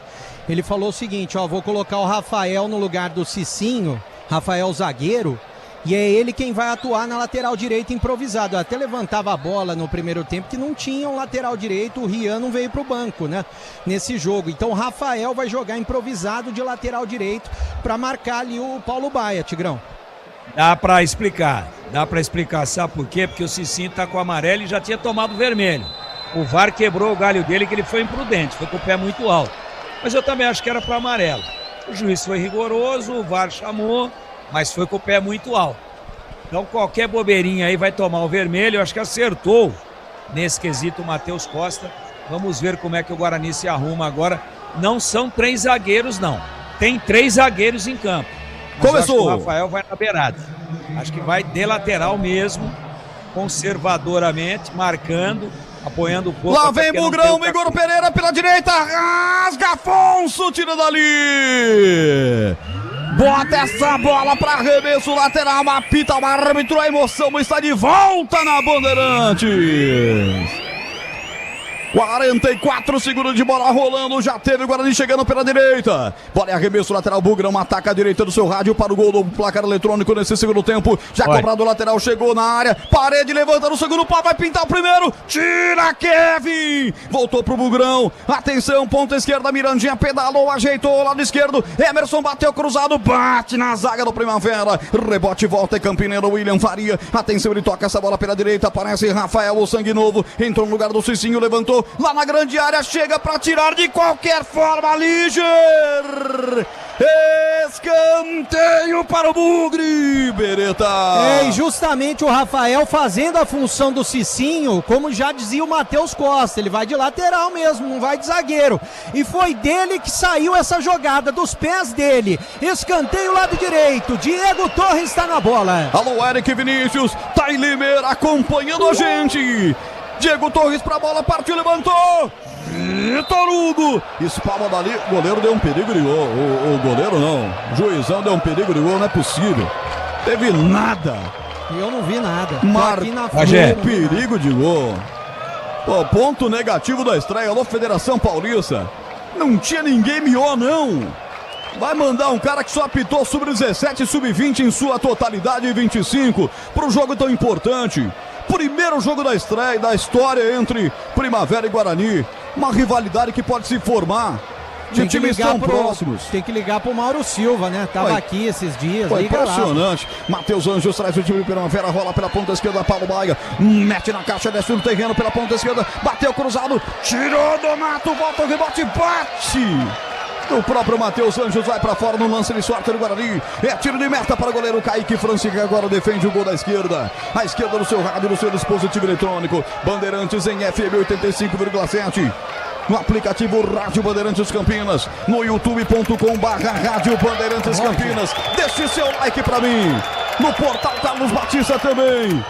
Ele falou o seguinte, ó, vou colocar o Rafael no lugar do Cicinho, Rafael zagueiro, e é ele quem vai atuar na lateral direita improvisado. Eu até levantava a bola no primeiro tempo que não tinha um lateral direito, o Rian não veio pro banco, né, nesse jogo. Então o Rafael vai jogar improvisado de lateral direito para marcar ali o Paulo Baia, Tigrão. Dá pra explicar, sabe por quê? Porque o Cicinho tá com o amarelo e já tinha tomado vermelho. O VAR quebrou o galho dele, que ele foi imprudente, foi com o pé muito alto. Mas eu também acho que era pro amarelo. O juiz foi rigoroso, o VAR chamou, mas foi com o pé muito alto. Então qualquer bobeirinha aí vai tomar o vermelho. Eu acho que acertou nesse quesito o Matheus Costa. Vamos ver como é que o Guarani se arruma agora. Não são 3 zagueiros, não. Tem 3 zagueiros em campo. Mas começou. Acho que o Rafael vai na beirada. Acho que vai de lateral mesmo, conservadoramente, marcando, apoiando o corpo. Lá vem Bugrão, Igor Pereira pela direita, rasga Afonso, tira dali. Bota essa bola para arremesso lateral, apita o árbitro, a emoção está de volta na Bandeirantes. 44 segundos de bola rolando, já teve o Guarani chegando pela direita. Bola e arremesso lateral, Bugrão ataca a direita do seu rádio para o gol do placar eletrônico nesse segundo tempo. Já cobrado o lateral, chegou na área, Parede levanta no segundo pau, vai pintar o primeiro, tira Kevin, voltou pro Bugrão, atenção, ponta esquerda, Mirandinha pedalou, ajeitou o lado esquerdo, Emerson bateu cruzado, bate na zaga do Primavera, rebote, volta e Campineiro, William Faria, atenção, ele toca essa bola pela direita, aparece Rafael, o sangue novo, entrou no lugar do Cicinho, levantou, lá na grande área, chega para tirar de qualquer forma, Liger! Escanteio para o Bugre, Bereta! É, e justamente o Rafael fazendo a função do Cicinho, como já dizia o Matheus Costa, ele vai de lateral mesmo, não vai de zagueiro. E foi dele que saiu essa jogada, dos pés dele. Escanteio lado direito, Diego Torres está na bola. Alô, Eric Vinícius, Tailimer acompanhando a gente. Diego Torres pra bola, partiu, levantou. Vitor Hugo, espalma dali, o goleiro deu um perigo de gol. O goleiro não, o juizão deu um perigo de gol, não é possível. Teve nada. Eu não vi nada. Marcou um perigo de gol. Pô, ponto negativo da estreia. Alô, Federação Paulista. Não tinha ninguém melhor, não. Vai mandar um cara que só apitou sub-17 e sub-20 em sua totalidade e 25 para um jogo tão importante. Primeiro jogo da estreia, da história entre Primavera e Guarani. uma rivalidade que pode se formar de times tão próximos. Tem que ligar pro Mauro Silva, né? Tava aqui esses dias. Foi impressionante. Matheus Anjos traz o time de Primavera, rola pela ponta esquerda, Paulo Baia, mete na caixa, desce no terreno pela ponta esquerda, bateu cruzado, tirou Donato, volta o rebote, bate! O próprio Matheus Anjos vai para fora no lance de sorte do Guarani. É tiro de meta para o goleiro Kaique Francisco, que agora defende o gol da esquerda. A esquerda do seu rádio, do seu dispositivo eletrônico. Bandeirantes em FM 85,7. No aplicativo Rádio Bandeirantes Campinas. No youtube.com/Rádio Bandeirantes Campinas. Deixe seu like para mim. No portal Carlos Batista também.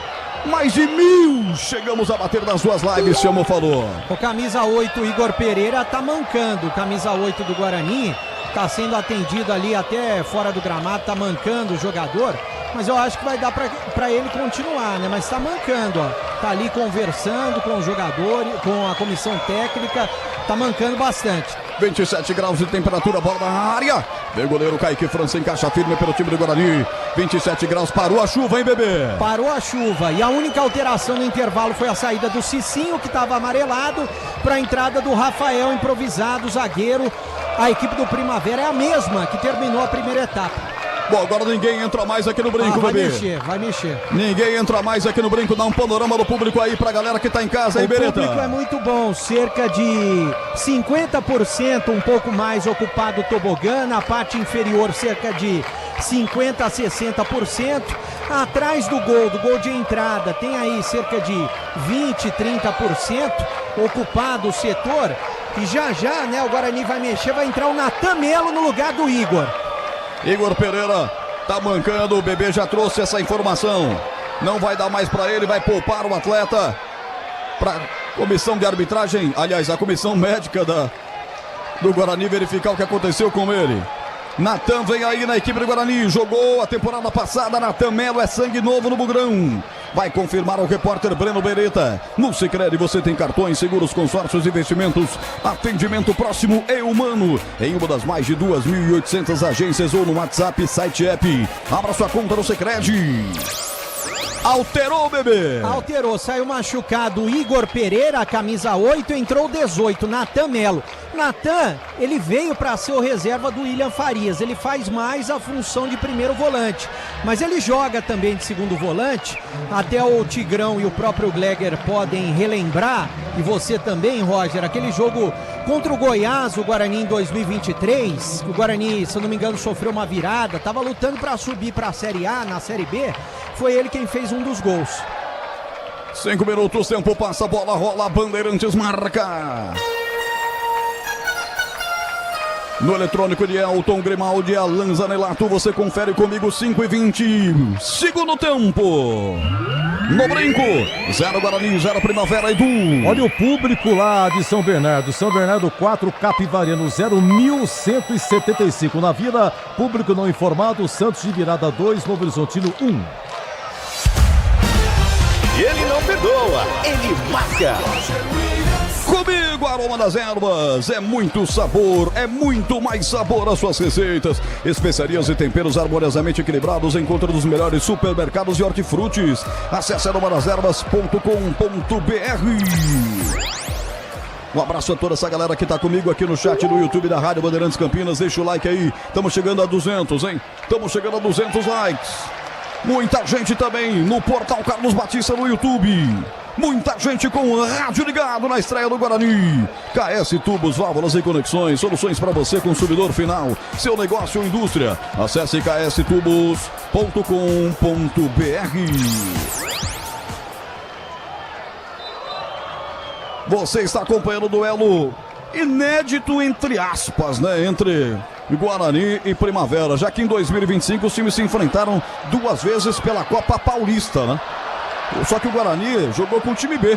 Mais de 1000 chegamos a bater nas duas lives, Chamo falou. O camisa 8, Igor Pereira, tá mancando. O camisa 8 do Guarani tá sendo atendido ali até fora do gramado, tá mancando o jogador. Mas eu acho que vai dar pra ele continuar, né? Mas tá mancando, ó. Tá ali conversando com o jogador, com a comissão técnica. Tá mancando bastante. 27 graus de temperatura, bola na área. Vem o goleiro Kaique França, encaixa firme pelo time do Guarani. 27 graus, parou a chuva, hein, bebê? Parou a chuva. E a única alteração no intervalo foi a saída do Cicinho, que estava amarelado, para a entrada do Rafael, improvisado, zagueiro. A equipe do Primavera é a mesma que terminou a primeira etapa. Bom, agora ninguém entra mais aqui no brinco, vai bebê. Vai mexer. Ninguém entra mais aqui no brinco, dá um panorama do público aí pra galera que tá em casa, hein, Bereta? O público é muito bom, cerca de 50%, um pouco mais ocupado o tobogã, na parte inferior cerca de 50% a 60%. Atrás do gol de entrada, tem aí cerca de 20%, 30% ocupado o setor. E já, né, o Guarani vai mexer, vai entrar o Natan Melo no lugar do Igor. Igor Pereira tá mancando, o bebê já trouxe essa informação. Não vai dar mais para ele, vai poupar o atleta para comissão de arbitragem, aliás, a comissão médica do Guarani verificar o que aconteceu com ele. Natan vem aí na equipe do Guarani, jogou a temporada passada, Natan Melo é sangue novo no Bugrão. Vai confirmar o repórter Breno Beretta. No Sicredi você tem cartões, seguros, consórcios, investimentos, atendimento próximo e humano em uma das mais de 2.800 agências ou no WhatsApp, site, app. Abra sua conta no Sicredi. Alterou, bebê! Alterou, saiu machucado o Igor Pereira, camisa 8, entrou 18, Natan Melo. Natan, ele veio para ser o reserva do William Farias, ele faz mais a função de primeiro volante, mas ele joga também de segundo volante, até o Tigrão e o próprio Gleger podem relembrar, e você também, Roger, aquele jogo contra o Goiás, o Guarani em 2023, o Guarani, se eu não me engano, sofreu uma virada, estava lutando para subir para a Série A, na Série B, foi ele quem fez um dos gols. 5 minutos, tempo passa, bola rola, Bandeirantes marca. No eletrônico de Elton Grimaldi, Alan Zanelato, você confere comigo 5:20. Segundo tempo. No brinco, 0 Guarani, 0 Primavera, Edu. Olha o público lá de São Bernardo. São Bernardo 4, Capivariano 0, 1.175. Na Vila, público não informado, Santos de Virada 2, Novo Horizontino 1. Ele não perdoa, ele marca. Comigo, Aroma das Ervas, é muito sabor, é muito mais sabor às suas receitas. Especiarias e temperos harmoniosamente equilibrados, encontra nos melhores supermercados de hortifrutis. Acesse aromadashervas.com.br. Um abraço a toda essa galera que tá comigo aqui no chat do YouTube da Rádio Bandeirantes Campinas. Deixa o like aí, estamos chegando a 200, hein? Estamos chegando a 200 likes. Muita gente também no portal Carlos Batista no YouTube. Muita gente com o rádio ligado na estreia do Guarani. KS Tubos, válvulas e conexões. Soluções para você, consumidor final. Seu negócio ou indústria. Acesse kstubos.com.br. Você está acompanhando o duelo inédito, entre aspas, né? Entre Guarani e Primavera. Já que em 2025 os times se enfrentaram 2 vezes pela Copa Paulista, né? Só que o Guarani jogou com o time B,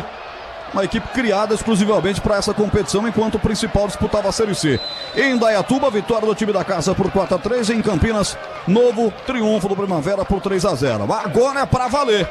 uma equipe criada exclusivamente para essa competição, enquanto o principal disputava a Série C. Em Indaiatuba, vitória do time da casa por 4-3. Em Campinas, novo triunfo do Primavera por 3-0. Agora é para valer.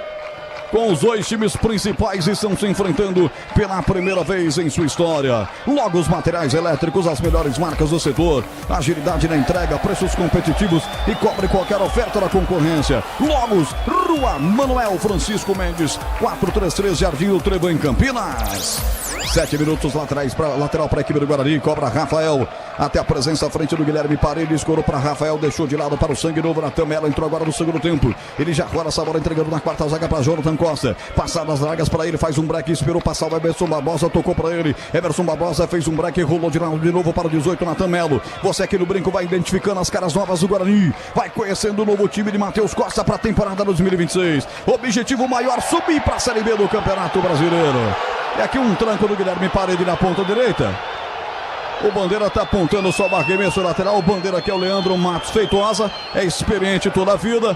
Com os 2 times principais estão se enfrentando pela primeira vez em sua história. Logo, os materiais elétricos, as melhores marcas do setor. Agilidade na entrega, preços competitivos e cobre qualquer oferta da concorrência. Logos, Rua Manuel Francisco Mendes, 433 Jardim do Trevo, em Campinas. 7 minutos lateral para a equipe do Guarani. Cobra Rafael. Até a presença à frente do Guilherme Paredes. Escorou para Rafael. Deixou de lado para o sangue novo. Natan Melo entrou agora no segundo tempo. Ele já rola essa bola entregando na quarta zaga para Jonathan Costa. Passadas largas para ele. Faz um break. Esperou passar o Emerson Barbosa. Tocou para ele. Emerson Barbosa fez um break. Rolou de novo para o 18. Natan Melo. Você aqui no Brinco vai identificando as caras novas do Guarani. Vai conhecendo o novo time de Matheus Costa para a temporada 2026. Objetivo maior: subir para a Série B do Campeonato Brasileiro. E aqui um tranco do Guilherme Paredes na ponta direita. O Bandeira está apontando só o arremesso lateral. O Bandeira aqui é o Leandro Matos Feitosa. É experiente toda a vida.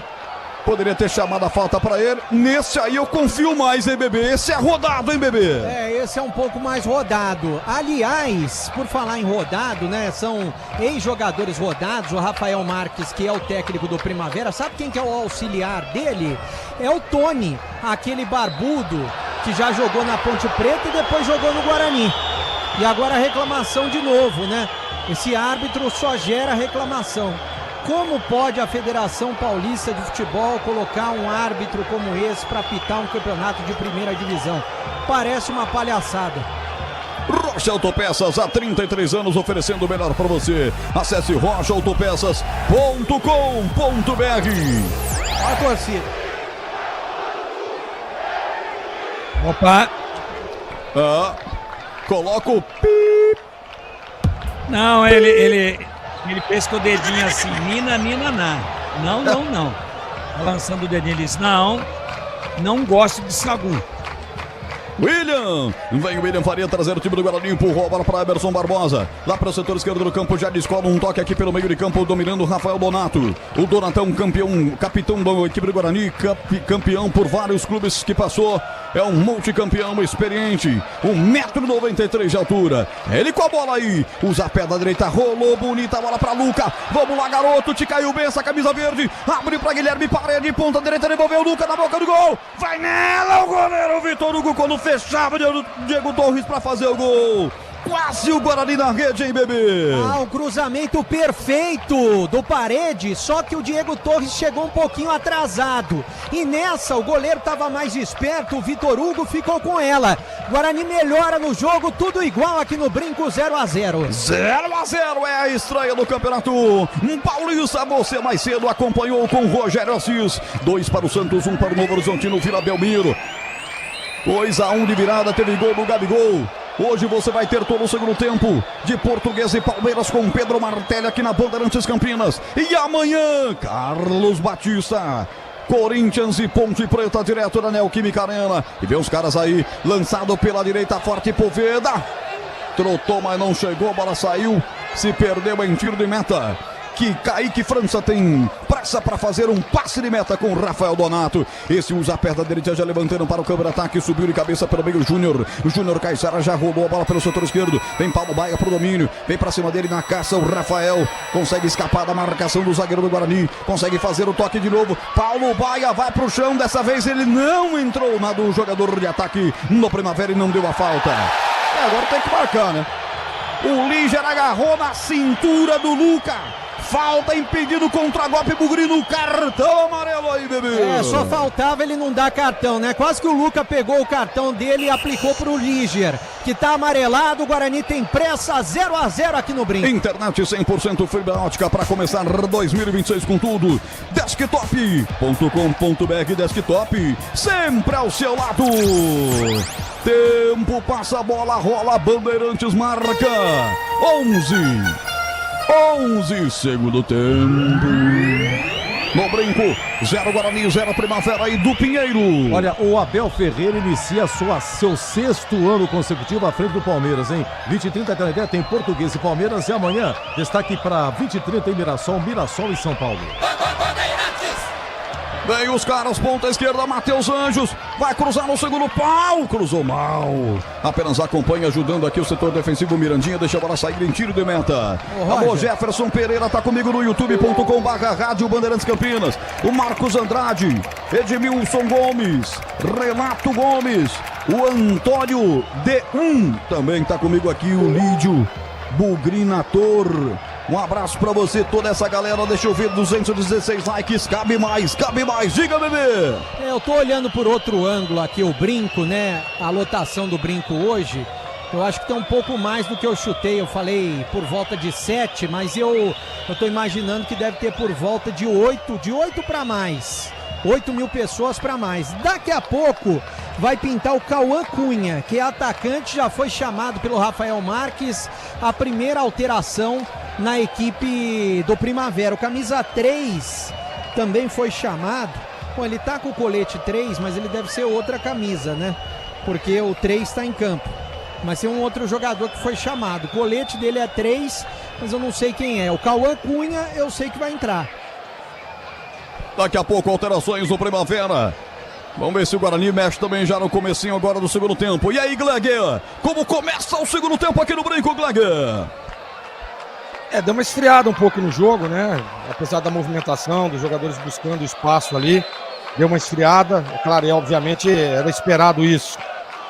Poderia ter chamado a falta para ele. Nesse aí eu confio mais, hein, bebê? Esse é rodado, hein, bebê? Esse é um pouco mais rodado. Aliás, por falar em rodado, né? São ex-jogadores rodados. O Rafael Marques, que é o técnico do Primavera. Sabe quem que é o auxiliar dele? É o Tony, aquele barbudo que já jogou na Ponte Preta e depois jogou no Guarani. E agora a reclamação de novo, né? Esse árbitro só gera reclamação. Como pode a Federação Paulista de Futebol colocar um árbitro como esse para apitar um campeonato de primeira divisão? Parece uma palhaçada. Rocha Autopeças, há 33 anos oferecendo o melhor para você. Acesse rochaautopeças.com.br. Olha a torcida. Opa. Coloca o pi. Não, ele fez com o dedinho assim, nina, na. Não. Lançando o dedinho, ele disse, não gosto de sagu. William, vem o William Faria trazer o time do Guarani, empurrou a bola para Emerson Barbosa, lá para o setor esquerdo do campo, já descola um toque aqui pelo meio de campo, dominando o Rafael Donato. O Donatão, capitão da equipe do Guarani, campeão por vários clubes que passou, é um multicampeão experiente, 1,93 m de altura. Ele com a bola aí, usa a pé da direita, rolou bonita a bola para Luca. Vamos lá, garoto, te caiu bem essa camisa verde, abre para Guilherme Paredes, ponta direita, devolveu o Luca na boca do gol, vai nela o goleiro Vitor Hugo quando fechava o Diego Torres para fazer o gol. Quase o Guarani na rede, hein, bebê? Um cruzamento perfeito do Paredes, só que o Diego Torres chegou um pouquinho atrasado. E nessa, o goleiro estava mais esperto, o Vitor Hugo ficou com ela. Guarani melhora no jogo, tudo igual aqui no Brinco, 0-0. 0-0 é a estreia do Campeonato Paulista. Você mais cedo acompanhou com o Rogério Assis. 2 para o Santos, 1 para o Novo Horizontino, Vila Belmiro. 2-1 de virada, teve gol do Gabigol. Hoje você vai ter todo o segundo tempo de Portuguesa e Palmeiras com Pedro Martelli aqui na Bandeirantes Campinas. E amanhã, Carlos Batista, Corinthians e Ponte Preta, direto da Neoquímica Arena. E vê os caras aí, lançado pela direita, forte Poveda. Trotou, mas não chegou, a bola saiu, se perdeu em tiro de meta. Que Kaique França tem pressa para fazer um passe de meta com o Rafael Donato. Esse usa a perna direita, já levantando para o câmbio de ataque, subiu de cabeça pelo meio o Júnior. O Júnior Caixara já rolou a bola pelo setor esquerdo. Vem Paulo Baia pro domínio, vem para cima dele na caça o Rafael. Consegue escapar da marcação do zagueiro do Guarani, consegue fazer o toque de novo. Paulo Baia vai pro chão, dessa vez ele não entrou na do jogador de ataque no Primavera e não deu a falta. Agora tem que marcar, né? O Líger agarrou na cintura do Luca. Falta, impedido, contra-golpe, Bugrino, cartão amarelo aí, bebê. Só faltava ele não dar cartão, né? Quase que o Luca pegou o cartão dele e aplicou pro Líger, que tá amarelado. O Guarani tem pressa, 0-0 aqui no Brinco. Internet 100% fibra ótica para começar 2026 com tudo. Desktop.com.br, Desktop, sempre ao seu lado. Tempo, passa a bola, rola, Bandeirantes marca 11 segundo tempo. No Brinco, 0 Guarani, 0 Primavera e do Pinheiro. Olha, o Abel Ferreira inicia seu 6º ano consecutivo à frente do Palmeiras, hein? 20h30 Canadé tem Português e Palmeiras, e amanhã destaque para 20h30 em Mirassol e São Paulo. Vem os caras, ponta esquerda, Matheus Anjos, vai cruzar no segundo pau, cruzou mal, apenas acompanha, ajudando aqui o setor defensivo, Mirandinha, deixa a bola sair em tiro de meta. Alô, Jefferson Pereira tá comigo no youtube.com/Rádio Bandeirantes Campinas, o Marcos Andrade, Edmilson Gomes, Renato Gomes, o Antônio D1, também tá comigo aqui, o Lídio Bugrinator. Um abraço pra você, toda essa galera. Deixa eu ver, 216 likes. Cabe mais. Diga, bebê. Eu tô olhando por outro ângulo aqui, o Brinco, né? A lotação do Brinco hoje. Eu acho que tem um pouco mais do que eu chutei. Eu falei por volta de 7, mas eu tô imaginando que deve ter por volta de 8 para mais. 8 mil pessoas para mais. Daqui a pouco vai pintar o Cauã Cunha, que é atacante, já foi chamado pelo Rafael Marques, a primeira alteração na equipe do Primavera. O camisa 3 também foi chamado. Bom, ele tá com o colete 3, mas ele deve ser outra camisa, né? Porque o 3 está em campo. Mas tem um outro jogador que foi chamado. O colete dele é 3, mas eu não sei quem é. O Cauã Cunha eu sei que vai entrar. Daqui a pouco alterações no Primavera. Vamos ver se o Guarani mexe também já no comecinho agora do segundo tempo. E aí, Gleger? Como começa o segundo tempo aqui no Brinco, Gleger? Deu uma esfriada um pouco no jogo, né? Apesar da movimentação, dos jogadores buscando espaço ali. Deu uma esfriada. É claro, obviamente era esperado isso.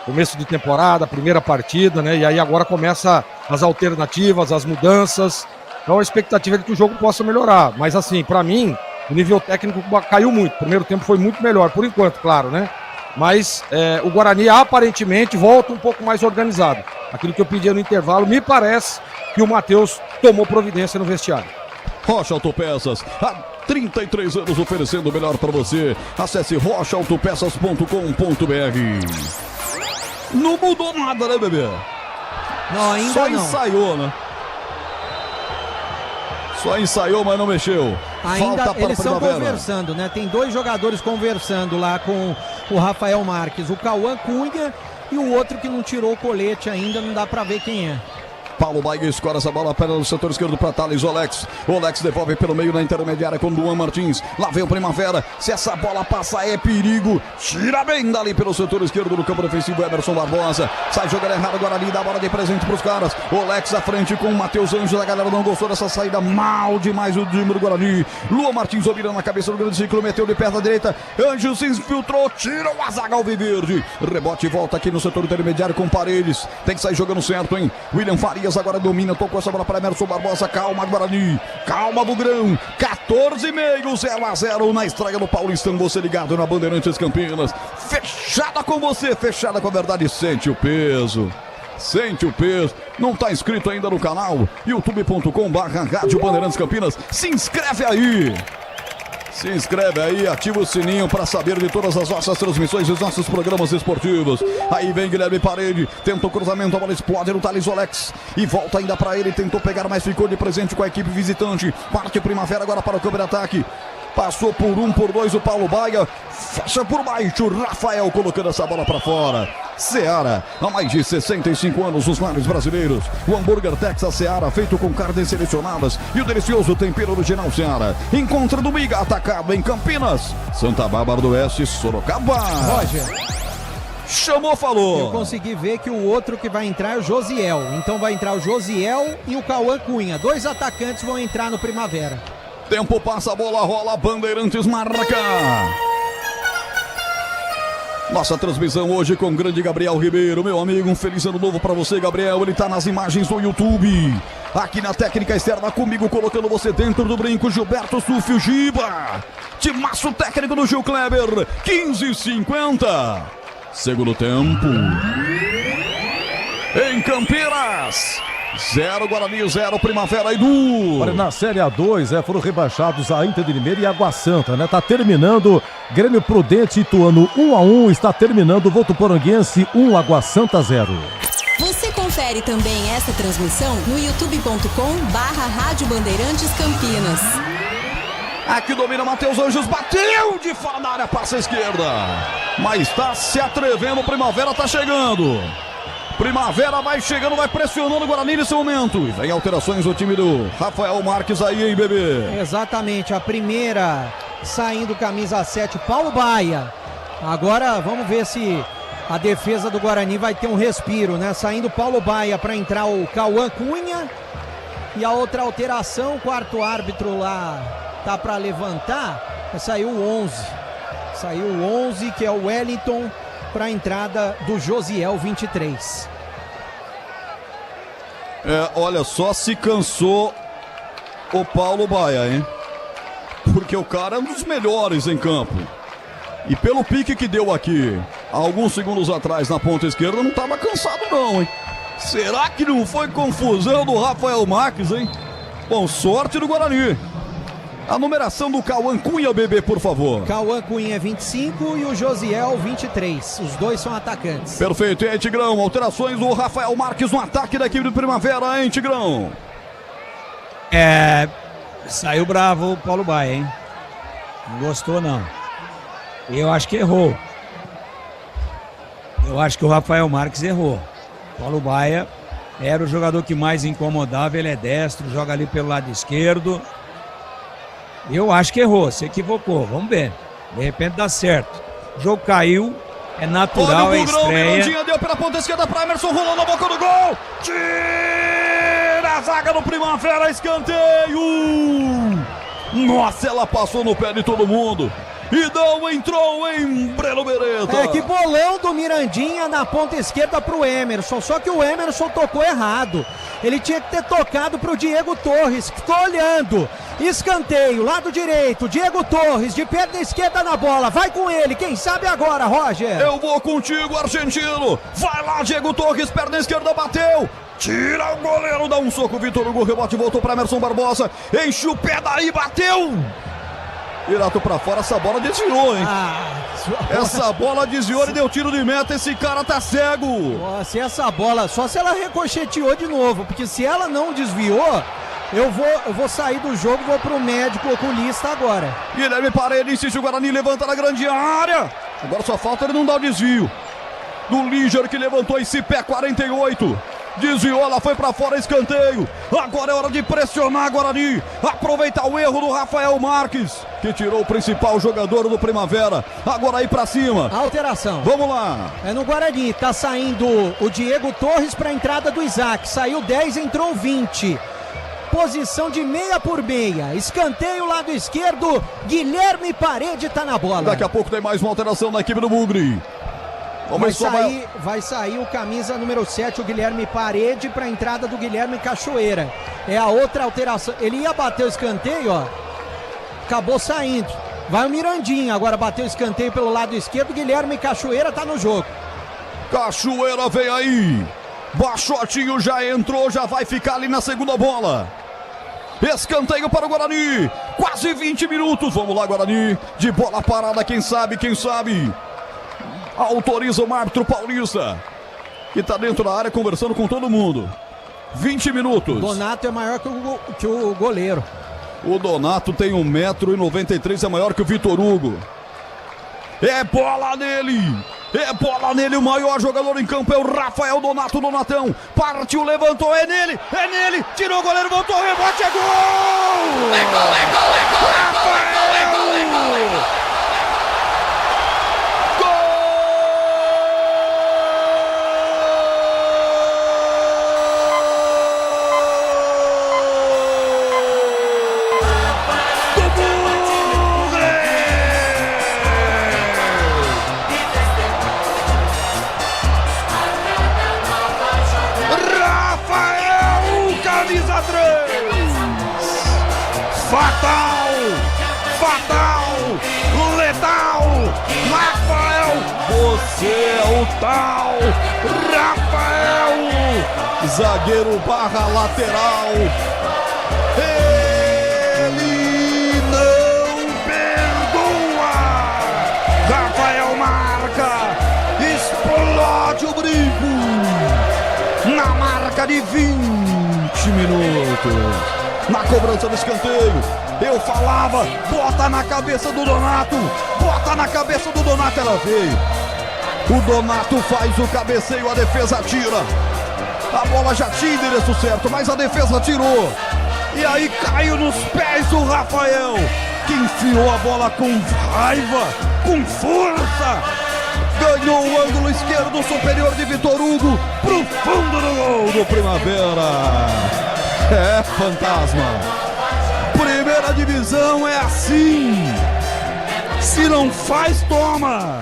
Começo de temporada, primeira partida, né? E aí agora começa as alternativas, as mudanças. Então a expectativa é de que o jogo possa melhorar. Mas assim, para mim, o nível técnico caiu muito. O primeiro tempo foi muito melhor, por enquanto, claro, né? Mas o Guarani aparentemente volta um pouco mais organizado. Aquilo que eu pedia no intervalo, me parece que o Matheus tomou providência no vestiário. Rocha Autopeças, há 33 anos oferecendo o melhor para você. Acesse rochaautopeças.com.br. Não mudou nada, né, bebê? Não, ainda Só não. ensaiou, né? Só ensaiou, mas não mexeu. Ainda Falta para eles estão Primavera. conversando, né? Tem 2 jogadores conversando lá com o Rafael Marques. O Cauã Cunha e o outro que não tirou o colete ainda, não dá pra ver quem é. Paulo Baiga escora essa bola pelo setor esquerdo para Thales Olex. Olex devolve pelo meio na intermediária com Luan Martins. Lá vem o Primavera. Se essa bola passar é perigo. Tira bem dali pelo setor esquerdo do campo defensivo Emerson Barbosa. Sai jogando errado agora ali, dá a bola de presente para os caras. Olex à frente com o Matheus Anjos. A galera não gostou dessa saída. Mal demais o time do Guarani. Luan Martins ouvindo na cabeça do grande ciclo. Meteu de perna direita. Anjos se infiltrou. Tira o Azaghal Viverde. Rebote e volta aqui no setor intermediário com Paredes. Tem que sair jogando certo, hein? William Farias agora domina, tocou essa bola para Emerson Barbosa. Calma, Guarani, calma, Bugrão. 14,5, 0-0 na estreia do Paulistão. Você ligado na Bandeirantes Campinas. Fechada com você, fechada com a verdade. Sente o peso. Sente o peso. Não está inscrito ainda no canal? youtube.com/Rádio Bandeirantes Campinas. Se inscreve aí. Se inscreve aí, ativa o sininho para saber de todas as nossas transmissões, dos nossos programas esportivos. Aí vem Guilherme Parede, tenta o cruzamento, a bola explode no Thales Olex. E volta ainda para ele, tentou pegar, mas ficou de presente com a equipe visitante. Parte Primavera agora para o campo de ataque. Passou por 1, por 2 o Paulo Baia. Fecha por baixo, o Rafael colocando essa bola para fora. Seara, há mais de 65 anos nos lares brasileiros. O hambúrguer Texas Seara, feito com carnes selecionadas e o delicioso tempero original Seara. Encontra do Miga Atacado em Campinas, Santa Bárbara do Oeste, Sorocaba. Roger, chamou, falou. eu consegui ver que o outro que vai entrar é o Josiel. Então vai entrar o Josiel e o Cauã Cunha. 2 atacantes vão entrar no Primavera. Tempo passa, a bola rola, Bandeirantes marca. Nossa transmissão hoje com o grande Gabriel Ribeiro. Meu amigo, um feliz ano novo pra você, Gabriel. Ele tá nas imagens do YouTube. Aqui na técnica externa comigo, colocando você dentro do brinco, Gilberto Sufio Giba. Timaço técnico do Gil Kleber. 15:50. Segundo tempo. Em Campinas. 0 Guarani, 0 Primavera e Du. Olha, na Série A2 foram rebaixados a Inter de Limeira e Água Santa, né? Tá terminando Grêmio Prudente Ituano 1-1, está terminando Votuporanguense 1, Água Santa 0. Você confere também essa transmissão no youtube.com/Rádio Bandeirantes Campinas. Aqui domina Matheus Anjos, bateu de fora da área, passa à esquerda. Mas tá se atrevendo, Primavera tá chegando. Primavera vai chegando, vai pressionando o Guarani nesse momento. E vem alterações no time do Rafael Marques aí, hein, bebê? Exatamente, a primeira saindo camisa 7, Paulo Baia. Agora vamos ver se a defesa do Guarani vai ter um respiro, né? Saindo Paulo Baia para entrar o Cauã Cunha. E a outra alteração, o quarto árbitro lá tá para levantar, saiu o 11. Saiu o 11, que é o Wellington, para a entrada do Josiel 23. Olha só, se cansou o Paulo Baia, hein? Porque o cara é um dos melhores em campo. E pelo pique que deu aqui, há alguns segundos atrás na ponta esquerda, não estava cansado não, hein? Será que não foi confusão do Rafael Marques, hein? Bom, sorte do Guarani. A numeração do Cauã Cunha, bebê, por favor. Cauã Cunha 25 e o Josiel 23. Os dois são atacantes. Perfeito, e aí, Tigrão? Alterações do Rafael Marques no ataque da equipe do Primavera, hein, Tigrão? Saiu bravo o Paulo Baia, hein? Não gostou, não. Eu acho que errou. Eu acho que o Rafael Marques errou. Paulo Baia era o jogador que mais incomodava, ele é destro, joga ali pelo lado esquerdo. Eu acho que errou, se equivocou, vamos ver. De repente dá certo. O jogo caiu, é natural, é estreia. Mirandinha deu pela ponta esquerda para Emerson, rolou na boca do gol. Tira a zaga do Primavera, escanteio. Nossa, ela passou no pé de todo mundo. E não entrou em Breno Beretta. Que bolão do Mirandinha na ponta esquerda pro Emerson. Só que o Emerson tocou errado. Ele tinha que ter tocado pro Diego Torres, que tô olhando. Escanteio, lado direito, Diego Torres, de perna esquerda na bola. Vai com ele, quem sabe agora, Roger. Eu vou contigo, argentino. Vai lá, Diego Torres, perna esquerda, bateu. Tira o goleiro, dá um soco, Vitor Hugo, rebote, voltou para Emerson Barbosa. Enche o pé daí, bateu. Direto pra fora, essa bola desviou, hein? Essa bola desviou e deu tiro de meta, esse cara tá cego. Se essa bola, só se ela ricocheteou de novo, porque se ela não desviou, eu vou sair do jogo, vou pro médico oculista agora. Guilherme Paredes, insiste o Guarani, levanta na grande área. Agora só falta ele não dar o desvio. Do Liger que levantou esse pé 48. Desviou, ela foi pra fora, escanteio. Agora é hora de pressionar Guarani. Aproveitar o erro do Rafael Marques, que tirou o principal jogador do Primavera. Agora aí pra cima. Alteração. Vamos lá. É no Guarani, tá saindo o Diego Torres pra entrada do Isaac. Saiu 10, entrou 20. Posição de meia por meia. Escanteio, lado esquerdo. Guilherme Parede tá na bola. Daqui a pouco tem mais uma alteração na equipe do Bugre. Vai sair o camisa número 7, o Guilherme Parede, para a entrada do Guilherme Cachoeira. É a outra alteração. Ele ia bater o escanteio, ó. Acabou saindo. Vai o Mirandinha, agora bateu o escanteio pelo lado esquerdo. Guilherme Cachoeira tá no jogo. Cachoeira vem aí. Baixotinho já entrou, já vai ficar ali na segunda bola. Escanteio para o Guarani. Quase 20 minutos. Vamos lá, Guarani. De bola parada, quem sabe, quem sabe. Autoriza o árbitro paulista, que está dentro da área conversando com todo mundo. 20 minutos. O Donato é maior que o goleiro. O Donato tem 1,93 m, é maior que o Vitor Hugo. É bola nele. É bola nele, o maior jogador em campo é o Rafael Donato. Donatão partiu, levantou, é nele, tirou o goleiro, voltou, rebote, é gol! É gol, é gol, é gol, é gol, é gol, é gol, é gol! Você é o tal Rafael, zagueiro barra lateral. Ele não perdoa. Rafael marca, explode o brinco na marca de 20 minutos. Na cobrança do escanteio, eu falava, bota na cabeça do Donato, bota na cabeça do Donato, ela veio. O Donato faz o cabeceio, a defesa tira. A bola já tinha endereço certo, mas a defesa tirou. E aí caiu nos pés do Rafael, que enfiou a bola com raiva, com força. Ganhou o ângulo esquerdo superior de Vitor Hugo pro fundo do gol do Primavera. É fantasma. Primeira divisão é assim. Se não faz, toma.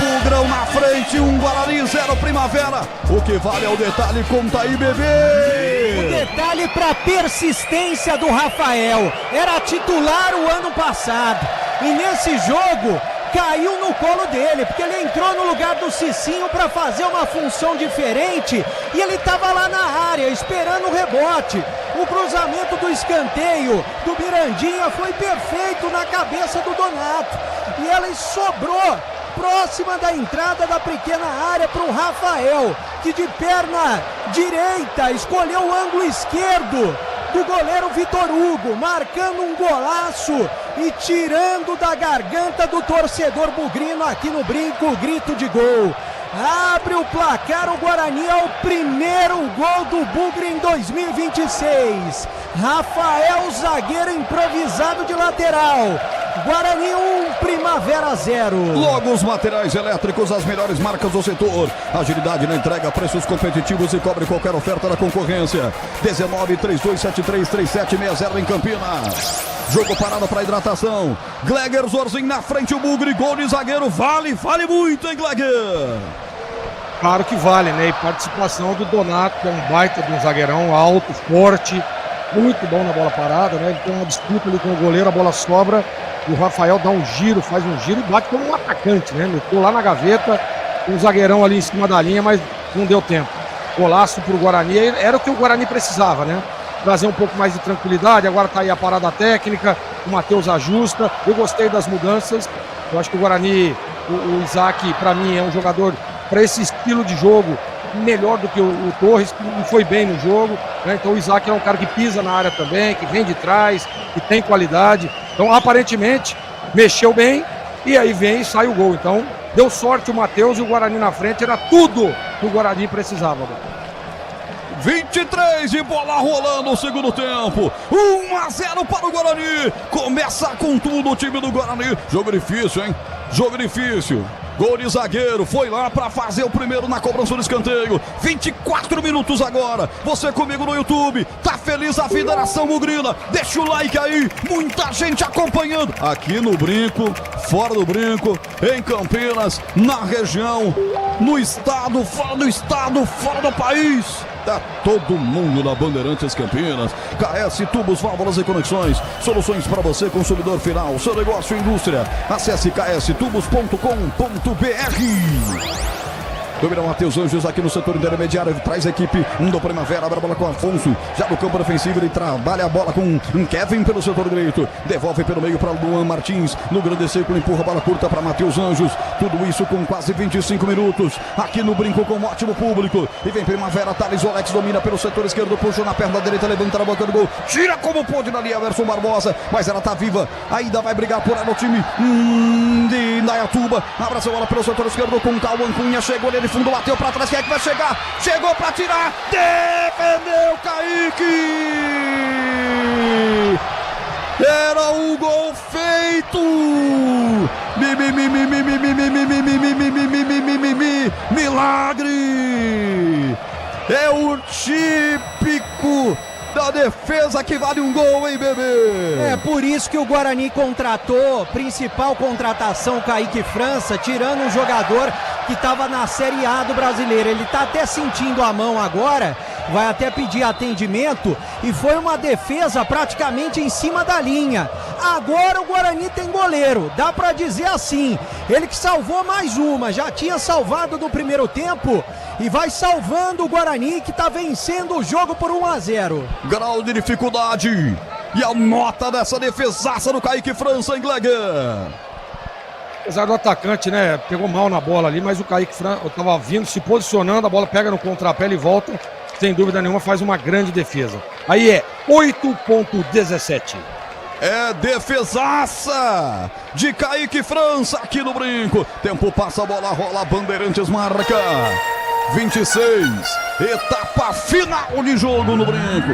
Bugrão na frente, Guarani 0 Primavera. O que vale é o detalhe, conta aí, bebê. O detalhe para persistência do Rafael. Era titular o ano passado. E nesse jogo caiu no colo dele, porque ele entrou no lugar do Cicinho para fazer uma função diferente e ele estava lá na área esperando o rebote. O cruzamento do escanteio do Mirandinha foi perfeito na cabeça do Donato e ela sobrou próxima da entrada da pequena área para o Rafael, que de perna direita escolheu o ângulo esquerdo do goleiro Vitor Hugo, marcando um golaço e tirando da garganta do torcedor bugrino aqui no Brinco o grito de gol. Abre o placar o Guarani ao primeiro gol do Bugre em 2026. Rafael, zagueiro improvisado de lateral. Guarani 1, Primavera 0. Logo os materiais elétricos, as melhores marcas do setor. Agilidade na entrega, preços competitivos e cobre qualquer oferta da concorrência. 19-3273-3760 em Campinas. Jogo parado para hidratação. Gleger Zorzinho na frente, o Bugre, gol de zagueiro. Vale muito, hein, Gleger? Claro que vale, né? E participação do Donato, que é um baita de um zagueirão alto, forte, muito bom na bola parada, né? Ele tem uma disputa ali com o goleiro, a bola sobra. E o Rafael dá um giro, faz um giro e bate como um atacante, né? Meteu lá na gaveta, um zagueirão ali em cima da linha, mas não deu tempo. Golaço pro Guarani, era o que o Guarani precisava, né? Trazer um pouco mais de tranquilidade, agora tá aí a parada técnica, o Matheus ajusta. Eu gostei das mudanças, eu acho que o Guarani, o Isaac, para mim, é um jogador para esse estilo de jogo melhor do que o Torres, que não foi bem no jogo, né? Então o Isaac é um cara que pisa na área também, que vem de trás, que tem qualidade. Então aparentemente mexeu bem e aí vem e sai o gol. Então deu sorte o Matheus e o Guarani na frente, era tudo que o Guarani precisava. 23 de bola rolando o segundo tempo. 1-0 para o Guarani. Começa com tudo o time do Guarani. Jogo difícil, hein? Jogo difícil. Gol de zagueiro, foi lá para fazer o primeiro na cobrança do escanteio. 24 minutos agora. Você comigo no YouTube. Tá feliz a vida nação bugrina? Deixa o like aí. Muita gente acompanhando. Aqui no Brinco, fora do Brinco, em Campinas, na região, no estado, fora do estado, fora do país. Tá todo mundo na Bandeirantes Campinas. KS Tubos, Válvulas e Conexões. Soluções para você, consumidor final. Seu negócio e indústria. Acesse kstubos.com.br. Domina o Matheus Anjos aqui no setor intermediário. Traz a equipe do Primavera. Abre a bola com o Afonso. Já no campo ofensivo ele trabalha a bola com Kevin pelo setor direito. Devolve pelo meio para Luan Martins. No grande círculo empurra a bola curta para Matheus Anjos. Tudo isso com quase 25 minutos. Aqui no Brinco com um ótimo público. E vem Primavera. Thales Olex domina pelo setor esquerdo. Puxou na perna direita. Levanta na boca do gol. Tira como pôde dali Everson Barbosa. Mas ela tá viva. Ainda vai brigar por ela o time de Indaiatuba. Abraça a bola pelo setor esquerdo com o Cauã Cunha. Chegou ali de fundo, bateu para trás, quem é que vai chegar? Chegou para tirar, defendeu Kaique! Era o gol feito! Milagre! É o típico da defesa que vale um gol, hein, bebê? É por isso que o Guarani contratou, principal contratação, Kaique França, tirando um jogador que estava na Série A do Brasileiro. Ele está até sentindo a mão agora, vai até pedir atendimento, e foi uma defesa praticamente em cima da linha. Agora o Guarani tem goleiro, dá para dizer assim, ele que salvou mais uma, já tinha salvado no primeiro tempo e vai salvando o Guarani, que está vencendo o jogo por 1-0. Grau de dificuldade e a nota dessa defesaça do Kaique França em Gleger. Apesar do atacante, né, pegou mal na bola ali, mas o Kaique França estava vindo, se posicionando, a bola pega no contrapé e volta, sem dúvida nenhuma, faz uma grande defesa. Aí é 8.17. É defesaça de Kaique França aqui no Brinco. Tempo passa, a bola rola, Bandeirantes marca. 26, etapa final de jogo no Brinco.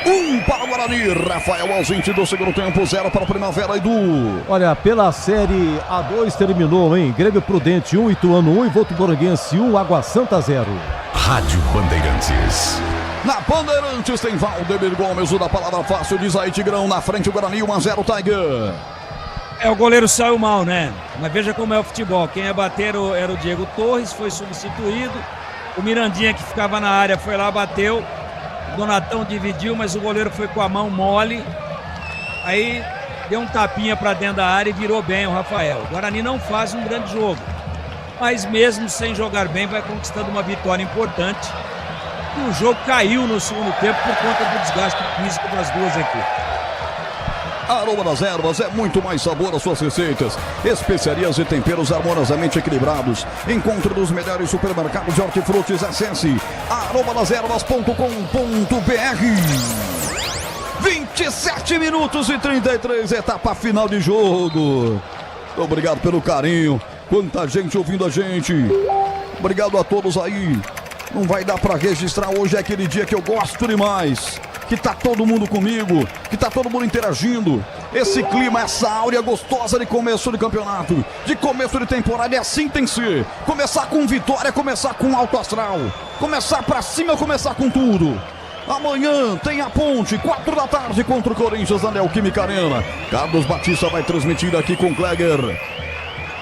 1 para o Guarani, Rafael ausente do segundo tempo, 0 para o Primavera, Edu. Olha, pela Série A2 terminou, hein? Grêmio Prudente 1, Ituano 1 e Votuporanguense 1, Água Santa 0. Rádio Bandeirantes. Na Bandeirantes tem Valdemir Gomes, o da palavra fácil, diz aí Tigrão, na frente o Guarani, 1-0 Tiger. O goleiro saiu mal, né? Mas veja como é o futebol. Quem ia bater era o Diego Torres, foi substituído. O Mirandinha, que ficava na área, foi lá, bateu. O Donatão dividiu, mas o goleiro foi com a mão mole. Aí deu um tapinha para dentro da área e virou bem o Rafael. O Guarani não faz um grande jogo, mas mesmo sem jogar bem vai conquistando uma vitória importante. E o jogo caiu no segundo tempo por conta do desgaste físico das duas equipes. Aroma das Ervas é muito mais sabor às suas receitas. Especiarias e temperos harmoniosamente equilibrados. Encontre nos melhores supermercados de hortifrutis. Acesse aromadeservas.com.br. 27 minutos e 33, etapa final de jogo. Obrigado pelo carinho. Quanta gente ouvindo a gente. Obrigado a todos aí. Não vai dar pra registrar, hoje é aquele dia que eu gosto demais. Que tá todo mundo comigo, que tá todo mundo interagindo. Esse clima, essa áurea gostosa de começo de campeonato, de começo de temporada, e assim tem que ser. Começar com vitória, começar com alto astral. Começar pra cima, começar com tudo. Amanhã tem a Ponte, 4 da tarde contra o Corinthians na Neoquímica Arena. Carlos Batista vai transmitir aqui com Kleger,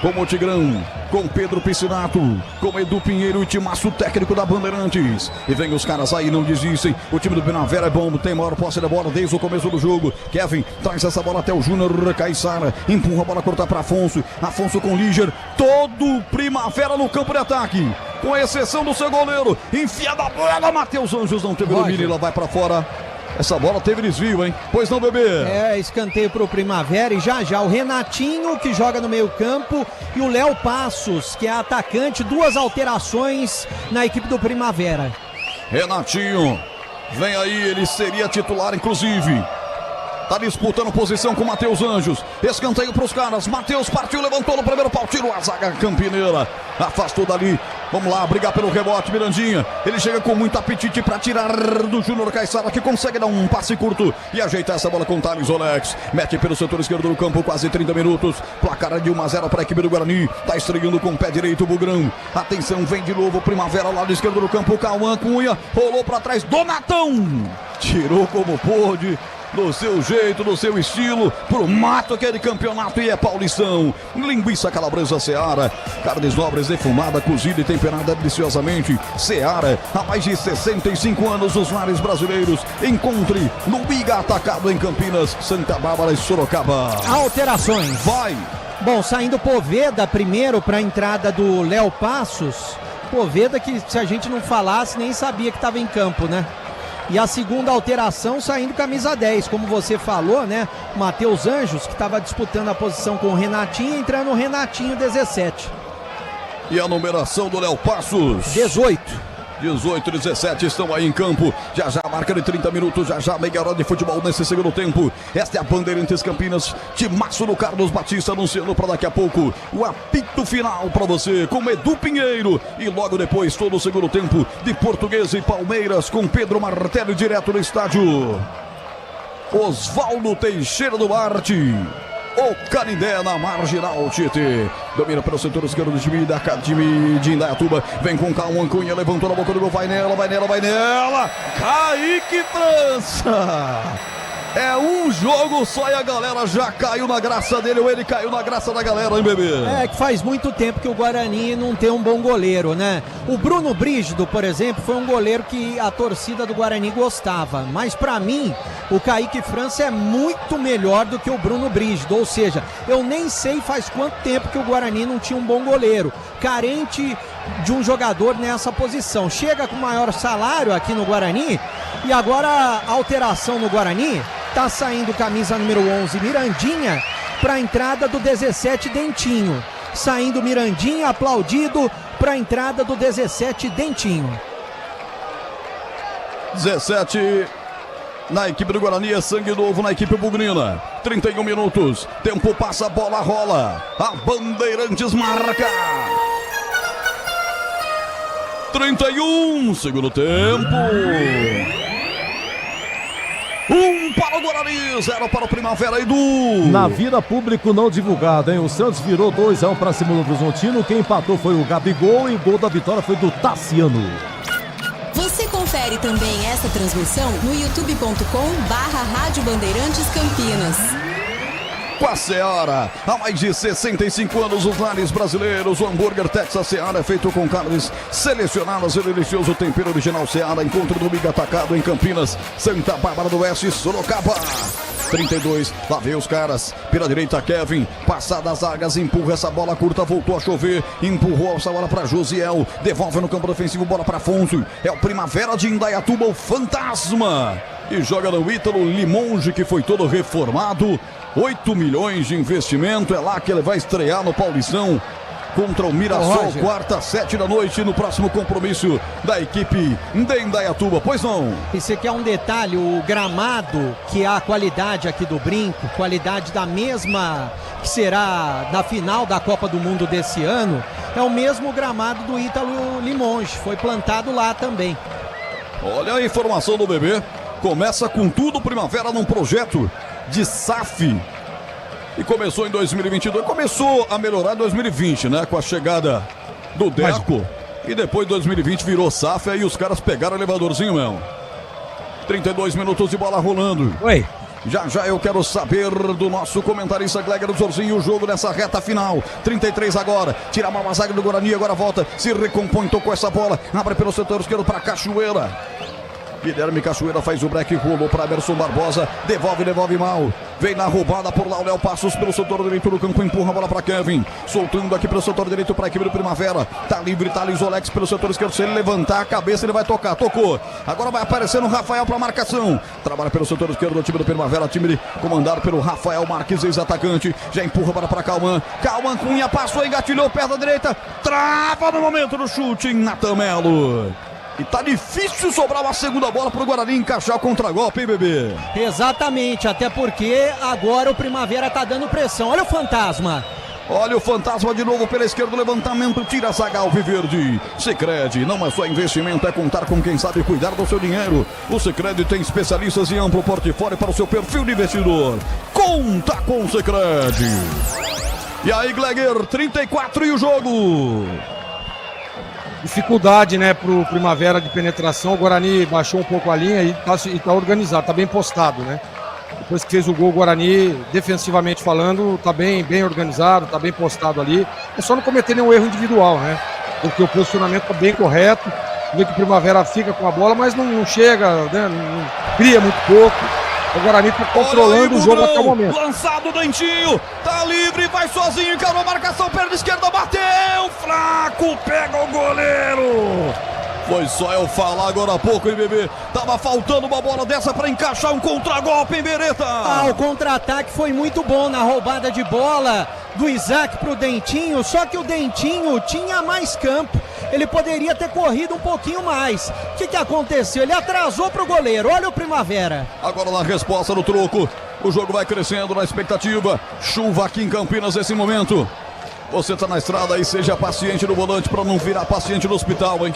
com o Tigrão, com Pedro Piscinato, com Edu Pinheiro e timaço técnico da Bandeirantes. E vem os caras aí, não desistem. O time do Primavera é bom, tem maior posse da bola desde o começo do jogo. Kevin traz essa bola até o Júnior Caissara, empurra a bola, cortar para Afonso. Afonso com Líger, todo Primavera no campo de ataque, com exceção do seu goleiro. Enfia da bola, Matheus Anjos não teve domínio, ela vai para fora. Essa bola teve desvio, hein? Pois não, bebê? É, escanteio pro Primavera e já o Renatinho, que joga no meio campo, e o Léo Passos, que é atacante, 2 alterações na equipe do Primavera. Renatinho, vem aí, ele seria titular, inclusive. Tá disputando posição com o Matheus Anjos. Escanteio pros caras. Matheus partiu, levantou no primeiro pau. Tirou a zaga campineira. Afastou dali. Vamos lá, brigar pelo rebote, Mirandinha. Ele chega com muito apetite para tirar do Júnior Caissara, que consegue dar um passe curto e ajeitar essa bola com o Thales Olex. Mete pelo setor esquerdo do campo, quase 30 minutos. Placar de 1-0 para a equipe do Guarani. Tá estreando com o pé direito o Bugrão. Atenção, vem de novo Primavera, lado esquerdo do campo. Cauã Cunha, rolou para trás. Donatão tirou como pôde, do seu jeito, do seu estilo, pro mato aquele campeonato, e é Paulistão. Linguiça calabresa Seara, carnes nobres defumada, cozida e temperada deliciosamente. Seara, há mais de 65 anos nos lares brasileiros. Encontre no Biga Atacado em Campinas, Santa Bárbara e Sorocaba. Alterações. Vai. Bom, saindo Poveda primeiro para a entrada do Léo Passos. Poveda que, se a gente não falasse, nem sabia que estava em campo, né? E a segunda alteração, saindo camisa 10, como você falou, né? Matheus Anjos, que estava disputando a posição com o Renatinho, entrando o Renatinho 17. E a numeração do Léo Passos? 18. 18 e 17 estão aí em campo. Já marca de 30 minutos, já meia hora de futebol nesse segundo tempo. Esta é a Bandeirantes Campinas, timaço do Carlos Batista, anunciando para daqui a pouco o apito final para você com Edu Pinheiro. E logo depois todo o segundo tempo de Portuguesa e Palmeiras com Pedro Martelli direto no estádio Oswaldo Teixeira do Arte. O Canindé na Marginal Tietê. Domina pelo setor esquerdo do time de Indaiatuba. Vem com Cauã Cunha, levantou na boca do gol. Vai nela. Kaique trança. É um jogo só e a galera já caiu na graça dele, ou ele caiu na graça da galera, hein, bebê? É que faz muito tempo que o Guarani não tem um bom goleiro, né? O Bruno Brígido, por exemplo, foi um goleiro que a torcida do Guarani gostava. Mas pra mim, o Kaique França é muito melhor do que o Bruno Brígido. Ou seja, eu nem sei faz quanto tempo que o Guarani não tinha um bom goleiro. Carente de um jogador nessa posição. Chega com maior salário aqui no Guarani e agora a alteração no Guarani. Tá saindo camisa número 11, Mirandinha, para a entrada do 17, Dentinho. Saindo Mirandinha, aplaudido, para a entrada do 17, Dentinho. 17 na equipe do Guarani, é sangue novo na equipe bugrina. 31 minutos, tempo passa, a bola rola. A Bandeirantes marca. 31, segundo tempo. 1 para o Guarani, 0 para o Primavera, Edu. Na vida público não divulgado, hein? O Santos virou 2-1 para cima do Horizontino. Quem empatou foi o Gabigol e o gol da vitória foi do Tassiano. Você confere também essa transmissão no youtube.com/Rádio Bandeirantes Campinas. com a Seara. Há mais de 65 anos, os lares brasileiros. O hambúrguer Texas Seara é feito com carnes selecionadas e delicioso tempero original Seara. Encontro do Miga Atacado em Campinas, Santa Bárbara do Oeste, Sorocaba. 32, lá vem os caras, pela direita Kevin, passada as zagas, empurra essa bola curta, voltou a chover, empurrou essa bola para Josiel, devolve no campo defensivo, bola para Afonso, é o Primavera de Indaiatuba, o Fantasma, e joga no Ítalo Limonge, que foi todo reformado, 8 milhões de investimento, é lá que ele vai estrear no Paulistão, contra o Mirassol, quarta, 7 da noite, no próximo compromisso da equipe de Indaiatuba. Pois não? Esse aqui é um detalhe, o gramado, que é a qualidade aqui do Brinco, qualidade da mesma que será na final da Copa do Mundo desse ano, é o mesmo gramado do Ítalo Limonge, foi plantado lá também. Olha a informação do bebê, começa com tudo Primavera num projeto de SAF. E começou em 2022, começou a melhorar em 2020, né? Com a chegada do Deco. E depois de 2020 virou SAF, aí os caras pegaram o elevadorzinho mesmo. 32 minutos de bola rolando. Oi. Já eu quero saber do nosso comentarista Gleger Zorzinho o jogo nessa reta final. 33 agora, tira a mão zaga do Guarani, agora volta, se recompõe, tocou essa bola, abre pelo setor esquerdo para Cachoeira. Guilherme Cachoeira faz o break, rolou para Emerson Barbosa, devolve mal, vem na roubada por lá o Léo Passos pelo setor direito do campo, empurra a bola para Kevin, soltando aqui pelo setor direito para a equipe do Primavera, tá livre, tá Lisolex pelo setor esquerdo, se ele levantar a cabeça ele vai tocar, tocou, agora vai aparecendo o Rafael para marcação, trabalha pelo setor esquerdo do time do Primavera, time comandado pelo Rafael Marques, ex-atacante, já empurra para Calman Cunha, passou, engatilhou, perto da direita, trava no momento do chute em Natan Melo. E tá difícil sobrar uma segunda bola pro Guarani encaixar o contra-golpe, hein, bebê? Exatamente, até porque agora o Primavera tá dando pressão. Olha o Fantasma. Olha o Fantasma de novo pela esquerda, levantamento, tira a zaga Alviverde. Sicredi, não é só investimento, é contar com quem sabe cuidar do seu dinheiro. O Sicredi tem especialistas e amplo portfólio para o seu perfil de investidor. Conta com o Sicredi. E aí, Gleger, 34 e o jogo. Dificuldade, né, pro Primavera de penetração. O Guarani baixou um pouco a linha e tá organizado, tá bem postado, né? Depois que fez o gol, o Guarani, defensivamente falando, tá bem organizado, tá bem postado ali. É só não cometer nenhum erro individual, né? Porque o posicionamento tá bem correto. Vê que o Primavera fica com a bola, mas não chega, né? Não cria muito pouco. O Guarani tá controlando o jogo até o momento. Lançado o Dentinho, tá livre, vai sozinho, encarou a marcação, perna esquerda, bateu, fraco, pega o goleiro. Foi só eu falar agora há pouco, hein, bebê? Tava faltando uma bola dessa pra encaixar um contragolpe, hein, Bereta? O contra-ataque foi muito bom na roubada de bola do Isaac pro Dentinho, só que o Dentinho tinha mais campo. Ele poderia ter corrido um pouquinho mais. O que aconteceu? Ele atrasou pro goleiro. Olha o Primavera. Agora na resposta no troco. O jogo vai crescendo na expectativa. Chuva aqui em Campinas nesse momento. Você tá na estrada aí, seja paciente no volante para não virar paciente no hospital, hein?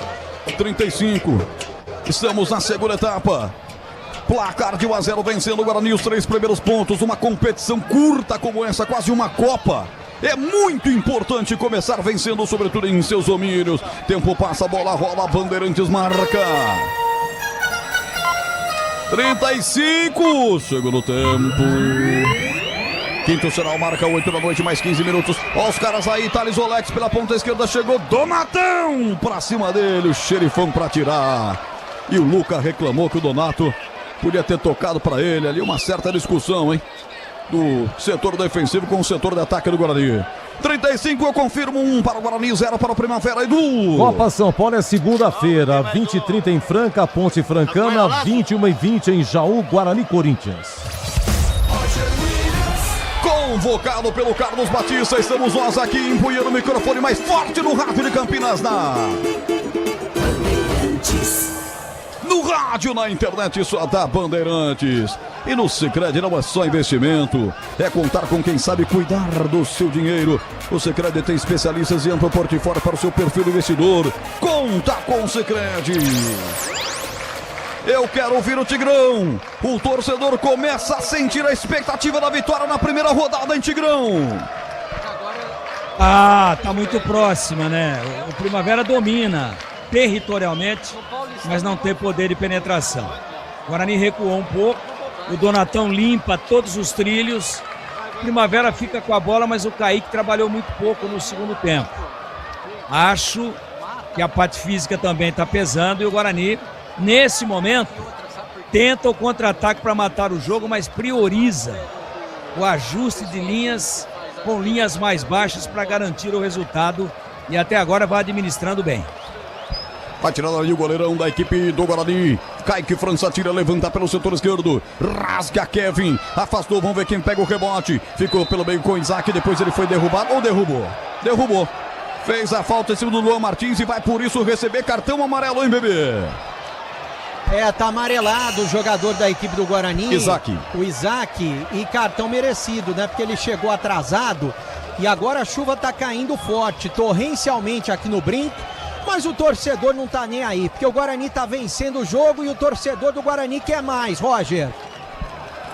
35. Estamos na segunda etapa. Placar de 1-0 vencendo o Guarani, os 3 primeiros pontos. Uma competição curta como essa, quase uma Copa. É muito importante começar vencendo, sobretudo em seus domínios. Tempo passa, a bola rola, Bandeirantes marca. 35, segundo tempo. Quinto sinal, marca 8 da noite, mais 15 minutos. Olha os caras aí, Thales Olex pela ponta esquerda, chegou Donatão pra cima dele, o xerifão pra tirar. E o Luca reclamou que o Donato podia ter tocado pra ele ali, uma certa discussão, hein? Do setor defensivo com o setor de ataque do Guarani. 35, eu confirmo, 1 para o Guarani, 0 para o Primavera, Edu. Copa São Paulo é segunda-feira, 20h30 em Franca, Ponte Francana, 21h20 em Jaú, Guarani, Corinthians. Convocado pelo Carlos Batista, estamos nós aqui empunhando o microfone mais forte no rádio de Campinas, no rádio, na internet, só da Bandeirantes. E no Sicredi não é só investimento, é contar com quem sabe cuidar do seu dinheiro. O Sicredi tem especialistas e amplo portfólio para o seu perfil de investidor. Conta com o Sicredi. Eu quero ouvir o Tigrão. O torcedor começa a sentir a expectativa da vitória na primeira rodada em Tigrão. Tá muito próxima, né? O Primavera domina territorialmente, mas não tem poder de penetração. O Guarani recuou um pouco, o Donatão limpa todos os trilhos Primavera fica com a bola, mas o Kaique trabalhou muito pouco no segundo tempo. Acho que a parte física também está pesando e o Guarani, nesse momento, tenta o contra-ataque para matar o jogo, mas prioriza o ajuste de linhas com linhas mais baixas para garantir o resultado e até agora vai administrando bem. Vai tirando ali o goleirão da equipe do Guarani. Kaique França tira, levanta pelo setor esquerdo. Rasga Kevin. Afastou, vamos ver quem pega o rebote. Ficou pelo meio com o Isaac, depois ele foi derrubado ou derrubou? Derrubou. Fez a falta em cima do Luan Martins e vai por isso receber cartão amarelo, hein, bebê? Tá amarelado o jogador da equipe do Guarani. Isaac. O Isaac, e cartão merecido, né? Porque ele chegou atrasado e agora a chuva tá caindo forte, torrencialmente aqui no Brinco. Mas o torcedor não tá nem aí, porque o Guarani tá vencendo o jogo e o torcedor do Guarani quer mais, Roger.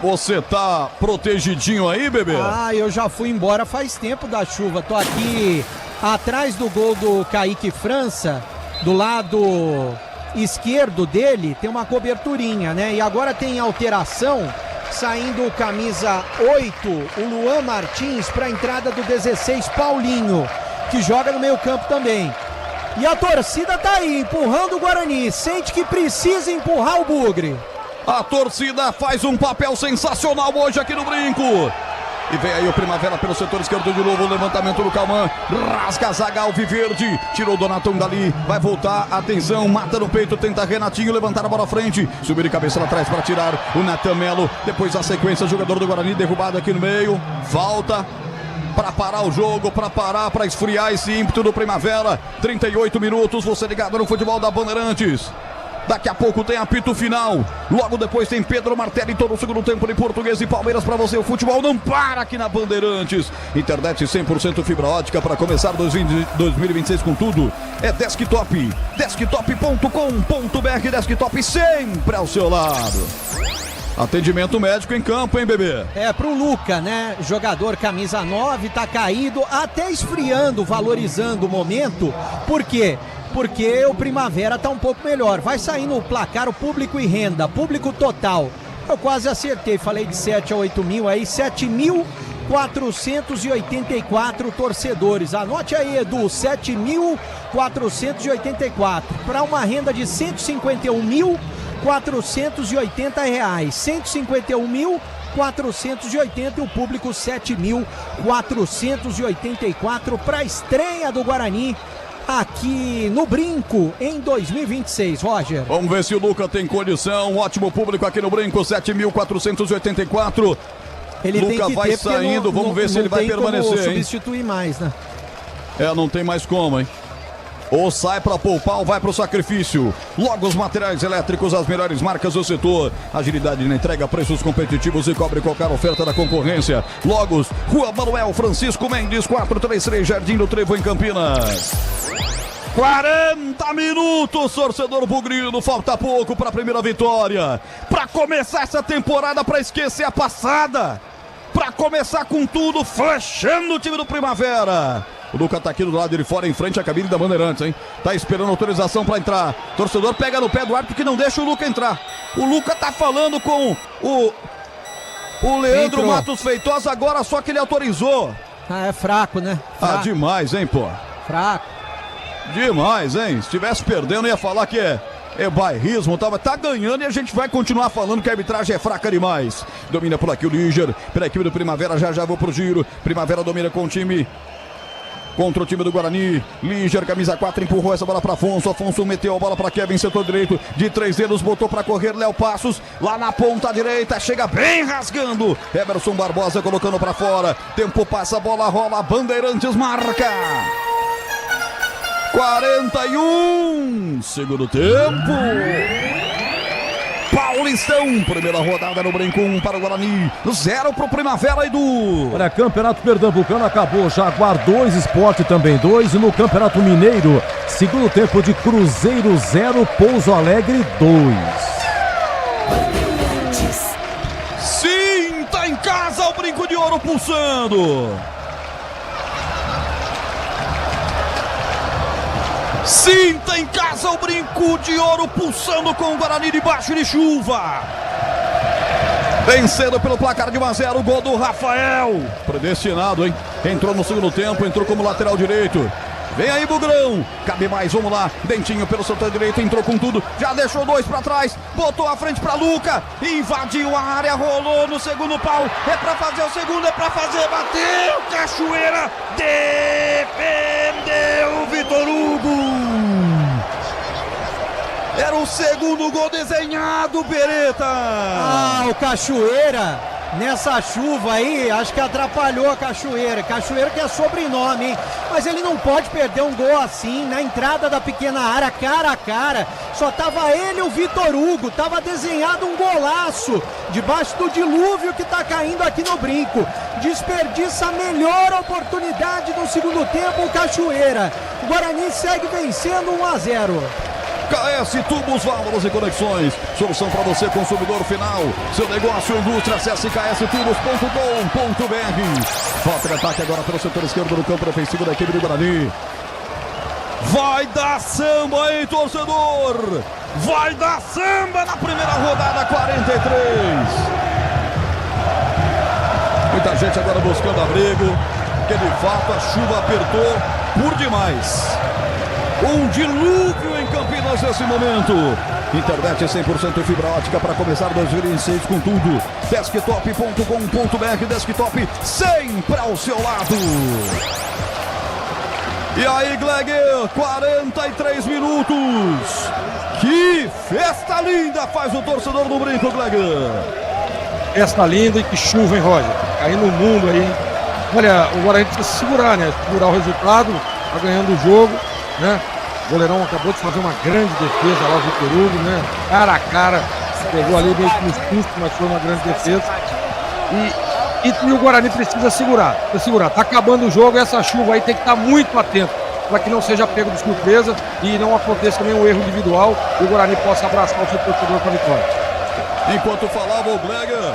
Você tá protegidinho aí, bebê? Eu já fui embora faz tempo da chuva. Tô aqui atrás do gol do Kaique França, do lado esquerdo dele, tem uma coberturinha, né? E agora tem alteração, saindo camisa 8, o Luan Martins, para a entrada do 16, Paulinho, que joga no meio campo também. E a torcida tá aí, empurrando o Guarani, sente que precisa empurrar o Bugre. A torcida faz um papel sensacional hoje aqui no Brinco. E vem aí o Primavera pelo setor esquerdo de novo, o levantamento do Calman, rasga a zaga alviverde, tirou o Donatão dali, vai voltar, atenção, mata no peito, tenta Renatinho levantar a bola à frente, subir de cabeça lá atrás para tirar o Natan Melo, depois a sequência, jogador do Guarani derrubado aqui no meio, falta para parar o jogo, para esfriar esse ímpeto do Primavera. 38 minutos, você ligado no futebol da Bandeirantes. Daqui a pouco tem apito final. Logo depois tem Pedro Martelli, todo o segundo tempo de Português e Palmeiras para você. O futebol não para aqui na Bandeirantes. Internet 100% fibra ótica para começar 2026 com tudo. É Desktop. Desktop.com.br. Desktop sempre ao seu lado. Atendimento médico em campo, hein, bebê? Pro Luca, né? Jogador camisa 9, tá caído, até esfriando, valorizando o momento. Por quê? Porque o Primavera tá um pouco melhor. Vai sair no placar o público e renda, público total. Eu quase acertei, falei de 7 a 8 mil aí, 7.484 torcedores. Anote aí, Edu, 7.484 para uma renda de R$151.480, R$151.480 e o público 7.484 para a estreia do Guarani aqui no Brinco em 2026, Roger. Vamos ver se o Luca tem condição. Ótimo público aqui no Brinco, 7.484. Ele Luca tem que vai ter, saindo, vamos ver se ele vai permanecer, hein? Substituir mais, né? Não tem mais como, hein? Ou sai para poupar ou vai para o sacrifício. Logo os materiais elétricos, as melhores marcas do setor. Agilidade na entrega, preços competitivos e cobre qualquer oferta da concorrência. Logos, Rua Manuel Francisco Mendes, 433, Jardim do Trevo, em Campinas. 40 minutos, torcedor bugrino, falta pouco para a primeira vitória. Para começar essa temporada, para esquecer a passada. Para começar com tudo, fechando o time do Primavera. O Luca tá aqui do lado de fora, em frente à cabine da Bandeirantes, hein? Tá esperando autorização para entrar. Torcedor pega no pé do árbitro que não deixa o Luca entrar. O Luca tá falando com o Leandro Matos Feitosa agora, só que ele autorizou. É fraco, né? Fraco. Demais, hein, pô? Fraco. Demais, hein? Se estivesse perdendo, ia falar que é bairrismo, tá ganhando e a gente vai continuar falando que a arbitragem é fraca demais. Domina por aqui o Líger, pela equipe do Primavera, já vou pro giro. Primavera domina com o time contra o time do Guarani. Líger, camisa 4, empurrou essa bola para Afonso. Afonso meteu a bola para Kevin, setor direito, de 3 dedos, botou para correr Léo Passos, lá na ponta direita, chega bem rasgando. Emerson Barbosa colocando para fora. Tempo passa, a bola rola, Bandeirantes marca. 41, segundo tempo. Paulistão, primeira rodada no Brinco, 1 para o Guarani, 0 para o Primavera, Edu. Olha, Campeonato Pernambucano acabou, Jaguar 2, Sport também 2, e no Campeonato Mineiro, segundo tempo de Cruzeiro 0, Pouso Alegre 2. Sim, tá em casa o Brinco de Ouro pulsando. Sinta em casa o Brinco de Ouro pulsando com o Guarani debaixo de chuva. Vencendo pelo placar de 1-0, o gol do Rafael. Predestinado, hein? Entrou no segundo tempo, entrou como lateral direito. Vem aí, Bugrão. Cabe mais, vamos lá. Dentinho pelo setor direito, entrou com tudo. Já deixou 2 pra trás. Botou a frente pra Luca. Invadiu a área, rolou no segundo pau. É pra fazer o segundo, é pra fazer. Bateu, Cachoeira. Defendeu o Vitor Hugo. Era o segundo gol desenhado, Beretta. Ah, o Cachoeira, nessa chuva aí, acho que atrapalhou a Cachoeira. Cachoeira que é sobrenome, hein? Mas ele não pode perder um gol assim, na entrada da pequena área, cara a cara. Só tava ele e o Vitor Hugo, tava desenhado um golaço, debaixo do dilúvio que tá caindo aqui no Brinco. Desperdiça a melhor oportunidade no segundo tempo, o Cachoeira. O Guarani segue vencendo 1-0. KS Tubos, Válvulas e Conexões. Solução para você, consumidor final. Seu negócio, indústria, acesse kstubos.com.br. Falta de ataque agora pelo setor esquerdo do campo defensivo da equipe do Guarani. Vai dar samba aí, torcedor. Vai dar samba na primeira rodada, 43. Muita gente agora buscando abrigo, porque de fato a chuva apertou por demais. Um dilúvio em Campinas nesse momento. Internet 100% fibra ótica para começar 2026 com tudo. Desktop.com.br, desktop sempre ao seu lado. E aí, Gleger, 43 minutos. Que festa linda faz o torcedor do Brinco, Gleger. Festa linda e que chuva, hein, Roger? Caindo o mundo aí, hein? Olha, o Guarani precisa se segurar, né? Segurar o resultado, tá ganhando o jogo, né? O goleirão acabou de fazer uma grande defesa lá, o Vitor Hugo, né? Cara a cara, pegou ali meio que no susto, mas foi uma grande defesa. E o Guarani precisa segurar. Tá acabando o jogo, essa chuva aí tem que estar muito atento, para que não seja pego de surpresa e não aconteça nenhum erro individual e o Guarani possa abraçar o seu torcedor com a vitória. Enquanto falava o Gleger,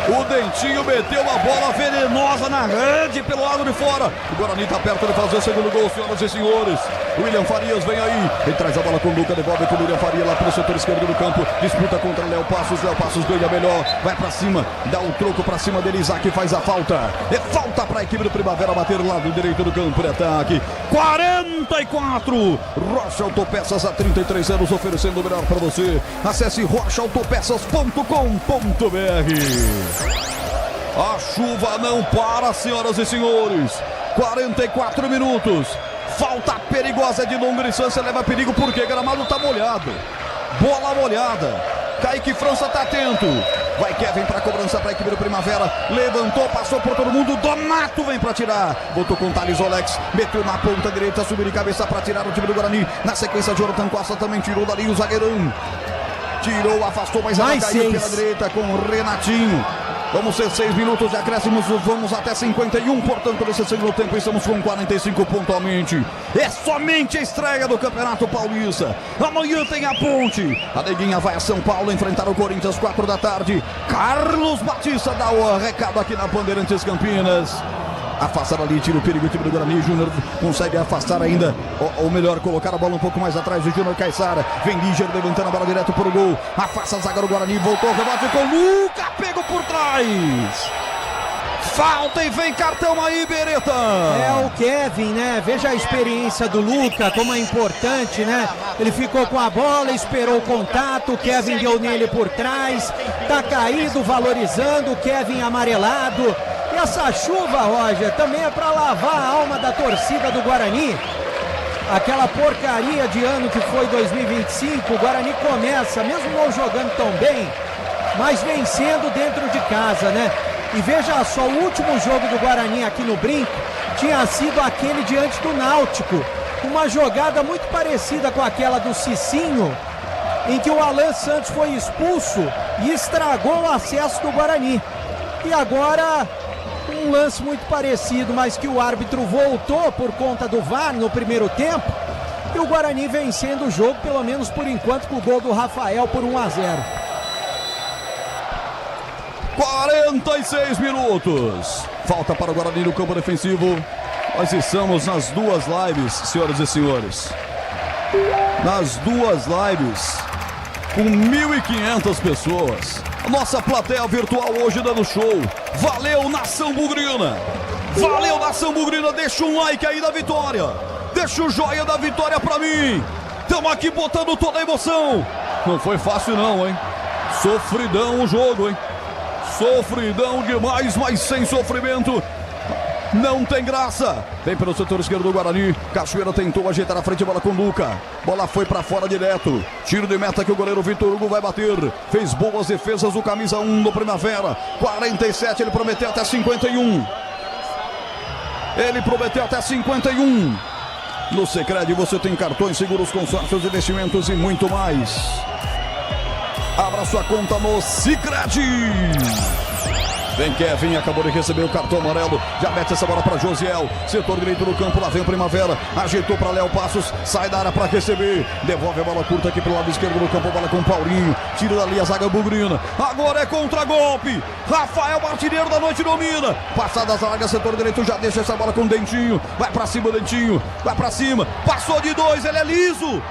o Dentinho meteu uma bola venenosa na rede pelo lado de fora. O Guarani está perto de fazer o segundo gol, senhoras e senhores. William Farias vem aí. Ele traz a bola com o Luca, devolve com o William Farias lá pelo setor esquerdo do campo. Disputa contra Léo Passos. Léo Passos ganha melhor. Vai pra cima, dá um troco pra cima dele. Isaac faz a falta. É falta pra equipe do Primavera bater lá do direito do campo de ataque. 44. Rocha Autopeças há 33 anos oferecendo o melhor pra você. Acesse rochaautopeças.com.br. A chuva não para, senhoras e senhores. 44 minutos. Falta perigosa de longa distância, leva perigo porque o gramado tá molhado. Bola molhada. Kaique França tá atento. Vai Kevin pra cobrança pra equipe do Primavera. Levantou, passou por todo mundo. Donato vem pra tirar. Botou com o Thales Olex. Meteu na ponta direita, subiu de cabeça pra tirar o time do Guarani. Na sequência, Jonathan Costa também tirou dali o zagueirão. Tirou, afastou, mas ela caiu pela direita com o Renatinho. Vamos ser 6 minutos de acréscimos, vamos até 51, portanto, nesse segundo tempo estamos com 45 pontualmente. É somente a estreia do Campeonato Paulista. Amanhã tem a Ponte. A Neguinha vai a São Paulo enfrentar o Corinthians, 4 da tarde. Carlos Batista dá o recado aqui na Bandeirantes Campinas. Afastar ali, tira o perigo, o time do Guarani. Júnior consegue afastar ainda, ou melhor, colocar a bola um pouco mais atrás do Júnior Caissara. Vem Líger levantando a bola direto para o gol. Afasta a zaga do Guarani, voltou, rebate com o Luca, pegou por trás. Falta e vem cartão aí, Beretta. É o Kevin, né? Veja a experiência do Luca, como é importante, né? Ele ficou com a bola, esperou o contato, o Kevin deu nele por trás. Tá caído, valorizando, o Kevin amarelado. E essa chuva, Roger, também é para lavar a alma da torcida do Guarani. Aquela porcaria de ano que foi 2025, o Guarani começa, mesmo não jogando tão bem, mas vencendo dentro de casa, né? E veja só, o último jogo do Guarani aqui no Brinco tinha sido aquele diante do Náutico. Uma jogada muito parecida com aquela do Cicinho, em que o Alan Santos foi expulso e estragou o acesso do Guarani. E agora um lance muito parecido, mas que o árbitro voltou por conta do VAR no primeiro tempo. E o Guarani vencendo o jogo, pelo menos por enquanto, com o gol do Rafael por 1-0. 46 minutos. Falta para o Guarani no campo defensivo. Nós estamos nas duas lives, senhoras e senhores. Nas duas lives, com 1.500 pessoas. Nossa plateia virtual hoje dando show. Valeu, Nação Bugrina. Valeu, Nação Bugrina. Deixa um like aí da vitória. Deixa o joia da vitória pra mim. Estamos aqui botando toda a emoção. Não foi fácil não, hein? Sofridão o jogo, hein? Sofridão demais, mas sem sofrimento não tem graça. Vem pelo setor esquerdo do Guarani. Cachoeira tentou ajeitar na frente, bola com Luca. Bola foi pra fora direto. Tiro de meta que o goleiro Vitor Hugo vai bater. Fez boas defesas o camisa 1 do Primavera. 47, ele prometeu até 51. Ele prometeu até 51. No Sicredi você tem cartões, seguros, consórcios, investimentos e muito mais. Abra sua conta no Sicredi. Vem Kevin, acabou de receber o cartão amarelo. Já mete essa bola para Josiel. Setor direito do campo, lá vem o Primavera. Ajeitou para Léo Passos, sai da área para receber. Devolve a bola curta aqui pelo lado esquerdo do campo, bola com o Paulinho. Tira dali a zaga bugrina. Agora é contra-golpe. Rafael, artilheiro da noite, domina. Passada a zaga, setor direito, já deixa essa bola com o Dentinho. Vai para cima, Dentinho. Vai para cima. Passou de 2, ele é liso.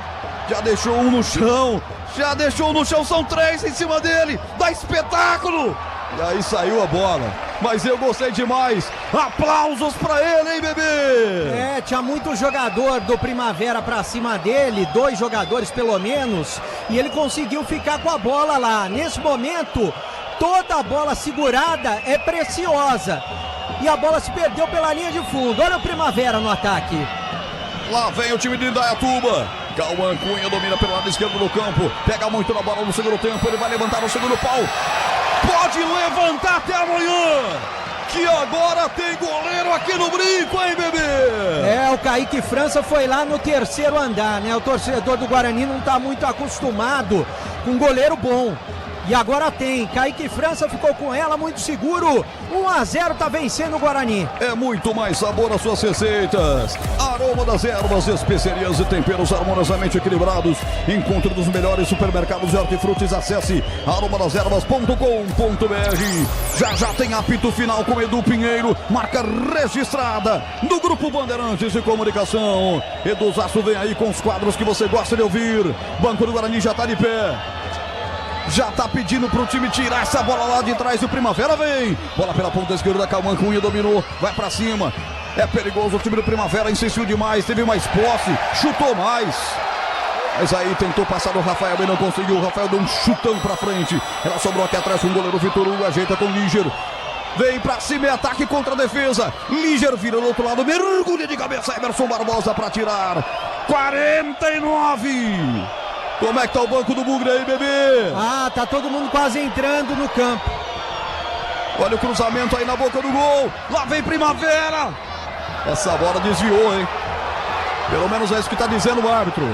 Já deixou um no chão. Já deixou no chão, são 3 em cima dele. Dá espetáculo. E aí saiu a bola, mas eu gostei demais. Aplausos pra ele, hein, bebê? Tinha muito jogador do Primavera pra cima dele, 2 jogadores pelo menos, e ele conseguiu ficar com a bola lá. Nesse momento, toda a bola segurada é preciosa. E a bola se perdeu pela linha de fundo. Olha o Primavera no ataque. Lá vem o time de Indaiatuba. Cauã Cunha domina pelo lado esquerdo do campo. Pega muito na bola no segundo tempo. Ele vai levantar no segundo pau. Pode levantar até amanhã. Que agora tem goleiro aqui no brinco, hein, bebê? O Kaique França foi lá no terceiro andar, né? O torcedor do Guarani não tá muito acostumado com goleiro bom. E agora tem, Kaique França ficou com ela, muito seguro, 1-0, tá vencendo o Guarani. É muito mais sabor às suas receitas. Aroma das ervas, especiarias e temperos harmoniosamente equilibrados. Encontre dos melhores supermercados de hortifrutis, acesse aromadeservas.com.br. Já tem apito final com Edu Pinheiro, marca registrada do Grupo Bandeirantes de Comunicação. Edu Zaço vem aí com os quadros que você gosta de ouvir. Banco do Guarani já tá de pé. Já tá pedindo pro time tirar essa bola lá de trás. O Primavera vem. Bola pela ponta esquerda, Cauã Cunha dominou. Vai pra cima. É perigoso o time do Primavera. Insistiu demais. Teve mais posse. Chutou mais. Mas aí tentou passar do Rafael e não conseguiu. O Rafael deu um chutão pra frente. Ela sobrou aqui atrás com o goleiro Vitor Hugo. Ajeita com o Líger. Vem pra cima, ataque contra a defesa. Líger vira do outro lado. Mergulha de cabeça. Emerson Barbosa pra tirar. 49. Como é que tá o banco do Bugre aí, bebê? Tá todo mundo quase entrando no campo. Olha o cruzamento aí na boca do gol. Lá vem Primavera. Essa bola desviou, hein? Pelo menos é isso que tá dizendo o árbitro.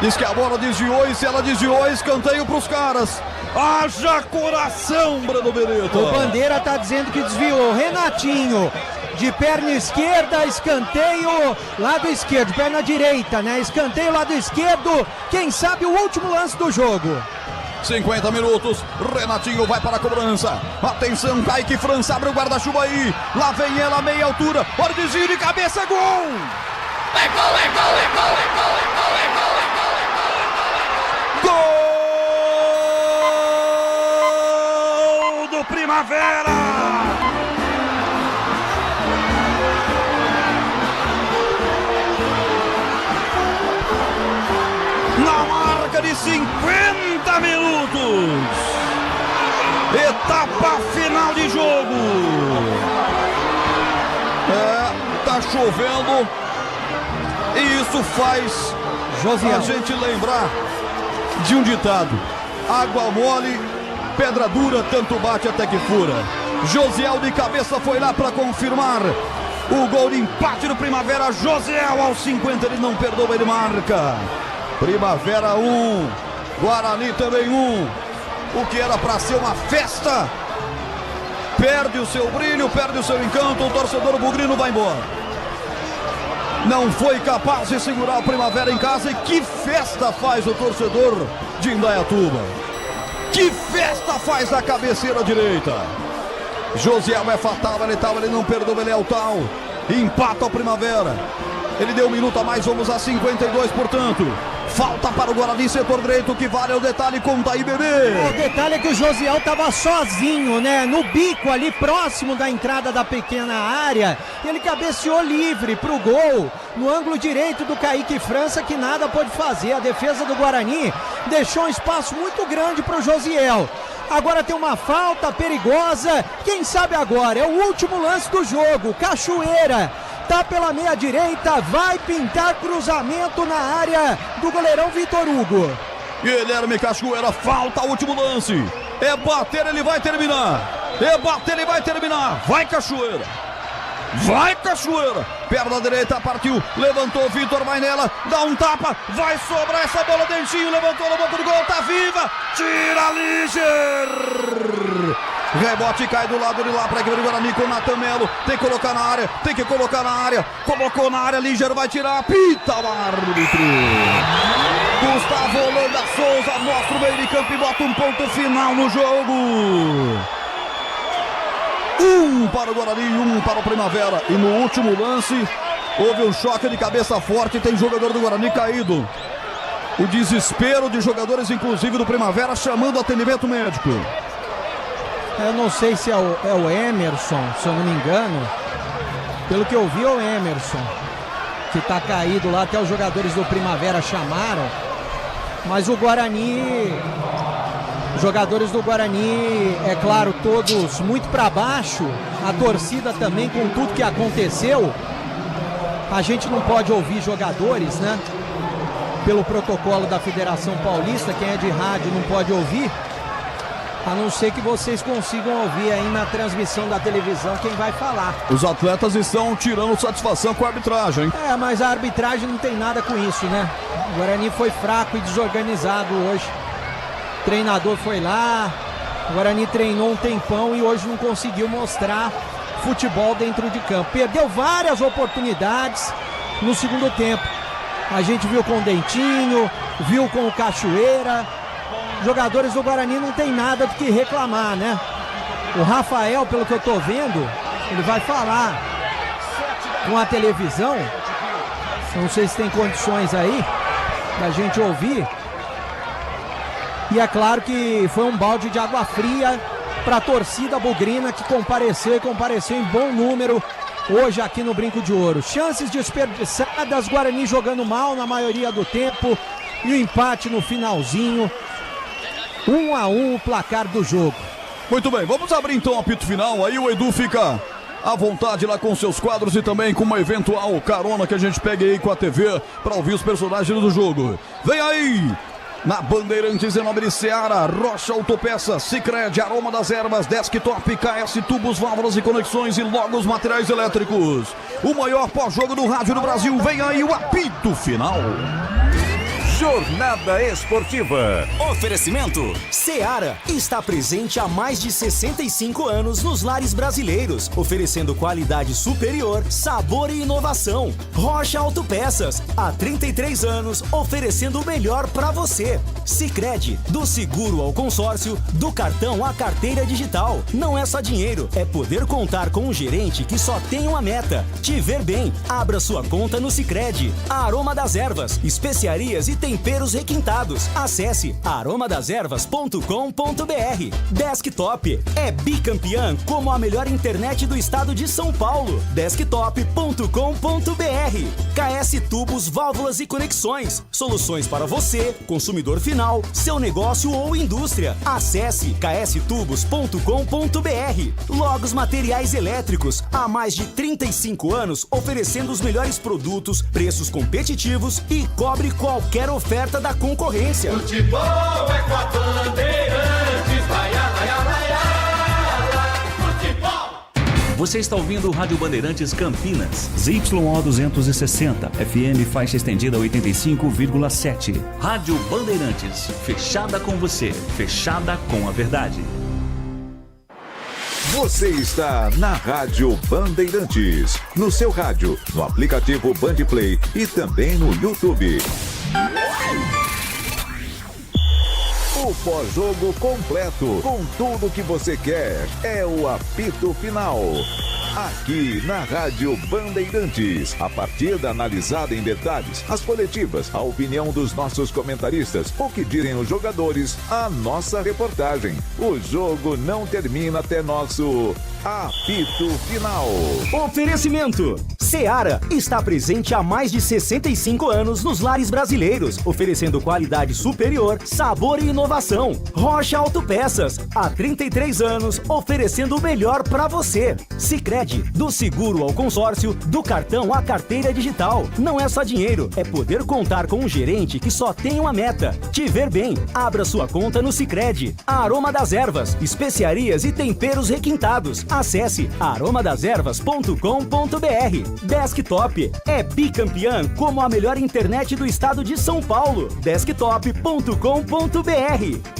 Diz que a bola desviou e se ela desviou é escanteio pros caras. Haja coração, Breno Beretta. O Bandeira tá dizendo que desviou. Renatinho. De perna esquerda, escanteio, lado esquerdo, perna direita, né? Escanteio, lado esquerdo, quem sabe o último lance do jogo. 50 minutos, Renatinho vai para a cobrança. Atenção, Kaique França, abre o guarda-chuva aí. Lá vem ela, meia altura, hora de giro de cabeça, gol! É gol, é gol, é gol, é gol, é gol, é gol, é gol! Gol do Primavera! De 50 minutos, etapa final de jogo. Tá chovendo e isso faz a gente lembrar de um ditado: água mole, pedra dura, tanto bate até que fura. Josiel de cabeça foi lá para confirmar o gol de empate do Primavera. Josiel aos 50, ele não perdoa, ele marca. Primavera 1, Guarani também 1. O que era para ser uma festa perde o seu brilho, perde o seu encanto. O torcedor bugrino vai embora. Não foi capaz de segurar o Primavera em casa. E que festa faz o torcedor de Indaiatuba. Que festa faz na cabeceira direita. Josiel é fatal, ele não perdoa, ele é o tal. Empata o Primavera. Ele deu um minuto a mais, vamos a 52, portanto. Falta para o Guarani, setor direito, que vale o detalhe, conta aí, bebê. O detalhe é que o Josiel tava sozinho, né? No bico ali, próximo da entrada da pequena área. Ele cabeceou livre pro gol, no ângulo direito do Kaique França, que nada pôde fazer. A defesa do Guarani deixou um espaço muito grande pro Josiel. Agora tem uma falta perigosa. Quem sabe agora? É o último lance do jogo. Cachoeira tá pela meia direita, vai pintar cruzamento na área do goleirão Vitor Hugo. Guilherme Cachoeira, falta o último lance. É bater, ele vai terminar. É bater, ele vai terminar. Vai, Cachoeira. Vai, Cachoeira. Perna direita, partiu. Levantou, Vitor vai nela. Dá um tapa. Vai sobrar essa bola. Dentinho levantou, levantou o gol. Tá viva. Tira, Líger. Rebote cai do lado de lá para a equipe do Guarani com o Natan Melo. Tem que colocar na área. Tem que colocar na área. Colocou na área. Líger vai tirar. Pita o árbitro. Gustavo Holanda Souza mostra o meio de campo e bota um ponto final no jogo. 1 para o Guarani, 1 para o Primavera. E no último lance, houve um choque de cabeça forte. Tem jogador do Guarani caído. O desespero de jogadores, inclusive do Primavera, chamando atendimento médico. Eu não sei se é o Emerson, se eu não me engano. Pelo que eu vi, é o Emerson, que tá caído lá. Até os jogadores do Primavera chamaram. Mas o Guarani... Os jogadores do Guarani, é claro, todos muito para baixo. A torcida também, com tudo que aconteceu. A gente não pode ouvir jogadores, né? Pelo protocolo da Federação Paulista, quem é de rádio não pode ouvir. A não ser que vocês consigam ouvir aí na transmissão da televisão quem vai falar. Os atletas estão tirando satisfação com a arbitragem, hein? É, mas a arbitragem não tem nada com isso, né? O Guarani foi fraco e desorganizado hoje. O treinador foi lá, o Guarani treinou um tempão e hoje não conseguiu mostrar futebol dentro de campo. Perdeu várias oportunidades no segundo tempo. A gente viu com o Dentinho, viu com o Cachoeira. Jogadores do Guarani não tem nada do que reclamar, né? O Rafael, pelo que eu tô vendo, ele vai falar com a televisão. Não sei se tem condições aí da gente ouvir. E é claro que foi um balde de água fria para a torcida bugrina, que compareceu em bom número hoje aqui no Brinco de Ouro. Chances desperdiçadas, Guarani jogando mal na maioria do tempo e o empate no finalzinho. 1-1 o placar do jogo. Muito bem, vamos abrir então o apito final. Aí o Edu fica à vontade lá com seus quadros e também com uma eventual carona que a gente pegue aí com a TV para ouvir os personagens do jogo. Vem aí! Na Bandeirantes, em nome de Seara, Rocha Autopeças, Sicredi, Aroma das Ervas, Desktop, KS Tubos, Válvulas e Conexões e Logos Materiais Elétricos. O maior pós-jogo do rádio do Brasil, vem aí o apito final. Jornada Esportiva. Oferecimento Seara está presente há mais de 65 anos nos lares brasileiros, oferecendo qualidade superior, sabor e inovação. Rocha Autopeças, há 33 anos, oferecendo o melhor para você. Sicredi, do seguro ao consórcio, do cartão à carteira digital. Não é só dinheiro, é poder contar com um gerente que só tem uma meta: te ver bem. Abra sua conta no Sicredi. Aroma das Ervas, especiarias e temperos requintados. Acesse aromadeservas.com.br. Desktop é bicampeã como a melhor internet do estado de São Paulo. Desktop.com.br. KS Tubos, Válvulas e Conexões. Soluções para você, consumidor final, seu negócio ou indústria. Acesse kstubos.com.br. Logos Materiais Elétricos. Há mais de 35 anos oferecendo os melhores produtos, preços competitivos e cobre qualquer oferta da concorrência. Futebol é com a Bandeirantes, vai, vai, vai, futebol. Você está ouvindo o Rádio Bandeirantes Campinas, ZYO 260, FM faixa estendida 85,7. Rádio Bandeirantes, fechada com você, fechada com a verdade. Você está na Rádio Bandeirantes, no seu rádio, no aplicativo Bandplay e também no YouTube. O pós-jogo completo, com tudo que você quer, é o apito final. aqui na Rádio Bandeirantes. A partida analisada em detalhes, as coletivas, a opinião dos nossos comentaristas, o que direm os jogadores, a nossa reportagem. O jogo não termina até nosso apito final. Oferecimento: Seara está presente há mais de 65 anos nos lares brasileiros, oferecendo qualidade superior, sabor e inovação. Rocha Autopeças, há 33 anos, oferecendo o melhor para você. Sicredi, do seguro ao consórcio, do cartão à carteira digital. Não é só dinheiro, é poder contar com um gerente que só tem uma meta: te ver bem. Abra sua conta no Sicredi. A Aroma das Ervas, especiarias e temperos requintados. Acesse aromadeservas.com.br. Desktop é bicampeã como a melhor internet do estado de São Paulo. Desktop.com.br.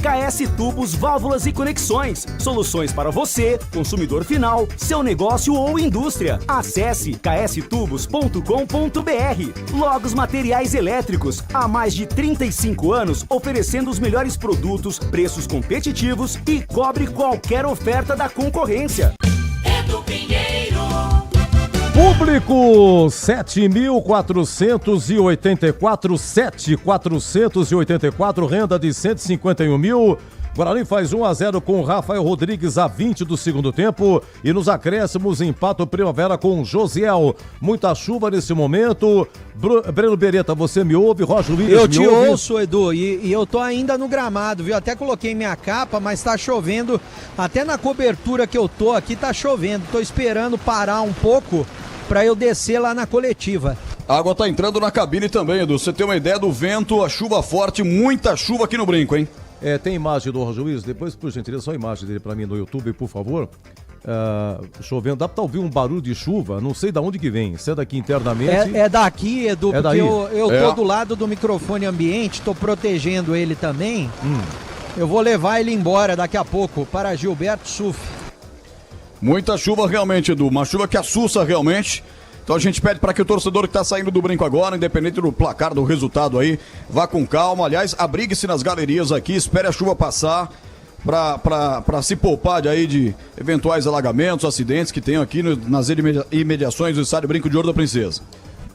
KS Tubos, Válvulas e Conexões. Soluções para você, consumidor final, seu negócio ou indústria. Acesse kstubos.com.br. Logos Materiais Elétricos, há mais de 35 anos oferecendo os melhores produtos, preços competitivos e cobre qualquer oferta da concorrência. Edu Pinheiro. Público 7.484, renda de 151 mil. Guarani faz 1-0 com Rafael Rodrigues a 20 do segundo tempo e nos acréscimos empata o Primavera com Josiel. Muita chuva nesse momento. Breno Beretta, você me ouve? Roger Williams, eu te ouço, Edu, e eu tô ainda no gramado, viu? Até coloquei minha capa, mas tá chovendo. Até na cobertura que eu tô aqui tá chovendo. Tô esperando parar um pouco pra eu descer lá na coletiva. A água tá entrando na cabine também, Edu. Você tem uma ideia do vento, a chuva forte, muita chuva aqui no Brinco, hein? Tem imagem do Roger Williams? Depois, por gentileza, só a imagem dele pra mim no YouTube, por favor. Chovendo, dá pra ouvir um barulho de chuva, não sei de onde que vem, se é daqui internamente. É daqui, Edu, porque daí? eu tô do lado do microfone ambiente, tô protegendo ele também. Eu vou levar ele embora daqui a pouco para Gilberto Suf. Muita chuva realmente, Edu, uma chuva que assusta realmente. Então a gente pede para que o torcedor que está saindo do Brinco agora, independente do placar, do resultado aí, vá com calma. Aliás, abrigue-se nas galerias aqui, espere a chuva passar para se poupar de eventuais alagamentos, acidentes que tem aqui nas imediações do estádio Brinco de Ouro da Princesa.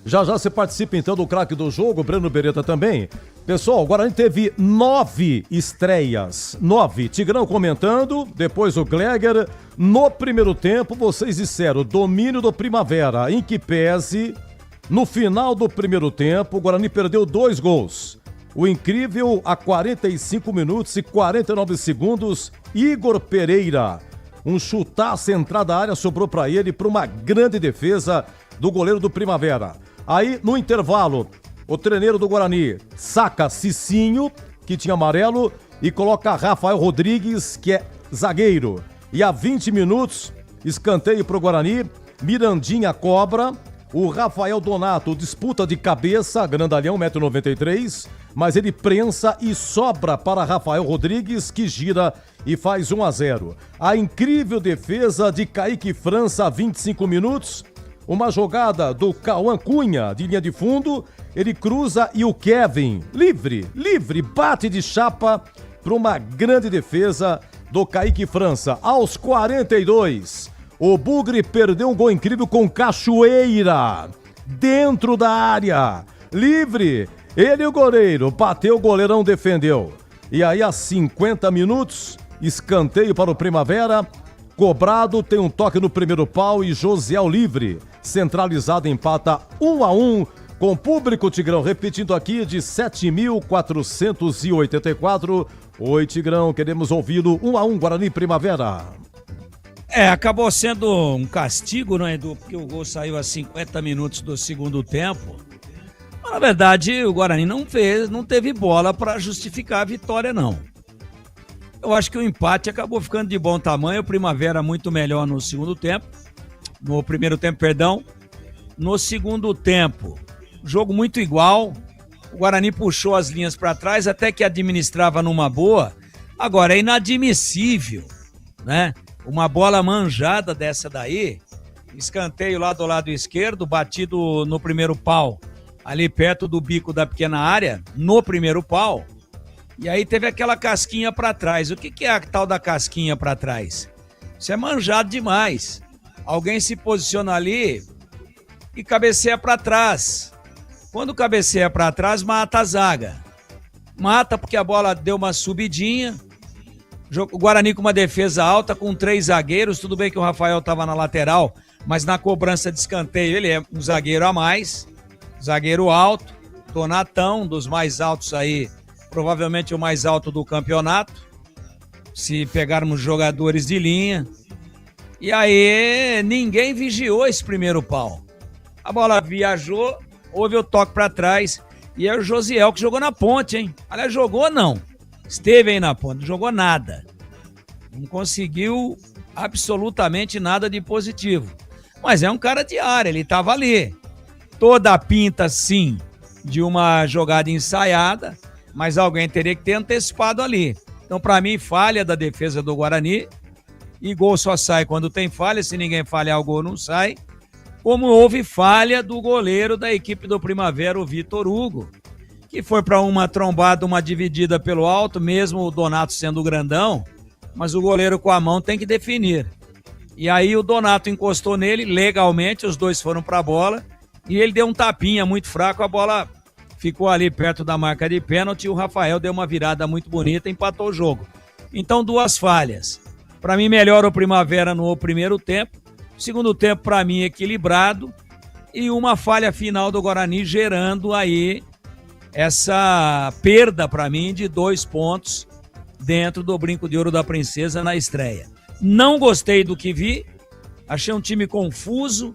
Já você participa então do craque do jogo, Breno Beretta também. Pessoal, o Guarani teve 9 estreias. 9. Tigrão comentando, depois o Gleger. No primeiro tempo, vocês disseram domínio do Primavera, em que pese, no final do primeiro tempo, o Guarani perdeu 2 gols. O incrível, a 45 minutos e 49 segundos, Igor Pereira. Um chutaço, entrada da área, sobrou para ele, para uma grande defesa do goleiro do Primavera. Aí, no intervalo, o treineiro do Guarani saca Cicinho, que tinha amarelo, e coloca Rafael Rodrigues, que é zagueiro. E a 20 minutos, escanteio pro Guarani, Mirandinha cobra, o Rafael Donato disputa de cabeça, grandalhão, 1,93 m, mas ele prensa e sobra para Rafael Rodrigues, que gira e faz 1-0. A incrível defesa de Kaique França, 25 minutos, uma jogada do Cauã Cunha, de linha de fundo, ele cruza e o Kevin, livre, bate de chapa para uma grande defesa do Kaique França. Aos 42, o Bugre perdeu um gol incrível com Cachoeira, dentro da área, livre, ele e o goleiro, bateu, o goleirão defendeu. E aí, a 50 minutos, escanteio para o Primavera, cobrado, tem um toque no primeiro pau e Josiel livre. Centralizado, empata 1-1 com público, Tigrão, repetindo aqui, de 7.484. Oi, Tigrão, queremos ouvi-lo. 1-1, Guarani Primavera. Acabou sendo um castigo, não é, Edu? Porque o gol saiu a 50 minutos do segundo tempo. Mas, na verdade, o Guarani não teve bola para justificar a vitória, não. Eu acho que o empate acabou ficando de bom tamanho. O Primavera muito melhor no segundo tempo. No primeiro tempo, perdão. No segundo tempo, jogo muito igual. O Guarani puxou as linhas para trás, até que administrava numa boa. Agora, é inadmissível, né? Uma bola manjada dessa daí, escanteio lá do lado esquerdo, batido no primeiro pau, ali perto do bico da pequena área, no primeiro pau. E aí teve aquela casquinha para trás. O que é a tal da casquinha para trás? Isso é manjado demais. alguém se posiciona ali e cabeceia para trás. Quando cabeceia para trás, mata a zaga. Mata porque a bola deu uma subidinha. O Guarani com uma defesa alta, com 3 zagueiros. Tudo bem que o Rafael estava na lateral, mas na cobrança de escanteio ele é um zagueiro a mais. Zagueiro alto. Donatão, dos mais altos aí, provavelmente o mais alto do campeonato, se pegarmos jogadores de linha. E aí ninguém vigiou esse primeiro pau. A bola viajou, houve o toque para trás, e é o Josiel que jogou na ponte, hein? Aliás, jogou não, esteve aí na ponte, não jogou nada. Não conseguiu absolutamente nada de positivo. Mas é um cara de área, ele estava ali. Toda a pinta, sim, de uma jogada ensaiada, mas alguém teria que ter antecipado ali. Então, para mim, falha da defesa do Guarani, e gol só sai quando tem falha, se ninguém falhar o gol não sai, como houve falha do goleiro da equipe do Primavera, o Vitor Hugo, que foi para uma trombada, uma dividida pelo alto, mesmo o Donato sendo grandão, mas o goleiro com a mão tem que definir. E aí o Donato encostou nele, legalmente, os dois foram para a bola, e ele deu um tapinha muito fraco, a bola ficou ali perto da marca de pênalti, e o Rafael deu uma virada muito bonita, empatou o jogo. Então, 2 falhas. Para mim, melhor o Primavera no primeiro tempo, segundo tempo, para mim, equilibrado, e uma falha final do Guarani gerando aí essa perda, para mim, de 2 pontos dentro do Brinco de Ouro da Princesa na estreia. Não gostei do que vi, achei um time confuso,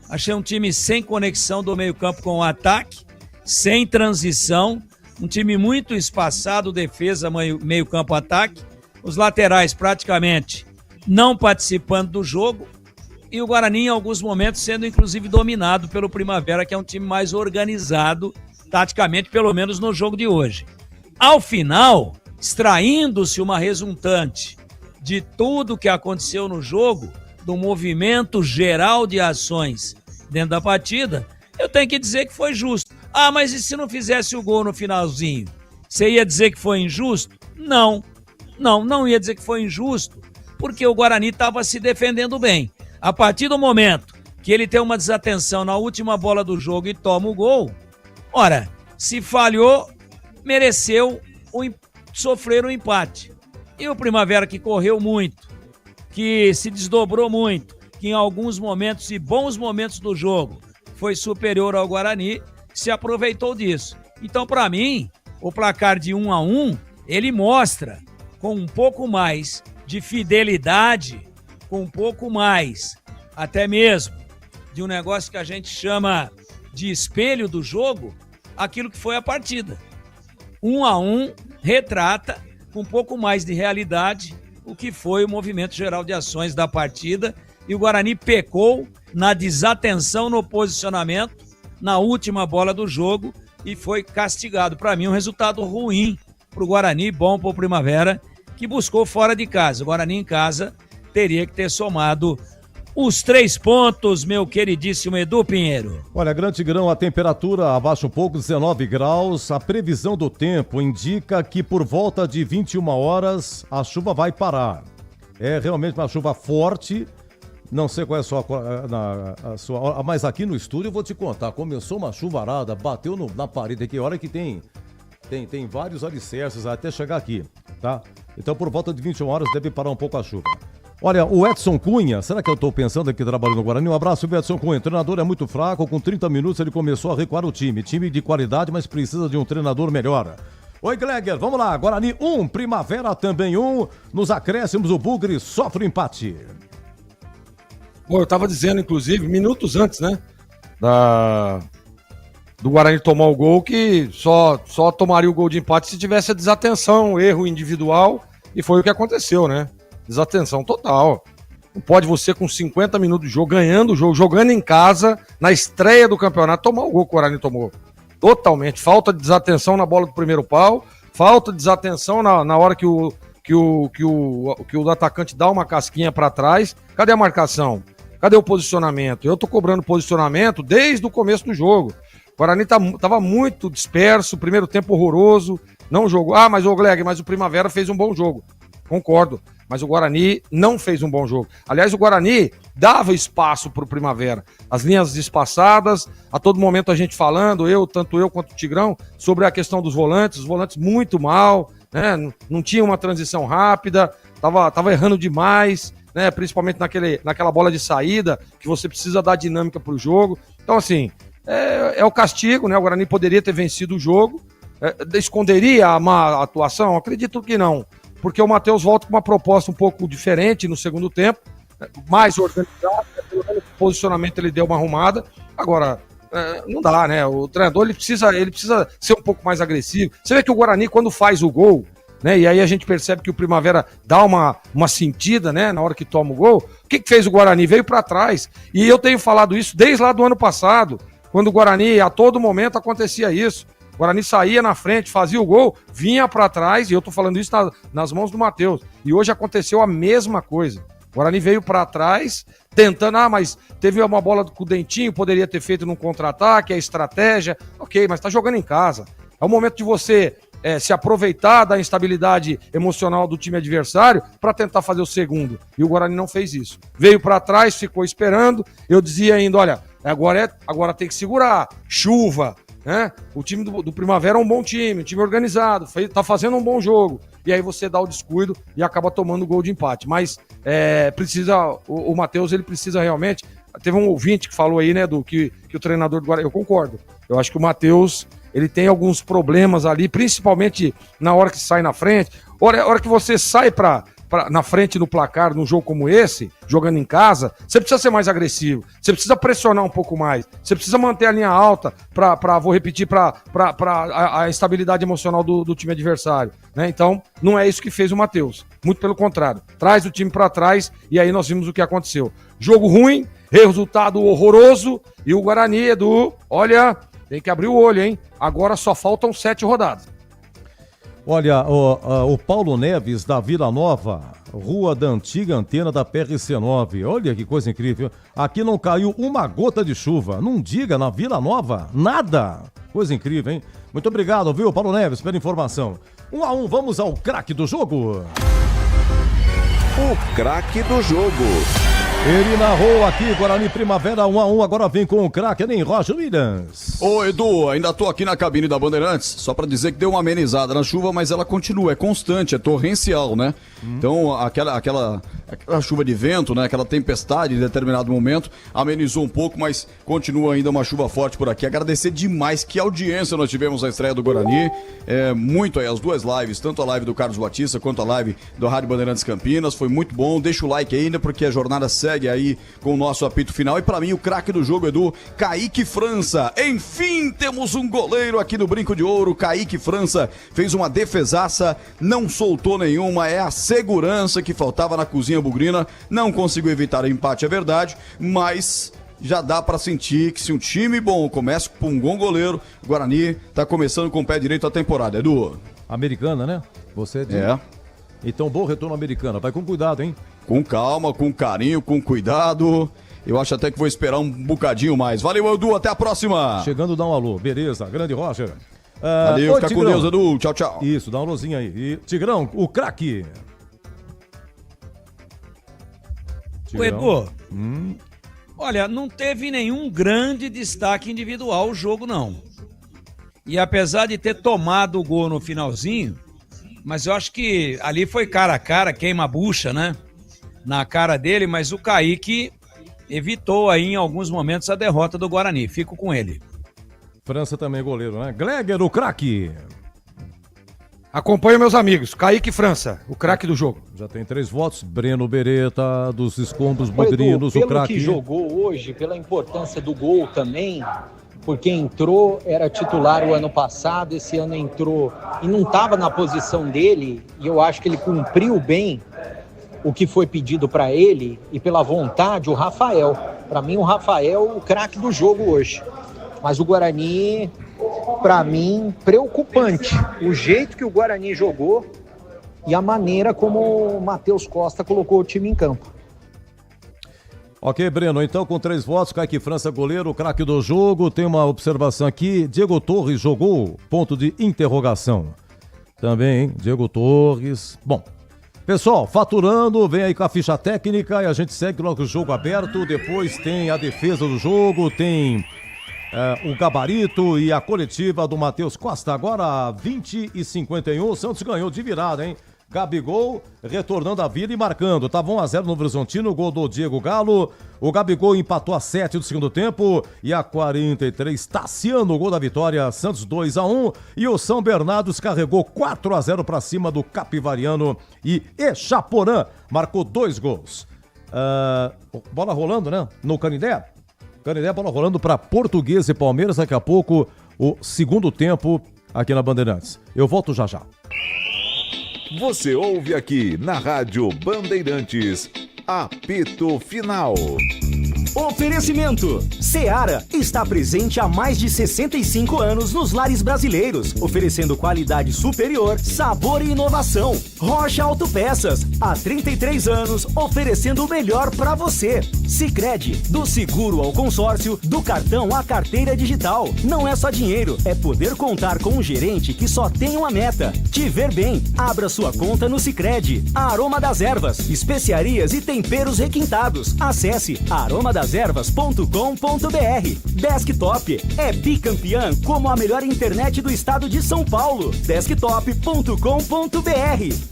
achei um time sem conexão do meio-campo com o ataque, sem transição, um time muito espaçado, defesa, meio-campo, ataque, os laterais praticamente não participando do jogo, e o Guarani em alguns momentos sendo inclusive dominado pelo Primavera, que é um time mais organizado taticamente, pelo menos no jogo de hoje. Ao final, extraindo-se uma resultante de tudo que aconteceu no jogo, do movimento geral de ações dentro da partida, eu tenho que dizer que foi justo. Ah, mas e se não fizesse o gol no finalzinho? Você ia dizer que foi injusto? Não ia dizer que foi injusto, porque o Guarani estava se defendendo bem. A partir do momento que ele tem uma desatenção na última bola do jogo e toma o gol, ora, se falhou, mereceu sofrer um empate. E o Primavera, que correu muito, que se desdobrou muito, que em alguns momentos e bons momentos do jogo foi superior ao Guarani, se aproveitou disso. Então, para mim, o placar de 1-1, ele mostra com um pouco mais de fidelidade, com um pouco mais, até mesmo, de um negócio que a gente chama de espelho do jogo, aquilo que foi a partida. 1-1 retrata com um pouco mais de realidade o que foi o movimento geral de ações da partida, e o Guarani pecou na desatenção no posicionamento na última bola do jogo e foi castigado. Para mim, um resultado ruim para o Guarani, bom para o Primavera, que buscou fora de casa. O Guarani em casa teria que ter somado os 3 pontos, meu queridíssimo Edu Pinheiro. Olha, Grande Grão, a temperatura abaixa um pouco, 19 graus. A previsão do tempo indica que por volta de 21 horas a chuva vai parar. É realmente uma chuva forte. Não sei qual é a sua, mas aqui no estúdio eu vou te contar. Começou uma chuvarada, bateu na parede aqui. Olha que tem vários alicerces até chegar aqui, tá? Então por volta de 21 horas deve parar um pouco a chuva. Olha, o Edson Cunha, será que eu estou pensando aqui trabalhando no Guarani? Um abraço, Edson Cunha. O treinador é muito fraco, com 30 minutos ele começou a recuar o time. Time de qualidade, mas precisa de um treinador melhor. Oi, Gleger, vamos lá. Guarani 1, Primavera também 1. Nos acréscimos, o Bugre sofre empate. Bom, eu estava dizendo, inclusive, minutos antes, né? Do Guarani tomar o gol, que só tomaria o gol de empate se tivesse a desatenção, erro individual, e foi o que aconteceu, né? Desatenção total. Não pode você, com 50 minutos de jogo, ganhando o jogo, jogando em casa, na estreia do campeonato, tomar o gol que o Guarani tomou. Totalmente. Falta de desatenção na bola do primeiro pau, falta de desatenção na hora que o atacante dá uma casquinha para trás. Cadê a marcação? Cadê o posicionamento? Eu tô cobrando posicionamento desde o começo do jogo. O Guarani tava muito disperso, primeiro tempo horroroso, não jogou. Ah, mas o Gleg, mas o Primavera fez um bom jogo. Concordo, mas o Guarani não fez um bom jogo. Aliás, o Guarani dava espaço para o Primavera. As linhas espaçadas, a todo momento a gente falando, tanto eu quanto o Tigrão, sobre a questão dos volantes, os volantes muito mal, né? Não tinha uma transição rápida, tava errando demais, né? Principalmente naquela bola de saída, que você precisa dar dinâmica para o jogo. Então, assim, é o castigo, né? O Guarani poderia ter vencido o jogo, esconderia a má atuação? Acredito que não, porque o Matheus volta com uma proposta um pouco diferente no segundo tempo, mais organizado, pelo menos o posicionamento ele deu uma arrumada. Agora, não dá, né? O treinador ele precisa ser um pouco mais agressivo. Você vê que o Guarani, quando faz o gol, né? E aí a gente percebe que o Primavera dá uma sentida, né? Na hora que toma o gol. O que fez o Guarani? Veio para trás. E eu tenho falado isso desde lá do ano passado, quando o Guarani, a todo momento, acontecia isso. O Guarani saía na frente, fazia o gol, vinha para trás, e eu tô falando isso nas mãos do Matheus. E hoje aconteceu a mesma coisa. O Guarani veio para trás, tentando, mas teve uma bola com o Dentinho, poderia ter feito num contra-ataque, é estratégia. Ok, mas tá jogando em casa. É o momento de você se aproveitar da instabilidade emocional do time adversário para tentar fazer o segundo. E o Guarani não fez isso. Veio para trás, ficou esperando. Eu dizia ainda, olha, agora tem que segurar. Chuva, né? O time do Primavera é um bom time, um time organizado, tá fazendo um bom jogo. E aí você dá o descuido e acaba tomando o gol de empate. Mas o Matheus, ele precisa realmente... Teve um ouvinte que falou aí, né, que o treinador do Guarani... Eu concordo. Eu acho que o Matheus, ele tem alguns problemas ali, principalmente na hora que sai na frente. Hora que você sai na frente no placar, num jogo como esse, jogando em casa, você precisa ser mais agressivo, você precisa pressionar um pouco mais, você precisa manter a linha alta vou repetir, para a estabilidade emocional do time adversário, né? Então, não é isso que fez o Matheus, muito pelo contrário, traz o time para trás e aí nós vimos o que aconteceu. Jogo ruim, resultado horroroso e o Guarani, Edu, olha, tem que abrir o olho, hein? Agora só faltam 7 rodadas. Olha, o Paulo Neves, da Vila Nova, rua da antiga antena da PRC9. Olha que coisa incrível. Aqui não caiu uma gota de chuva. Não diga, na Vila Nova, nada. Coisa incrível, hein? Muito obrigado, viu, Paulo Neves, pela informação. 1-1, vamos ao craque do jogo. O craque do jogo. Ele narrou aqui, Guarani Primavera 1-1, agora vem com o craque, nem Roger Williams. Ô Edu, ainda tô aqui na cabine da Bandeirantes, só pra dizer que deu uma amenizada na chuva, mas ela continua, é constante, é torrencial, né? Então aquela chuva de vento, né? Aquela tempestade em determinado momento, amenizou um pouco, mas continua ainda uma chuva forte por aqui. Agradecer demais, que audiência nós tivemos na estreia do Guarani, muito aí, as duas lives, tanto a live do Carlos Batista quanto a live do Rádio Bandeirantes Campinas, foi muito bom, deixa o like ainda, porque a jornada segue aí com o nosso apito final. E pra mim o craque do jogo, Edu, Kaique França. Enfim, temos um goleiro aqui no Brinco de Ouro. Kaique França fez uma defesaça, não soltou nenhuma, é a segurança que faltava na cozinha bugrina, não conseguiu evitar o empate, é verdade, mas já dá pra sentir que se um time bom começa com um bom goleiro, o Guarani tá começando com o pé direito a temporada, Edu. Americana, né? Você diz. Então, bom retorno Americana, vai com cuidado, hein? Com calma, com carinho, com cuidado. Eu acho até que vou esperar um bocadinho mais. Valeu, Edu, até a próxima. Chegando, dá um alô. Beleza, grande Roger. Valeu, fica com Deus, Edu. Tchau, tchau. Isso, dá um alôzinho aí. E, Tigrão, o craque. O Edu, olha, não teve nenhum grande destaque individual o jogo, não. E apesar de ter tomado o gol no finalzinho, mas eu acho que ali foi cara a cara, queima a bucha, né? Na cara dele, mas o Kaique evitou aí em alguns momentos a derrota do Guarani. Fico com ele. França também é goleiro, né? Gleger, o craque. Acompanha meus amigos, Kaique França, o craque do jogo. Já tem 3 votos, Breno Beretta, dos escombros bugrinos, o craque. Pelo que jogou hoje, pela importância do gol também, porque entrou, era titular o ano passado, esse ano entrou e não estava na posição dele, e eu acho que ele cumpriu bem o que foi pedido para ele, e pela vontade, o Rafael. Para mim, o Rafael, o craque do jogo hoje. Mas o Guarani, para mim, preocupante. O jeito que o Guarani jogou e a maneira como o Matheus Costa colocou o time em campo. Ok, Breno, então com 3 votos, Kaique França, goleiro, craque do jogo. Tem uma observação aqui, Diego Torres jogou, ponto de interrogação. Também, hein? Diego Torres. Bom, Pessoal, faturando, vem aí com a ficha técnica e a gente segue logo o jogo aberto. Depois tem a defesa do jogo, tem o gabarito e a coletiva do Matheus Costa. Agora 20h51, o Santos ganhou de virada, hein? Gabigol retornando à vida e marcando. Tava 1-0 no Horizontino, gol do Diego Galo. O Gabigol empatou a 7 do segundo tempo e a 43, Tassiano, gol da vitória, Santos 2-1. E o São Bernardo carregou 4-0 para cima do Capivariano e Echaporã marcou 2 gols. Bola rolando, né? No Canindé. Canindé, bola rolando para Portuguesa e Palmeiras. Daqui a pouco, o segundo tempo aqui na Bandeirantes. Eu volto já já. Você ouve aqui na Rádio Bandeirantes, apito final. Oferecimento. Seara está presente há mais de 65 anos nos lares brasileiros, oferecendo qualidade superior, sabor e inovação. Rocha Autopeças, há 33 anos, oferecendo o melhor para você. Sicredi, do seguro ao consórcio, do cartão à carteira digital. Não é só dinheiro, é poder contar com um gerente que só tem uma meta: te ver bem. Abra sua conta no Sicredi. Aroma das Ervas, especiarias e temperos requintados. Acesse aromadas.ervas.com.br. Desktop é bicampeã como a melhor internet do estado de São Paulo. Desktop.com.br.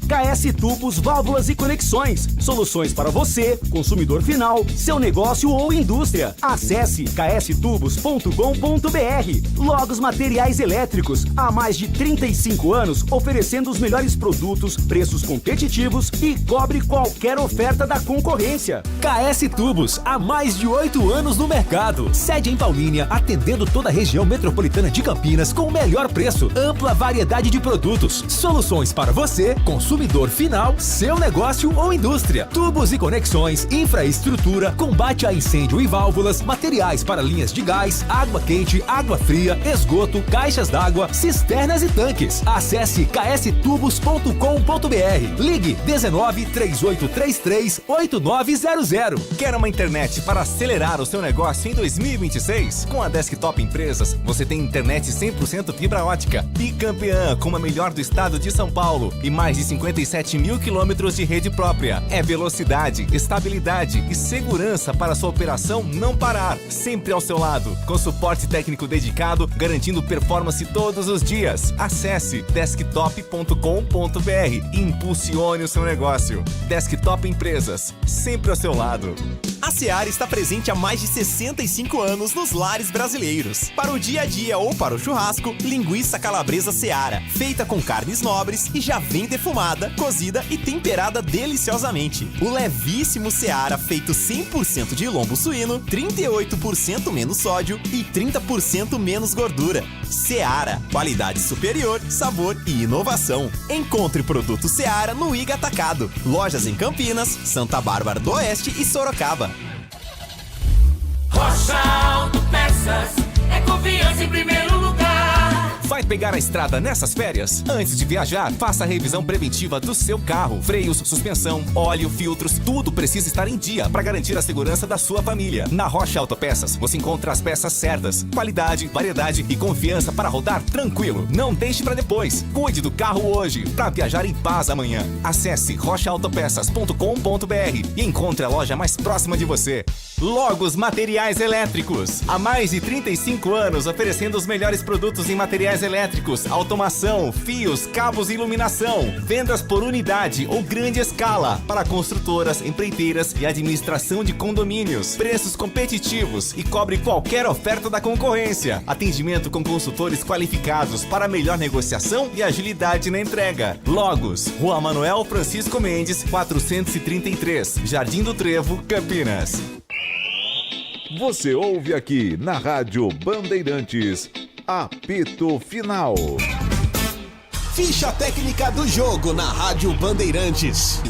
KS Tubos, Válvulas e Conexões. Soluções para você, consumidor final, seu negócio ou indústria. Acesse kstubos.com.br. Logos Materiais Elétricos. Há mais de 35 anos oferecendo os melhores produtos, preços competitivos e cobre qualquer oferta da concorrência. KS Tubos, há mais de 8 anos no mercado. Sede em Paulínia, atendendo toda a região metropolitana de Campinas com o melhor preço, ampla variedade de produtos, soluções para você, consumidor final, seu negócio ou indústria. Tubos e conexões, infraestrutura, combate a incêndio e válvulas, materiais para linhas de gás, água quente, água fria, esgoto, caixas d'água, cisternas e tanques. Acesse kstubos.com.br. Ligue 19 3833 8900. Quer uma internet para acelerar o seu negócio em 2026? Com a Desktop Empresas, você tem internet 100% fibra ótica, bicampeã como a melhor do estado de São Paulo e mais de 57 mil quilômetros de rede própria. É velocidade, estabilidade e segurança para sua operação não parar. Sempre ao seu lado, com suporte técnico dedicado, garantindo performance todos os dias. Acesse desktop.com.br e impulsione o seu negócio. Desktop Empresas, sempre ao seu lado. A Seara está presente há mais de 65 anos nos lares brasileiros. Para o dia a dia ou para o churrasco, linguiça calabresa Seara, feita com carnes nobres e já vem defumada, cozida e temperada deliciosamente. O levíssimo Seara, feito 100% de lombo suíno, 38% menos sódio e 30% menos gordura. Seara, qualidade superior, sabor e inovação. Encontre produto Seara no Iga Atacado. Lojas em Campinas, Santa Bárbara do Oeste e Sorocaba. Rocha Autopeças é confiança em primeiro lugar. Vai pegar a estrada nessas férias? Antes de viajar, faça a revisão preventiva do seu carro. Freios, suspensão, óleo, filtros, tudo precisa estar em dia para garantir a segurança da sua família. Na Rocha Autopeças, você encontra as peças certas, qualidade, variedade e confiança para rodar tranquilo. Não deixe para depois. Cuide do carro hoje para viajar em paz amanhã. Acesse rochaautopeças.com.br e encontre a loja mais próxima de você. Logos Materiais Elétricos. Há mais de 35 anos oferecendo os melhores produtos em materiais elétricos, automação, fios, cabos e iluminação. Vendas por unidade ou grande escala para construtoras, empreiteiras e administração de condomínios. Preços competitivos e cobre qualquer oferta da concorrência. Atendimento com consultores qualificados para melhor negociação e agilidade na entrega. Logos, Rua Manuel Francisco Mendes, 433, Jardim do Trevo, Campinas. Você ouve aqui na Rádio Bandeirantes, apito final. Ficha técnica do jogo na Rádio Bandeirantes.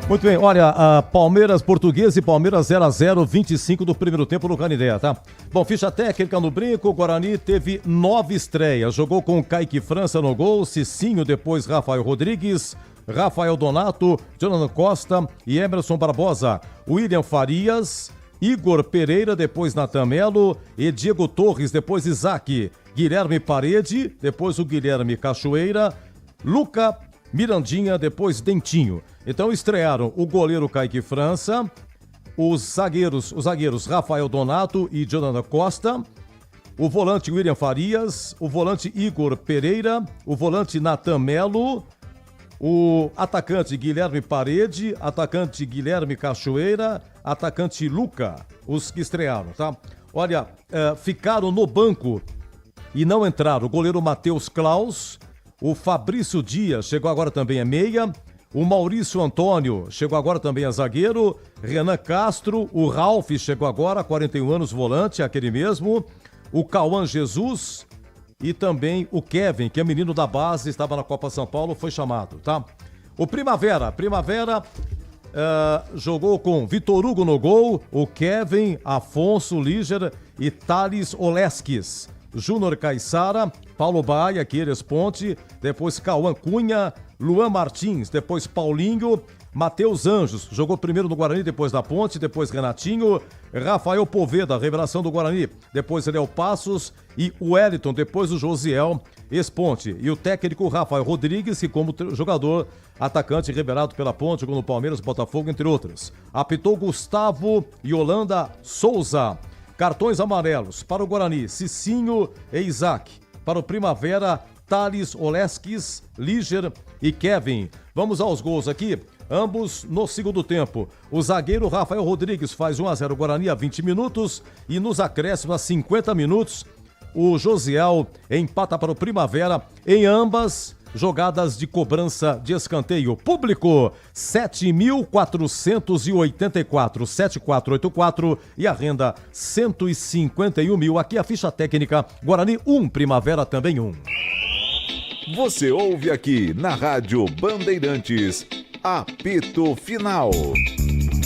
Muito bem, olha, Palmeiras, Portuguesa e Palmeiras 0-0, 25 do primeiro tempo no Canindé, tá? Bom, ficha técnica no Brinco, o Guarani teve 9 estreias, jogou com Kaique França no gol, Cicinho, depois Rafael Rodrigues, Rafael Donato, Jonathan Costa e Emerson Barbosa, William Farias, Igor Pereira, depois Natan Melo e Diego Torres, depois Isaac, Guilherme Parede, depois o Guilherme Cachoeira, Luca Mirandinha, depois Dentinho. Então estrearam o goleiro Kaique França, os zagueiros Rafael Donato e Jonathan Costa, o volante William Farias, o volante Igor Pereira, o volante Natan Melo, o atacante Guilherme Parede, atacante Guilherme Cachoeira, atacante Luca, os que estrearam, tá? Olha, ficaram no banco e não entraram o goleiro Matheus Klaus, o Fabrício Dias chegou agora também a meia, o Maurício Antônio chegou agora também a zagueiro, Renan Castro, o Ralf chegou agora, 41 anos, volante, aquele mesmo, o Cauã Jesus e também o Kevin, que é menino da base, estava na Copa São Paulo, foi chamado, tá? O Primavera jogou com Vitor Hugo no gol, o Kevin, Afonso Líger e Thales Oleskis. Júnior Caissara, Paulo Baia, Queiroz Ponte, depois Cauã Cunha, Luan Martins, depois Paulinho, Matheus Anjos, jogou primeiro no Guarani, depois da Ponte, depois Renatinho, Rafael Poveda, revelação do Guarani, depois Léo Passos e o Wellington, depois o Josiel ex-Ponte. E o técnico Rafael Rodrigues, que como jogador, atacante revelado pela Ponte, jogou no Palmeiras, Botafogo, entre outros. Apitou Gustavo Yolanda Souza. Cartões amarelos para o Guarani, Cicinho e Isaac. Para o Primavera, Thales Oleskis, Líger e Kevin. Vamos aos gols aqui, ambos no segundo tempo. O zagueiro Rafael Rodrigues faz 1-0 Guarani a 20 minutos e nos acréscimos a 50 minutos, o Josiel empata para o Primavera em ambas jogadas de cobrança de escanteio. Público 7.484, 7484 e a renda 151 mil. Aqui a ficha técnica, Guarani 1, Primavera também 1. Você ouve aqui na Rádio Bandeirantes, apito final.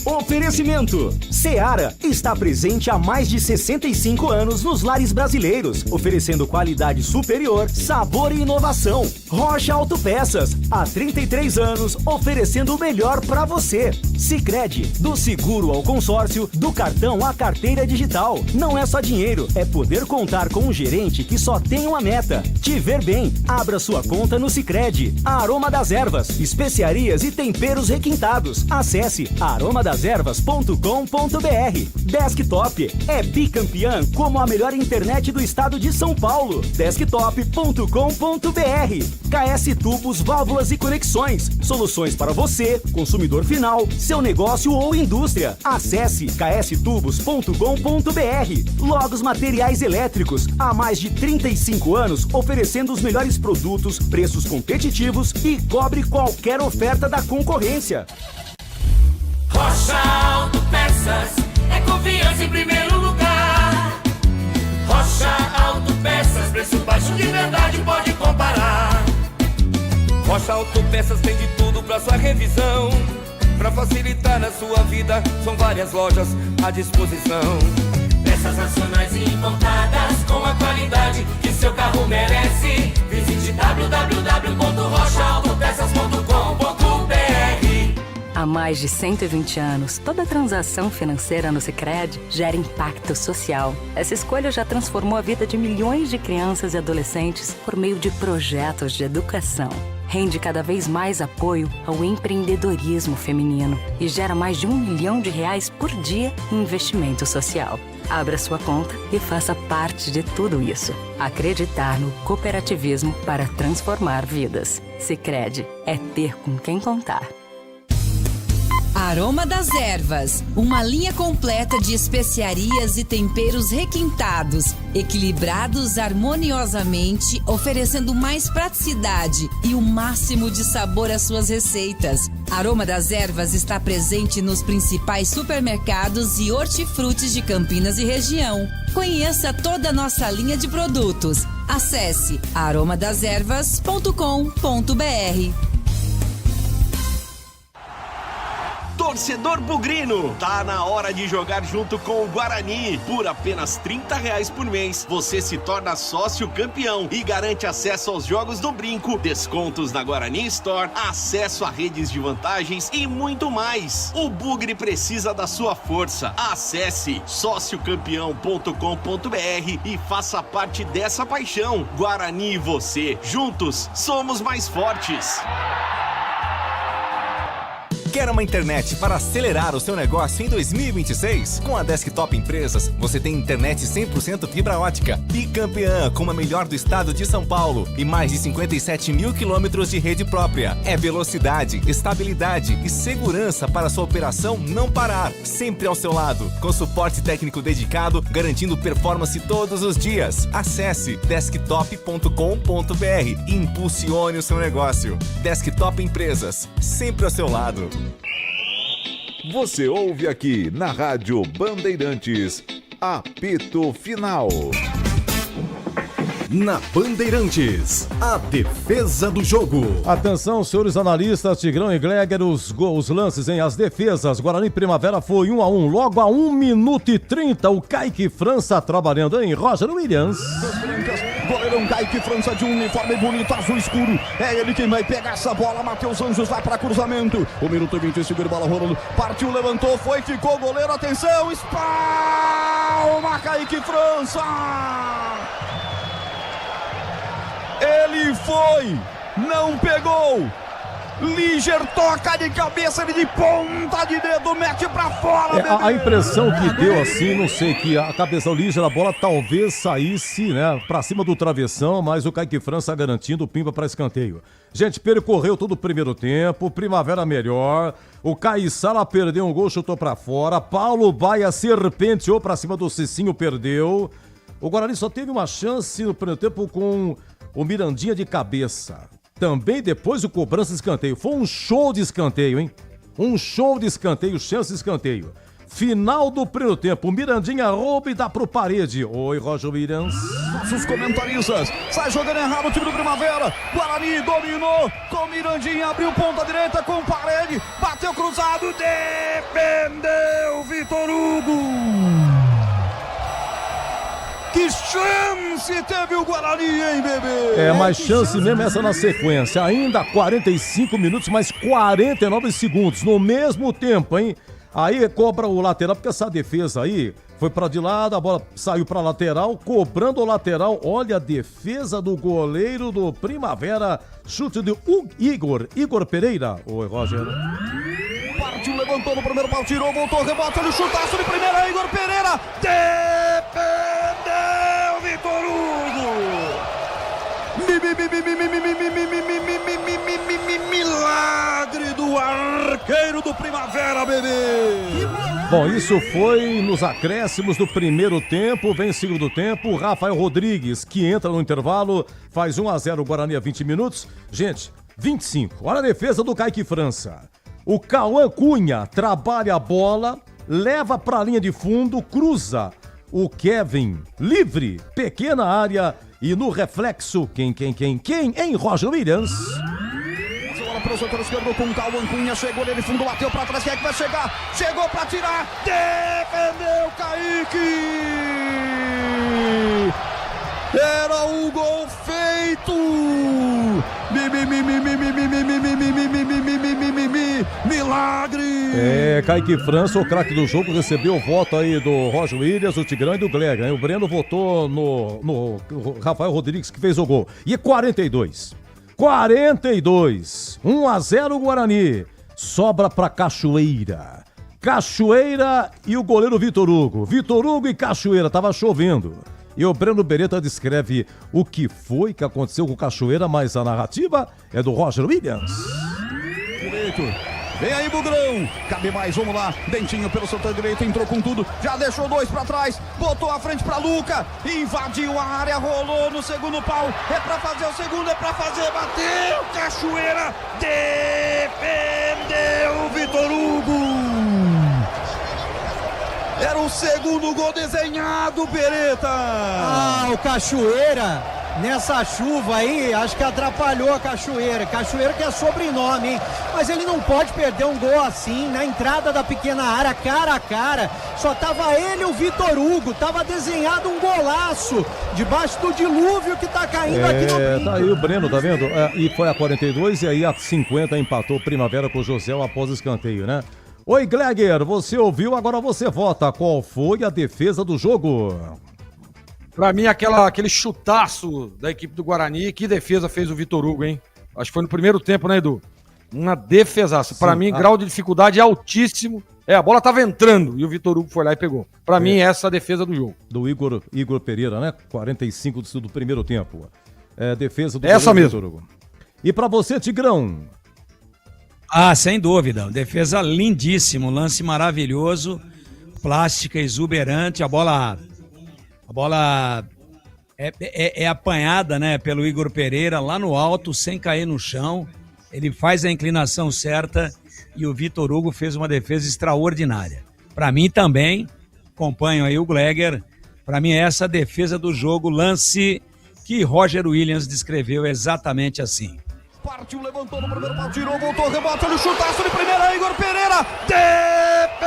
Oferecimento. Seara está presente há mais de 65 anos nos lares brasileiros, oferecendo qualidade superior, sabor e inovação. Rocha Autopeças, há 33 anos, oferecendo o melhor para você. Sicredi, do seguro ao consórcio, do cartão à carteira digital. Não é só dinheiro, é poder contar com um gerente que só tem uma meta: te ver bem. Abra sua conta no Sicredi. Aroma das Ervas, especiarias e temperos requintados. Acesse aromadas.ervas.com.br. Desktop é bicampeã como a melhor internet do estado de São Paulo. Desktop.com.br. KS Tubos, Válvulas e Conexões. Soluções para você, consumidor final, seu negócio ou indústria. Acesse kstubos.com.br. Logos Materiais Elétricos, há mais de 35 anos oferecendo os melhores produtos, preços competitivos e cobre qualquer oferta da concorrência. Rocha Autopeças é confiança em primeiro lugar. Rocha Autopeças, preço baixo de verdade, pode comparar. Rocha Autopeças tem de tudo pra sua revisão. Pra facilitar na sua vida, são várias lojas à disposição. Peças nacionais e importadas com a qualidade que seu carro merece. Visite www.rochaautopeças.com.br. Há mais de 120 anos, toda transação financeira no Sicredi gera impacto social. Essa escolha já transformou a vida de milhões de crianças e adolescentes por meio de projetos de educação. Rende cada vez mais apoio ao empreendedorismo feminino e gera mais de R$1 milhão por dia em investimento social. Abra sua conta e faça parte de tudo isso. Acreditar no cooperativismo para transformar vidas. Sicredi é ter com quem contar. Aroma das Ervas, uma linha completa de especiarias e temperos requintados, equilibrados harmoniosamente, oferecendo mais praticidade e o máximo de sabor às suas receitas. Aroma das Ervas está presente nos principais supermercados e hortifrutis de Campinas e região. Conheça toda a nossa linha de produtos. Acesse aromadeservas.com.br. Torcedor bugrino, tá na hora de jogar junto com o Guarani. Por apenas R$30 por mês, você se torna sócio campeão e garante acesso aos jogos do Brinco, descontos na Guarani Store, acesso a redes de vantagens e muito mais. O Bugre precisa da sua força. Acesse sociocampeão.com.br e faça parte dessa paixão. Guarani e você, juntos, somos mais fortes. Quer uma internet para acelerar o seu negócio em 2026? Com a Desktop Empresas, você tem internet 100% fibra ótica, bicampeã como a melhor do estado de São Paulo e mais de 57 mil quilômetros de rede própria. É velocidade, estabilidade e segurança para sua operação não parar. Sempre ao seu lado, com suporte técnico dedicado, garantindo performance todos os dias. Acesse desktop.com.br e impulsione o seu negócio. Desktop Empresas, sempre ao seu lado. Você ouve aqui na Rádio Bandeirantes, apito final. Na Bandeirantes, a defesa do jogo. Atenção, senhores analistas, Tigrão e Gleger, os lances, hein? As defesas, Guarani Primavera foi 1-1, logo a 1 minuto e 30, o Kaique França trabalhando, hein? Roger Williams. Goleirão Kaique França de um uniforme bonito, azul escuro. É ele quem vai pegar essa bola. Matheus Anjos vai para cruzamento. 1 minuto e 25, bola rolando. Partiu, levantou, foi, ficou. Goleiro, atenção. Espalma Kaique França. Ele foi, não pegou. Liger toca de cabeça, ele de ponta de dedo, mete pra fora. A impressão que deu assim, não sei, que a cabeça do Liger, a bola talvez saísse, né, pra cima do travessão, mas o Kaique França garantindo o pimba pra escanteio. Gente, percorreu todo o primeiro tempo, Primavera melhor, o Caissala perdeu um gol, chutou pra fora, Paulo Baia serpenteou pra cima do Cicinho, perdeu. O Guarani só teve uma chance no primeiro tempo com o Mirandinha de cabeça. Também depois o cobrança de escanteio. Foi um show de escanteio, hein? Um show de escanteio, chance de escanteio. Final do primeiro tempo, Mirandinha rouba e dá pro Parede. Oi, Roger Williams. Nossos comentaristas, sai jogando errado o time do Primavera. Guarani dominou com Mirandinha, abriu ponta direita com Parede. Bateu cruzado, defendeu Vitor Hugo. Que chance teve o Guarani, hein, bebê? É, mais chance mesmo essa na sequência. Ainda 45 minutos, mais 49 segundos. No mesmo tempo, hein? Aí cobra o lateral, porque essa defesa aí foi pra de lado, a bola saiu pra lateral, cobrando o lateral. Olha a defesa do goleiro do Primavera. Chute do Igor Pereira. Oi, Roger. Partiu, levantou no primeiro pau, tirou, voltou, rebote, olha o chutaço de primeira, Igor Pereira. Defendeu Vitor Hugo. Milagre do arqueiro do Primavera, bebê. Bom, isso foi nos acréscimos do primeiro tempo, vem segundo tempo, Rafael Rodrigues, que entra no intervalo, faz 1-0 o Guarani a 20 minutos. Gente, 25, olha a defesa do Kaique França. O Cauã Cunha trabalha a bola, leva pra linha de fundo, cruza. O Kevin, livre, pequena área e no reflexo, quem, em Roger Williams. Bola pro setor esquerdo com o Cauã Cunha, chegou ali de fundo, bateu pra trás, quem é que vai chegar? Chegou pra tirar, defendeu Kaique! Era o gol feito! Milagre! É, Kaique França, o craque do jogo, recebeu o voto aí do Roger Williams, o Tigrão e do Gleger. O Breno votou no Rafael Rodrigues, que fez o gol. E 42, 1-0 Guarani. Sobra pra Cachoeira. Cachoeira e o goleiro Vitor Hugo. Vitor Hugo e Cachoeira, tava chovendo. E o Breno Beretta descreve o que foi que aconteceu com o Cachoeira, mas a narrativa é do Roger Williams. Direito. Vem aí, Bugrão. Cabe mais, vamos lá. Dentinho pelo setor direito, entrou com tudo. Já deixou 2 pra trás. Botou a frente pra Luca. Invadiu a área, rolou no segundo pau. É pra fazer o segundo, é pra fazer. Bateu, Cachoeira. Defendeu Vitor Hugo. Era o segundo gol desenhado, Beretta. Ah, o Cachoeira, nessa chuva aí, acho que atrapalhou a Cachoeira. Cachoeira que é sobrenome, hein? Mas ele não pode perder um gol assim, na entrada da pequena área, cara a cara. Só tava ele e o Vitor Hugo, tava desenhado um golaço, debaixo do dilúvio que tá caindo aqui no brinco. Tá aí o Breno, tá vendo? E foi a 42 e aí a 50 empatou Primavera com o José após o escanteio, né? Oi, Gleger, você ouviu, agora você vota. Qual foi a defesa do jogo? Pra mim, aquele chutaço da equipe do Guarani. Que defesa fez o Vitor Hugo, hein? Acho que foi no primeiro tempo, né, Edu? Uma defesaça. Para mim, grau de dificuldade altíssimo. A bola tava entrando e o Vitor Hugo foi lá e pegou. Para mim, essa é a defesa do jogo. Do Igor Pereira, né? 45 do primeiro tempo. Defesa do essa mesmo. Vitor Hugo. E para você, Tigrão? Sem dúvida. Defesa lindíssimo, lance maravilhoso, plástica exuberante, a bola é apanhada, né, pelo Igor Pereira lá no alto, sem cair no chão. Ele faz a inclinação certa e o Vitor Hugo fez uma defesa extraordinária. Para mim também, acompanho aí o Gleger, para mim essa defesa do jogo, lance que Roger Williams descreveu exatamente assim. Partiu, levantou no primeiro pau, tirou, voltou, rebote, olha o chutaço de primeira, Igor Pereira, defendeu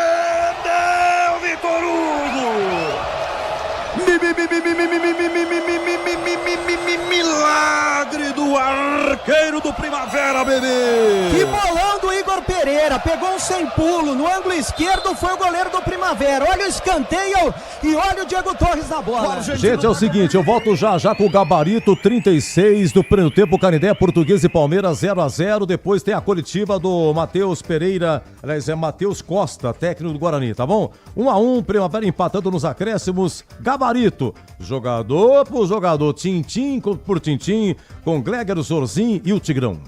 Vitor Hugo! Milagre do arqueiro do Primavera, bebê! Que bolão do Igor Pereira, pegou um sem pulo, no ângulo esquerdo foi o goleiro do Primavera, olha o escanteio e olha o Diego Torres na bola. Gente, é o seguinte, eu volto já com o gabarito 36 do primeiro tempo, Canindé, Portuguesa e Palmeiras 0-0, depois tem a coletiva do Matheus Pereira, aliás, é Matheus Costa, técnico do Guarani, tá bom? 1-1, Primavera empatando nos acréscimos, gabarito, jogador por jogador, tintim por tintim, com Gleger, Zorzin e o Tigrão.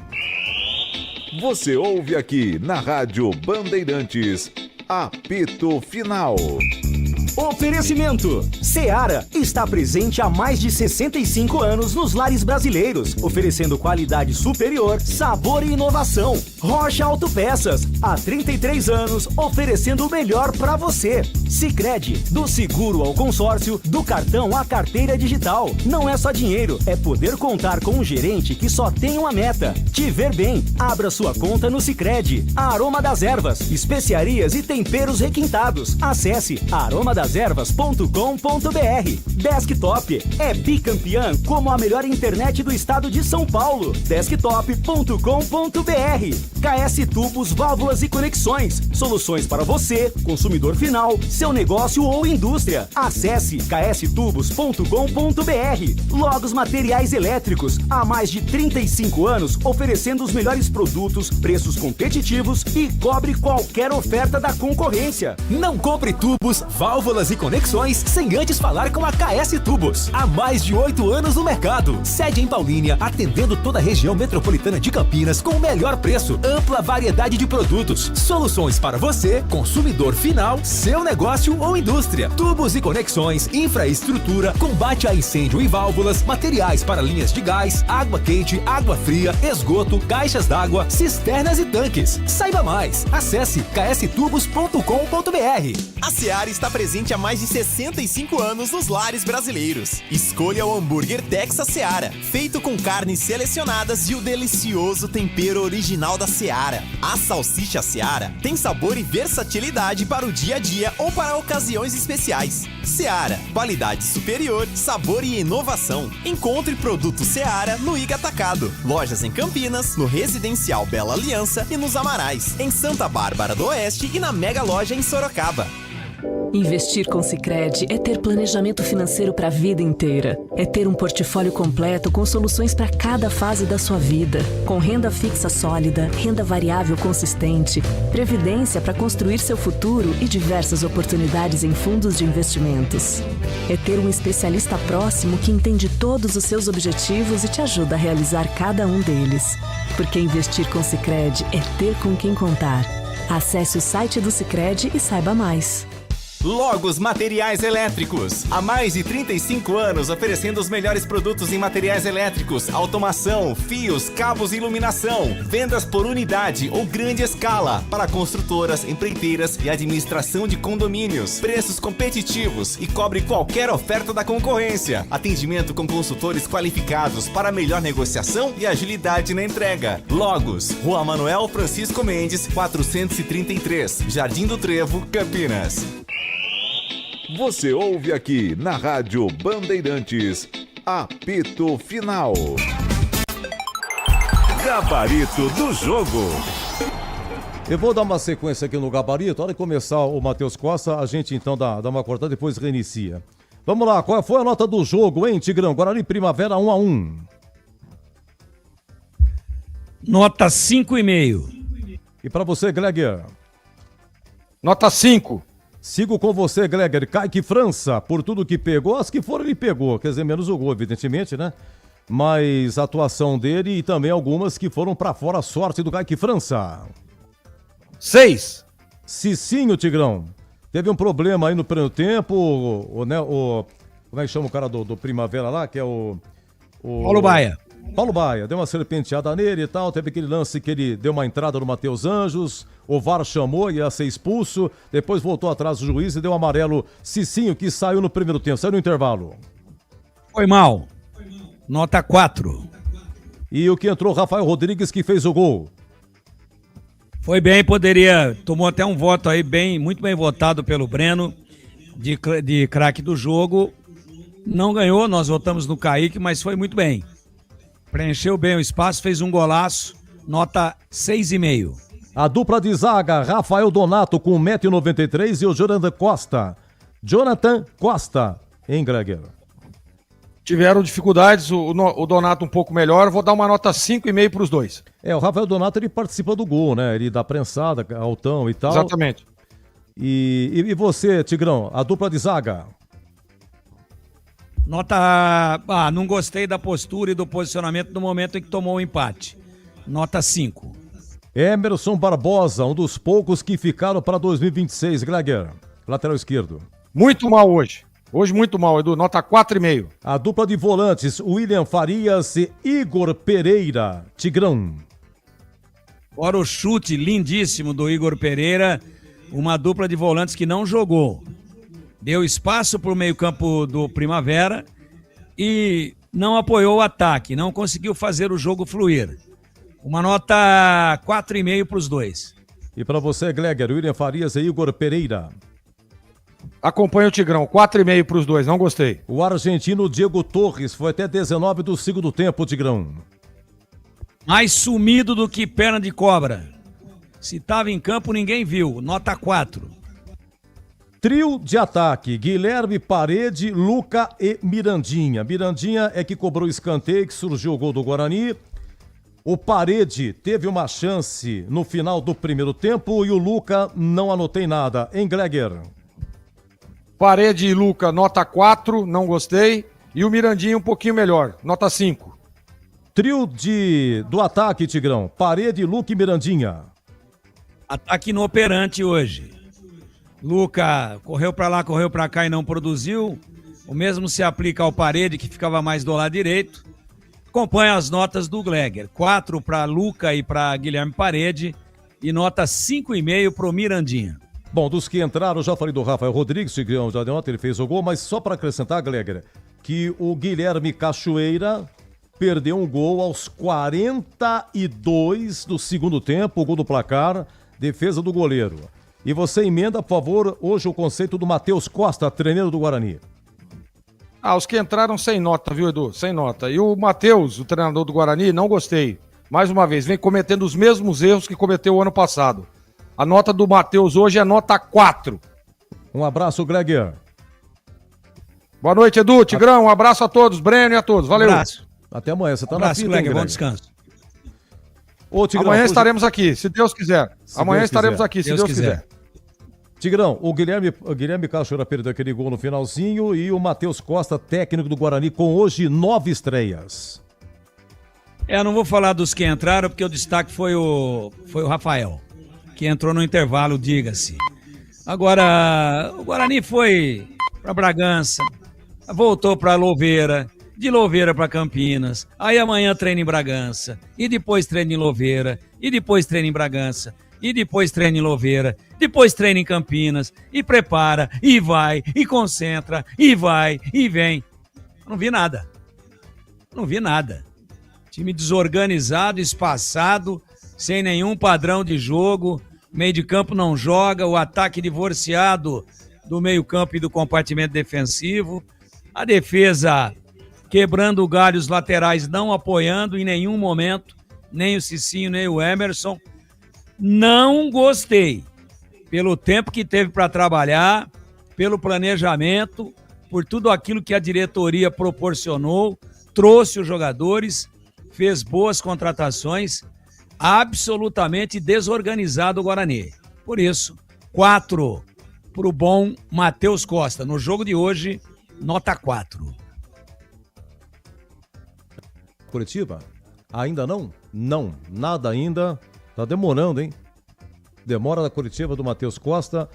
Você ouve aqui na Rádio Bandeirantes, apito final. Oferecimento. Seara está presente há mais de 65 anos nos lares brasileiros, oferecendo qualidade superior, sabor e inovação. Rocha Autopeças, há 33 anos, oferecendo o melhor para você. Sicredi, do seguro ao consórcio, do cartão à carteira digital. Não é só dinheiro, é poder contar com um gerente que só tem uma meta: te ver bem. Abra sua conta no Sicredi. A Aroma das Ervas, especiarias e temperos requintados. Acesse aromadeservas.com.br. Desktop é bicampeã como a melhor internet do estado de São Paulo. Desktop.com.br. KS Tubos, Válvulas e Conexões. Soluções para você, consumidor final, seu negócio ou indústria. Acesse kstubos.com.br. Logos Materiais Elétricos. Há mais de 35 anos oferecendo os melhores produtos, preços competitivos e cobre qualquer oferta da concorrência. Não compre tubos, válvulas e conexões sem antes falar com a KS Tubos. Há mais de 8 anos no mercado. Sede em Paulínia, atendendo toda a região metropolitana de Campinas com o melhor preço, ampla variedade de produtos, soluções para você, consumidor final, seu negócio ou indústria. Tubos e conexões, infraestrutura, combate a incêndio e válvulas, materiais para linhas de gás, água quente, água fria, esgoto, caixas d'água, cisternas e tanques. Saiba mais. Acesse kstubos.com.br. A Seara está presente há mais de 65 anos nos lares brasileiros. Escolha o hambúrguer Texas Seara, feito com carnes selecionadas e o delicioso tempero original da Seara. A salsicha Seara tem sabor e versatilidade para o dia a dia ou para ocasiões especiais. Seara, qualidade superior, sabor e inovação. Encontre produto Seara no Iga Atacado. Lojas em Campinas, no Residencial Bela Aliança e nos Amarais, em Santa Bárbara do Oeste e na Mega Loja em Sorocaba. Investir com Sicredi é ter planejamento financeiro para a vida inteira. É ter um portfólio completo com soluções para cada fase da sua vida. Com renda fixa sólida, renda variável consistente, previdência para construir seu futuro e diversas oportunidades em fundos de investimentos. É ter um especialista próximo que entende todos os seus objetivos e te ajuda a realizar cada um deles. Porque investir com Sicredi é ter com quem contar. Acesse o site do Sicredi e saiba mais. Logos Materiais Elétricos. Há mais de 35 anos oferecendo os melhores produtos em materiais elétricos, automação, fios, cabos e iluminação. Vendas por unidade ou grande escala para construtoras, empreiteiras e administração de condomínios. Preços competitivos e cobre qualquer oferta da concorrência. Atendimento com consultores qualificados para melhor negociação e agilidade na entrega. Logos, Rua Manuel Francisco Mendes, 433, Jardim do Trevo, Campinas. Você ouve aqui na Rádio Bandeirantes, apito final. Gabarito do jogo. Eu vou dar uma sequência aqui no gabarito. Hora de começar o Matheus Costa, a gente então dá uma cortada, depois reinicia. Vamos lá, qual foi a nota do jogo, hein, Tigrão? Guarani Primavera 1-1. Nota 5,5. E para você, Gleger? Nota 5. Sigo com você, Gleger. Kaique França, por tudo que pegou, as que foram ele pegou, quer dizer, menos o gol, evidentemente, né? Mas a atuação dele e também algumas que foram para fora, a sorte do Kaique França. 6. Cicinho, Tigrão. Teve um problema aí no primeiro tempo, como é que chama o cara do Primavera lá, que é o Paulo Baia. Paulo Baia, deu uma serpenteada nele e tal, teve aquele lance que ele deu uma entrada no Matheus Anjos, o VAR chamou, ia ser expulso, depois voltou atrás do juiz e deu um amarelo. Cicinho, que saiu no primeiro tempo, saiu no intervalo. Foi mal. Nota 4. E o que entrou, Rafael Rodrigues, que fez o gol. Foi bem, tomou até um voto aí muito bem votado pelo Breno, de craque do jogo. Não ganhou, nós votamos no Kaique, mas foi muito bem. Preencheu bem o espaço, fez um golaço, nota 6,5. A dupla de zaga, Rafael Donato com 1,93 m e o Jonathan Costa, hein, Gleger? Tiveram dificuldades, o Donato um pouco melhor, vou dar uma nota 5,5 para os dois. O Rafael Donato, ele participa do gol, né? Ele dá prensada, altão e tal. Exatamente. E você, Tigrão, a dupla de zaga? Não gostei da postura e do posicionamento no momento em que tomou o empate. Nota 5. Emerson Barbosa, um dos poucos que ficaram para 2026, Gleger, lateral esquerdo. Muito mal hoje. Hoje muito mal, Edu. Nota 4,5. A dupla de volantes, William Farias e Igor Pereira. Tigrão. Fora o chute lindíssimo do Igor Pereira, uma dupla de volantes que não jogou. Deu espaço para o meio-campo do Primavera e não apoiou o ataque, não conseguiu fazer o jogo fluir. Uma nota 4,5 para os dois. E para você, Gleger, William Farias e Igor Pereira. Acompanha o Tigrão, 4,5 para os dois, não gostei. O argentino Diego Torres foi até 19 do segundo tempo, Tigrão. Mais sumido do que perna de cobra. Se estava em campo, ninguém viu. Nota 4. Trio de ataque, Guilherme, Parede, Luca e Mirandinha. Mirandinha é que cobrou o escanteio, que surgiu o gol do Guarani. O Parede teve uma chance no final do primeiro tempo e o Luca não anotei nada. Em Gleger. Parede e Luca, nota 4, não gostei. E o Mirandinha um pouquinho melhor, nota 5. Trio do ataque, Tigrão, Parede, Luca e Mirandinha. Ataque inoperante hoje. Luca correu para lá, correu para cá e não produziu. O mesmo se aplica ao Parede, que ficava mais do lado direito. Acompanha as notas do Gleger. 4 para Luca e para Guilherme Parede e nota 5,5 para o Mirandinha. Bom, dos que entraram, já falei do Rafael Rodrigues, Tigrão já deu nota, ele fez o gol, mas só para acrescentar, Gleger, que o Guilherme Cachoeira perdeu um gol aos 42 do segundo tempo, o gol do placar, defesa do goleiro. E você emenda, por favor, hoje o conceito do Matheus Costa, treino do Guarani. Os que entraram sem nota, viu, Edu? Sem nota. E o Matheus, o treinador do Guarani, não gostei. Mais uma vez, vem cometendo os mesmos erros que cometeu o ano passado. A nota do Matheus hoje é nota 4. Um abraço, Gleger. Boa noite, Edu, Tigrão. Um abraço a todos, Breno e a todos. Valeu. Um abraço. Até amanhã. Você tá na fita, Gleger. Bom descanso. Ô, Tigrão, amanhã estaremos aqui, se Deus quiser. Amanhã estaremos aqui, se Deus quiser. Tigrão, o Guilherme Cachoeira perdeu aquele gol no finalzinho e o Matheus Costa, técnico do Guarani, com hoje 9 estreias. Não vou falar dos que entraram, porque o destaque foi o Rafael, que entrou no intervalo, diga-se. Agora, o Guarani foi para Bragança, voltou para Louveira, de Louveira para Campinas, aí amanhã treina em Bragança, e depois treina em Louveira, e depois treina em Bragança, e depois treina em Louveira, depois treina em Campinas, e prepara, e vai, e concentra, e vai, e vem. Não vi nada. Time desorganizado, espaçado, sem nenhum padrão de jogo, meio de campo não joga, o ataque divorciado do meio campo e do compartimento defensivo, a defesa quebrando o galho, os laterais não apoiando em nenhum momento, nem o Cicinho, nem o Emerson. Não gostei, pelo tempo que teve para trabalhar, pelo planejamento, por tudo aquilo que a diretoria proporcionou, trouxe os jogadores, fez boas contratações, absolutamente desorganizado o Guarani. Por isso, 4 pro bom Matheus Costa. No jogo de hoje, nota 4. Curitiba? Ainda não? Não, nada ainda. Tá demorando, hein? Demora da Curitiba do Matheus Costa.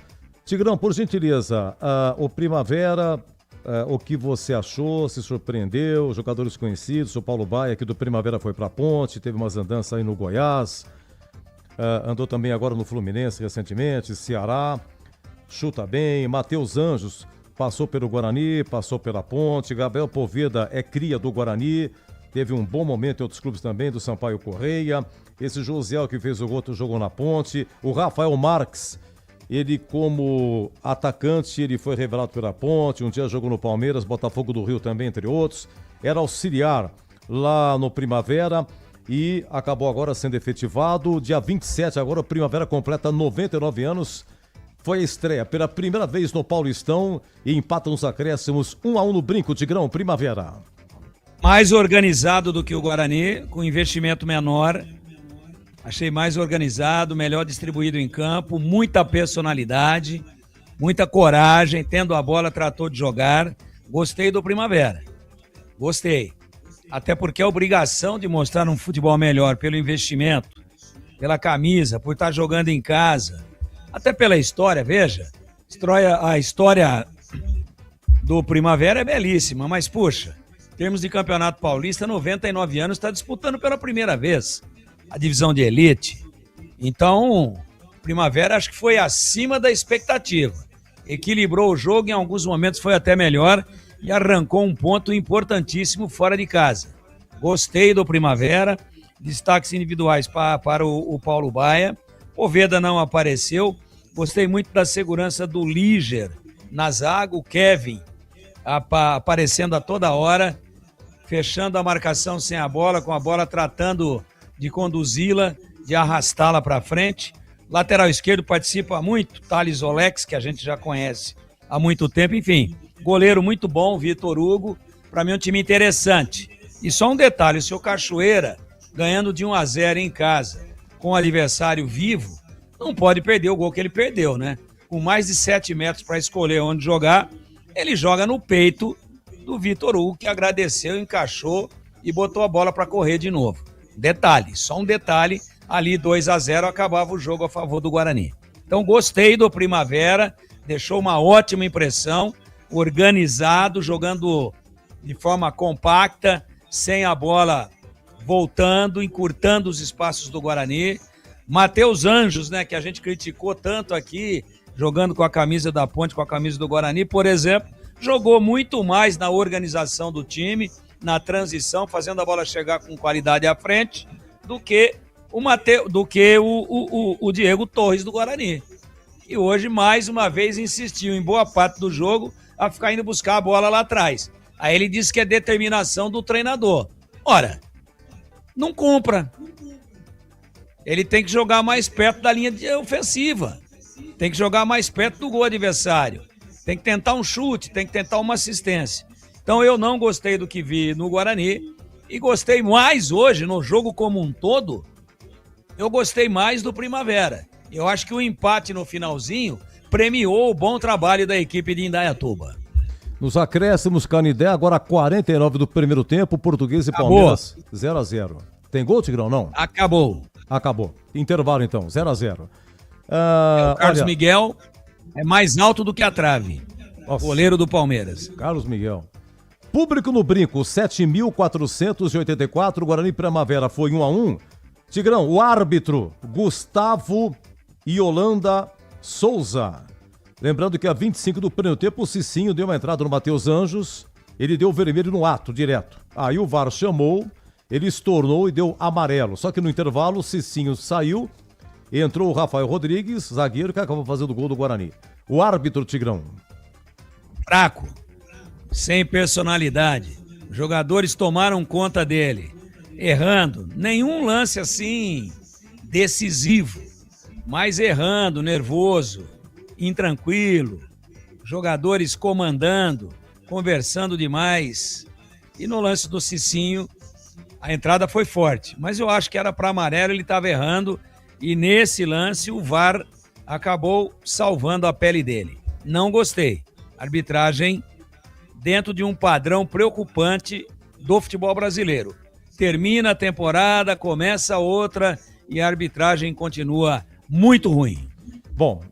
Tigrão, por gentileza, o Primavera, o que você achou? Se surpreendeu? Jogadores conhecidos, o Paulo Baia aqui do Primavera foi pra Ponte, teve umas andanças aí no Goiás, andou também agora no Fluminense recentemente, Ceará, chuta bem. Matheus Anjos passou pelo Guarani, passou pela Ponte. Gabriel Poveda é cria do Guarani, teve um bom momento em outros clubes também, do Sampaio Correia. Esse Josiel que fez o outro jogou na Ponte. O Rafael Marques, ele como atacante, ele foi revelado pela Ponte, um dia jogou no Palmeiras, Botafogo do Rio também, entre outros. Era auxiliar lá no Primavera e acabou agora sendo efetivado. Dia 27, agora o Primavera completa 99 anos. Foi a estreia pela primeira vez no Paulistão e empata nos acréscimos 1-1 no Brinco, Tigrão, Primavera. Mais organizado do que o Guarani, com investimento menor. Achei mais organizado, melhor distribuído em campo, muita personalidade, muita coragem, tendo a bola, tratou de jogar. Gostei do Primavera. Gostei. Até porque a obrigação de mostrar um futebol melhor pelo investimento, pela camisa, por estar jogando em casa, até pela história, veja. A história do Primavera é belíssima, mas, puxa, em termos de Campeonato Paulista, 99 anos, está disputando pela primeira vez a divisão de elite. Então, Primavera acho que foi acima da expectativa. Equilibrou o jogo, em alguns momentos foi até melhor e arrancou um ponto importantíssimo fora de casa. Gostei do Primavera, destaques individuais para o Paulo Baia. Poveda não apareceu. Gostei muito da segurança do Líger na zaga, o Kevin aparecendo a toda hora, fechando a marcação sem a bola, com a bola tratando de conduzi-la, de arrastá-la para frente. Lateral esquerdo participa muito, Thales Olex, que a gente já conhece há muito tempo. Enfim, goleiro muito bom, Vitor Hugo. Para mim é um time interessante. E só um detalhe, o seu Cachoeira, ganhando de 1-0 em casa, com o adversário vivo, não pode perder o gol que ele perdeu, né? Com mais de 7 metros para escolher onde jogar, ele joga no peito do Vitor Hugo, que agradeceu, encaixou e botou a bola para correr de novo. Detalhe, só um detalhe, ali 2-0 acabava o jogo a favor do Guarani. Então gostei do Primavera, deixou uma ótima impressão, organizado, jogando de forma compacta, sem a bola voltando, encurtando os espaços do Guarani. Matheus Anjos, né, que a gente criticou tanto aqui, jogando com a camisa da Ponte, com a camisa do Guarani, por exemplo, jogou muito mais na organização do time, na transição, fazendo a bola chegar com qualidade à frente, do que o Diego Torres do Guarani. E hoje, mais uma vez, insistiu em boa parte do jogo a ficar indo buscar a bola lá atrás. Aí ele disse que é determinação do treinador. Ora, não compra. Ele tem que jogar mais perto da linha ofensiva. Tem que jogar mais perto do gol adversário. Tem que tentar um chute, tem que tentar uma assistência. Então eu não gostei do que vi no Guarani e gostei mais hoje, no jogo como um todo, eu gostei mais do Primavera. Eu acho que o empate no finalzinho premiou o bom trabalho da equipe de Indaiatuba. Nos acréscimos, Canindé, agora 49 do primeiro tempo, Português e Palmeiras 0-0. Tem gol, Tigrão, não? Acabou. Intervalo então, 0-0. O Carlos Miguel é mais alto do que a trave. Nossa. Goleiro do Palmeiras. Carlos Miguel. Público no Brinco, 7.484. Guarani Primavera foi 1-1. Tigrão, o árbitro, Gustavo Yolanda Souza. Lembrando que a 25 do primeiro tempo, o Cicinho deu uma entrada no Matheus Anjos. Ele deu vermelho no ato, direto. Aí o VAR chamou, ele estornou e deu amarelo. Só que no intervalo, o Cicinho saiu. Entrou o Rafael Rodrigues, zagueiro, que acabou fazendo o gol do Guarani. O árbitro, Tigrão. Fraco. Sem personalidade. Os jogadores tomaram conta dele. Errando. Nenhum lance assim decisivo. Mas errando, nervoso, intranquilo. Jogadores comandando, conversando demais. E no lance do Cicinho, A entrada foi forte, mas eu acho que era para amarelo, ele estava errando e nesse lance o VAR acabou salvando a pele dele. Não gostei. Arbitragem dentro de um padrão preocupante do futebol brasileiro. Termina a temporada, começa outra e a arbitragem continua muito ruim. Bom,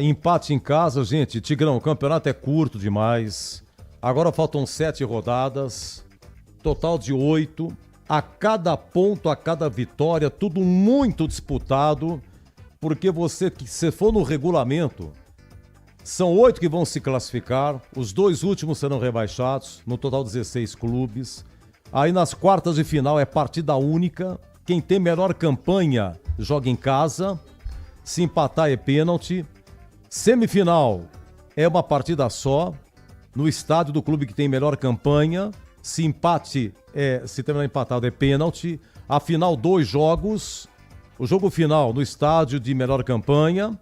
empate em casa, gente. Tigrão, o campeonato é curto demais. Agora faltam 7 rodadas, total de 8. A cada ponto, a cada vitória, tudo muito disputado, porque se for no regulamento, são 8 que vão se classificar, os 2 últimos serão rebaixados, no total 16 clubes. Aí nas quartas de final é partida única, quem tem melhor campanha joga em casa, se empatar é pênalti. Semifinal é uma partida só, no estádio do clube que tem melhor campanha. Se terminar empatado é pênalti. A final, 2 jogos. O jogo final no estádio de melhor campanha.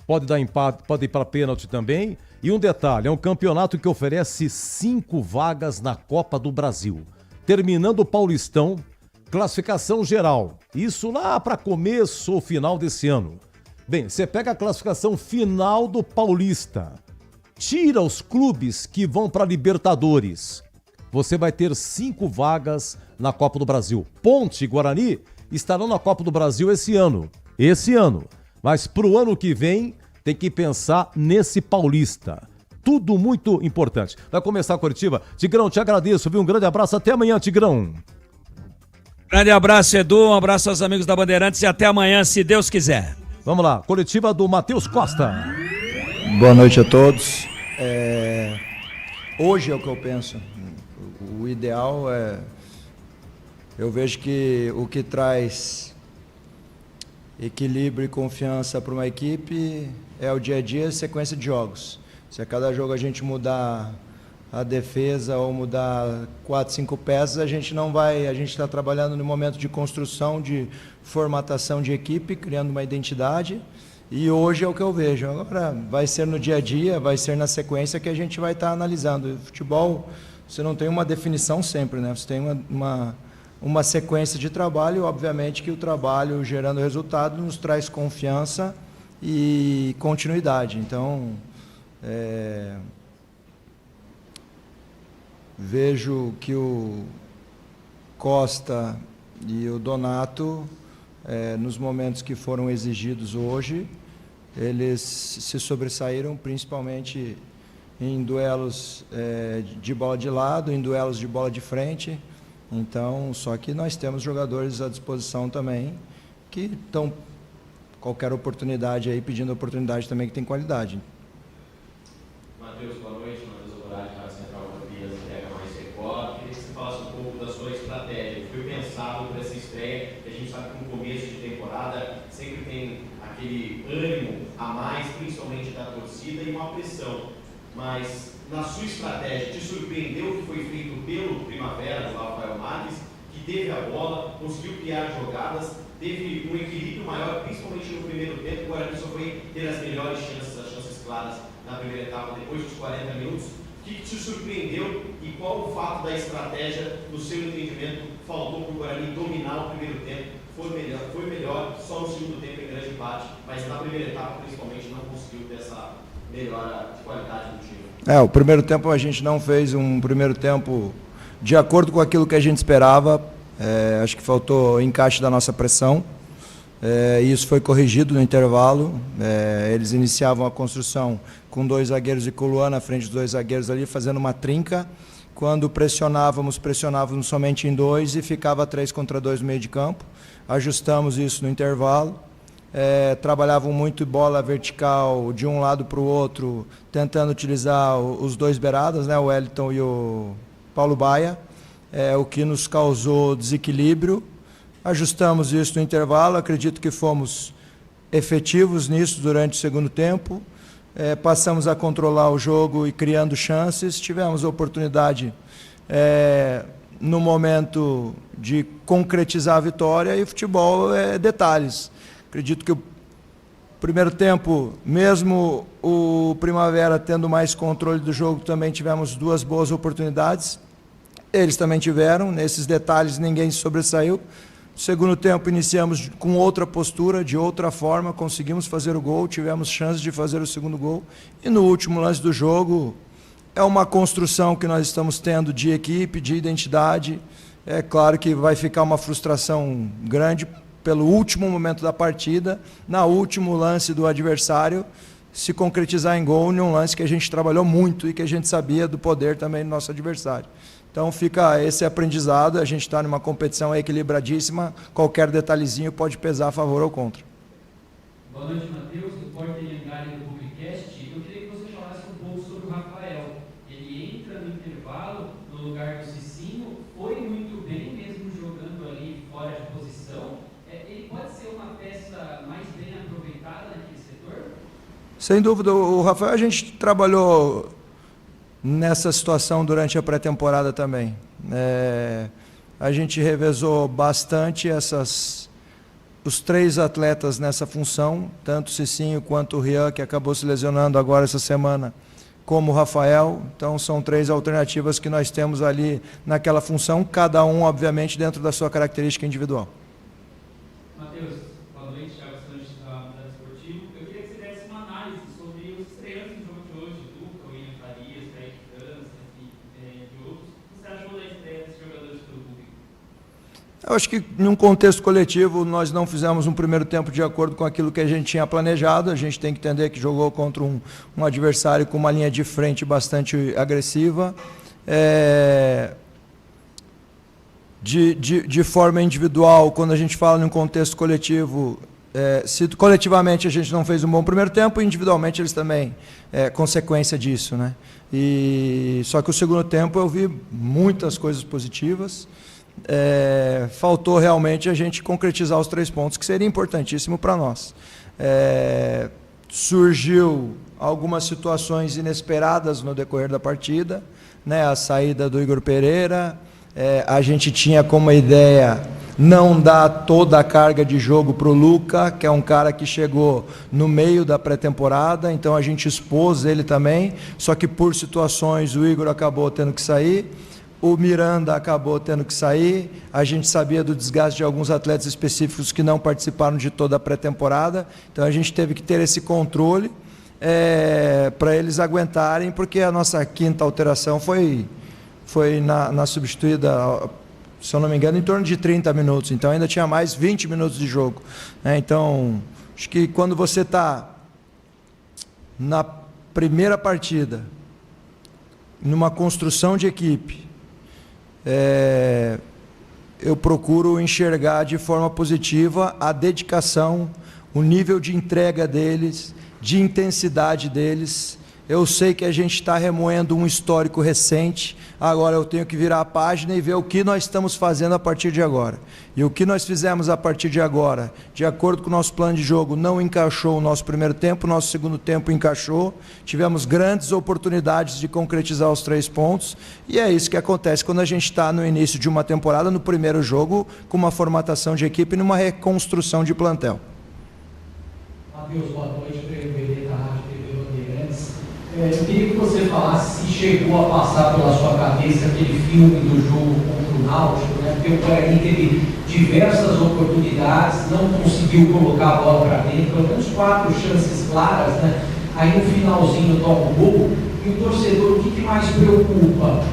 Pode dar empate, pode ir para pênalti também. E um detalhe, é um campeonato que oferece 5 vagas na Copa do Brasil. Terminando o Paulistão, classificação geral. Isso lá para começo ou final desse ano. Bem, você pega a classificação final do Paulista. Tira os clubes que vão para Libertadores. Você vai ter 5 vagas na Copa do Brasil. Ponte e Guarani estarão na Copa do Brasil esse ano. Mas pro ano que vem, tem que pensar nesse Paulista. Tudo muito importante. Vai começar a Curitiba. Tigrão, te agradeço, viu? Um grande abraço. Até amanhã, Tigrão. Grande abraço, Edu. Um abraço aos amigos da Bandeirantes e até amanhã, se Deus quiser. Vamos lá. Curitiba do Matheus Costa. Boa noite a todos. Hoje é o que eu penso. O ideal é... Eu vejo que o que traz equilíbrio e confiança para uma equipe é o dia a dia e a sequência de jogos. Se a cada jogo a gente mudar a defesa ou mudar 4, 5 peças, a gente não vai... A gente está trabalhando no momento de construção, de formatação de equipe, criando uma identidade. E hoje é o que eu vejo. Agora vai ser no dia a dia, vai ser na sequência que a gente vai estar analisando. O futebol, você não tem uma definição sempre, né? Você tem uma sequência de trabalho, obviamente que o trabalho gerando resultado nos traz confiança e continuidade. Então, vejo que o Costa e o Donato, nos momentos que foram exigidos hoje, eles se sobressaíram principalmente em duelos de bola de lado, em duelos de bola de frente. Então, só que nós temos jogadores à disposição também que estão qualquer oportunidade aí, pedindo oportunidade também que tem qualidade. Matheus, boa noite. Matheus Alvorada, Rádio Central Campinas, entrega mais Record. Queria que você falasse um pouco da sua estratégia. Foi pensado para essa estreia, que a gente sabe que no começo de temporada sempre tem aquele ânimo a mais, principalmente da torcida, e uma pressão. Mas na sua estratégia, te surpreendeu o que foi feito pelo Primavera, do Rafael Marques, que teve a bola, conseguiu criar jogadas, teve um equilíbrio maior, principalmente no primeiro tempo. O Guarani só foi ter as melhores chances, as chances claras na primeira etapa, depois dos 40 minutos. O que te surpreendeu e qual o fato da estratégia, no seu entendimento, faltou para o Guarani dominar o primeiro tempo? Foi melhor só no segundo tempo em grande parte, mas na primeira etapa, principalmente, não conseguiu ter essa melhora de qualidade do time. O primeiro tempo a gente não fez um primeiro tempo de acordo com aquilo que a gente esperava. Acho que faltou encaixe da nossa pressão. Isso foi corrigido no intervalo. Eles iniciavam a construção com 2 zagueiros e com o Luan na frente dos 2 zagueiros ali, fazendo uma trinca. Quando pressionávamos somente em 2 e ficava 3 contra 2 no meio de campo. Ajustamos isso no intervalo. Trabalhavam muito bola vertical de um lado para o outro, tentando utilizar os 2 beiradas, né, o Wellington e o Paulo Baia, o que nos causou desequilíbrio. Ajustamos isso no intervalo, acredito que fomos efetivos nisso durante o segundo tempo. Passamos a controlar o jogo e criando chances, tivemos a oportunidade no momento de concretizar a vitória, e futebol é detalhes. Acredito que o primeiro tempo, mesmo o Primavera tendo mais controle do jogo, também tivemos 2 boas oportunidades. Eles também tiveram, nesses detalhes ninguém se sobressaiu. No segundo tempo iniciamos com outra postura, de outra forma, conseguimos fazer o gol, tivemos chance de fazer o segundo gol. E no último lance do jogo, é uma construção que nós estamos tendo de equipe, de identidade. É claro que vai ficar uma frustração grande pelo último momento da partida, na último lance do adversário, se concretizar em gol, num lance que a gente trabalhou muito e que a gente sabia do poder também do nosso adversário. Então fica esse aprendizado, a gente está numa competição equilibradíssima, qualquer detalhezinho pode pesar a favor ou contra. Boa noite, Matheus, repórter Lengário do Publicast. Eu queria que você falasse um pouco sobre o Rafael. Ele entra no intervalo no lugar do Cicinho, foi muito bem mesmo jogando ali fora de posição. Ele pode ser uma peça mais bem aproveitada naquele setor? Sem dúvida, o Rafael a gente trabalhou nessa situação durante a pré-temporada também. A gente revezou bastante os 3 atletas nessa função, tanto o Cicinho quanto o Rian, que acabou se lesionando agora essa semana, como o Rafael. Então são 3 alternativas que nós temos ali naquela função, cada um obviamente dentro da sua característica individual. Matheus, boa noite, Thiago Santos da Mudada Esportivo. Eu queria que você desse uma análise sobre os estreantes do jogo de hoje, Duca, William Farias, Kaique França e de outros. O que você achou da estreia desses jogadores pelo público? Eu acho que, num contexto coletivo, nós não fizemos um primeiro tempo de acordo com aquilo que a gente tinha planejado. A gente tem que entender que jogou contra um adversário com uma linha de frente bastante agressiva. De forma individual, quando a gente fala num contexto coletivo, se coletivamente a gente não fez um bom primeiro tempo, individualmente eles também consequência disso, né? Só que o segundo tempo eu vi muitas coisas positivas. Faltou realmente a gente concretizar os 3 pontos, que seria importantíssimo para nós. Surgiu algumas situações inesperadas no decorrer da partida, né? A saída do Igor Pereira, a gente tinha como ideia não dar toda a carga de jogo para o Luca, que é um cara que chegou no meio da pré-temporada, então a gente expôs ele também, só que por situações o Igor acabou tendo que sair, o Miranda acabou tendo que sair, a gente sabia do desgaste de alguns atletas específicos que não participaram de toda a pré-temporada, então a gente teve que ter esse controle para eles aguentarem, porque a nossa 5ª alteração foi na substituída, se eu não me engano, em torno de 30 minutos, então ainda tinha mais 20 minutos de jogo. Então, acho que quando você está na primeira partida, numa construção de equipe, eu procuro enxergar de forma positiva a dedicação, o nível de entrega deles, de intensidade deles. Eu sei que a gente está remoendo um histórico recente, agora eu tenho que virar a página e ver o que nós estamos fazendo a partir de agora. E o que nós fizemos a partir de agora, de acordo com o nosso plano de jogo, não encaixou o nosso primeiro tempo, o nosso segundo tempo encaixou, tivemos grandes oportunidades de concretizar os 3 pontos, e é isso que acontece quando a gente está no início de uma temporada, no primeiro jogo, com uma formatação de equipe e numa reconstrução de plantel. Matheus, boa noite, Breno Beretta, Rádio TV Bandeirantes. Eu queria que você falasse se chegou a passar pela sua cabeça aquele filme do jogo contra o Náutico, né? Porque o Guarani teve diversas oportunidades, não conseguiu colocar a bola para dentro, pelo menos 4 chances claras, né? Aí no finalzinho toma o gol, e o torcedor, o que mais preocupa?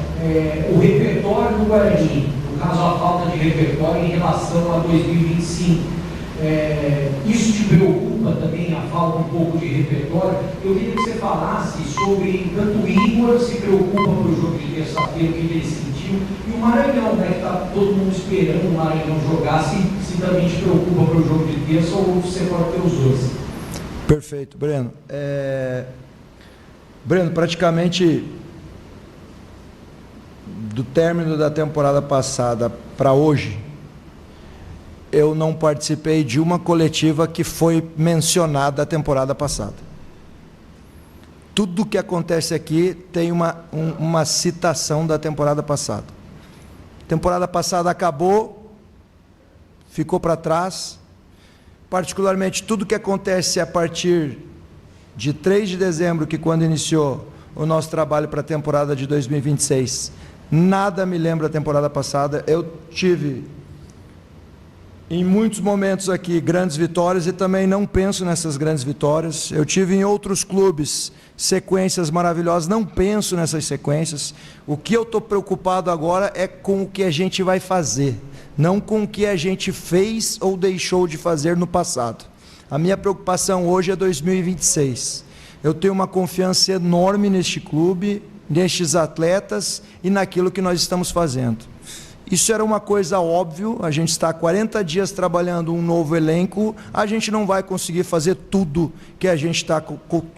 O repertório do Guarani, no caso a falta de repertório em relação a 2025. Isso te preocupa também, a falta um pouco de repertório? Eu queria que você falasse sobre tanto o Igor se preocupa para o jogo de terça-feira, o que ele sentiu, e o Maranhão, né, que está todo mundo esperando o Maranhão jogar, se também te preocupa para o jogo de terça ou você pode ter os dois. Perfeito, Breno. Breno, praticamente do término da temporada passada para hoje, eu não participei de uma coletiva que foi mencionada a temporada passada. Tudo que acontece aqui tem uma citação da temporada passada. A temporada passada acabou, ficou para trás. Particularmente, tudo que acontece a partir de 3 de dezembro, que quando iniciou o nosso trabalho para a temporada de 2026, Nada me lembra da temporada passada. Eu tive, em muitos momentos aqui, grandes vitórias e também não penso nessas grandes vitórias. Eu tive em outros clubes sequências maravilhosas, não penso nessas sequências. O que eu estou preocupado agora é com o que a gente vai fazer, não com o que a gente fez ou deixou de fazer no passado. A minha preocupação hoje é 2026. Eu tenho uma confiança enorme neste clube, nestes atletas e naquilo que nós estamos fazendo. Isso era uma coisa óbvia, a gente está há 40 dias trabalhando um novo elenco, a gente não vai conseguir fazer tudo que a gente está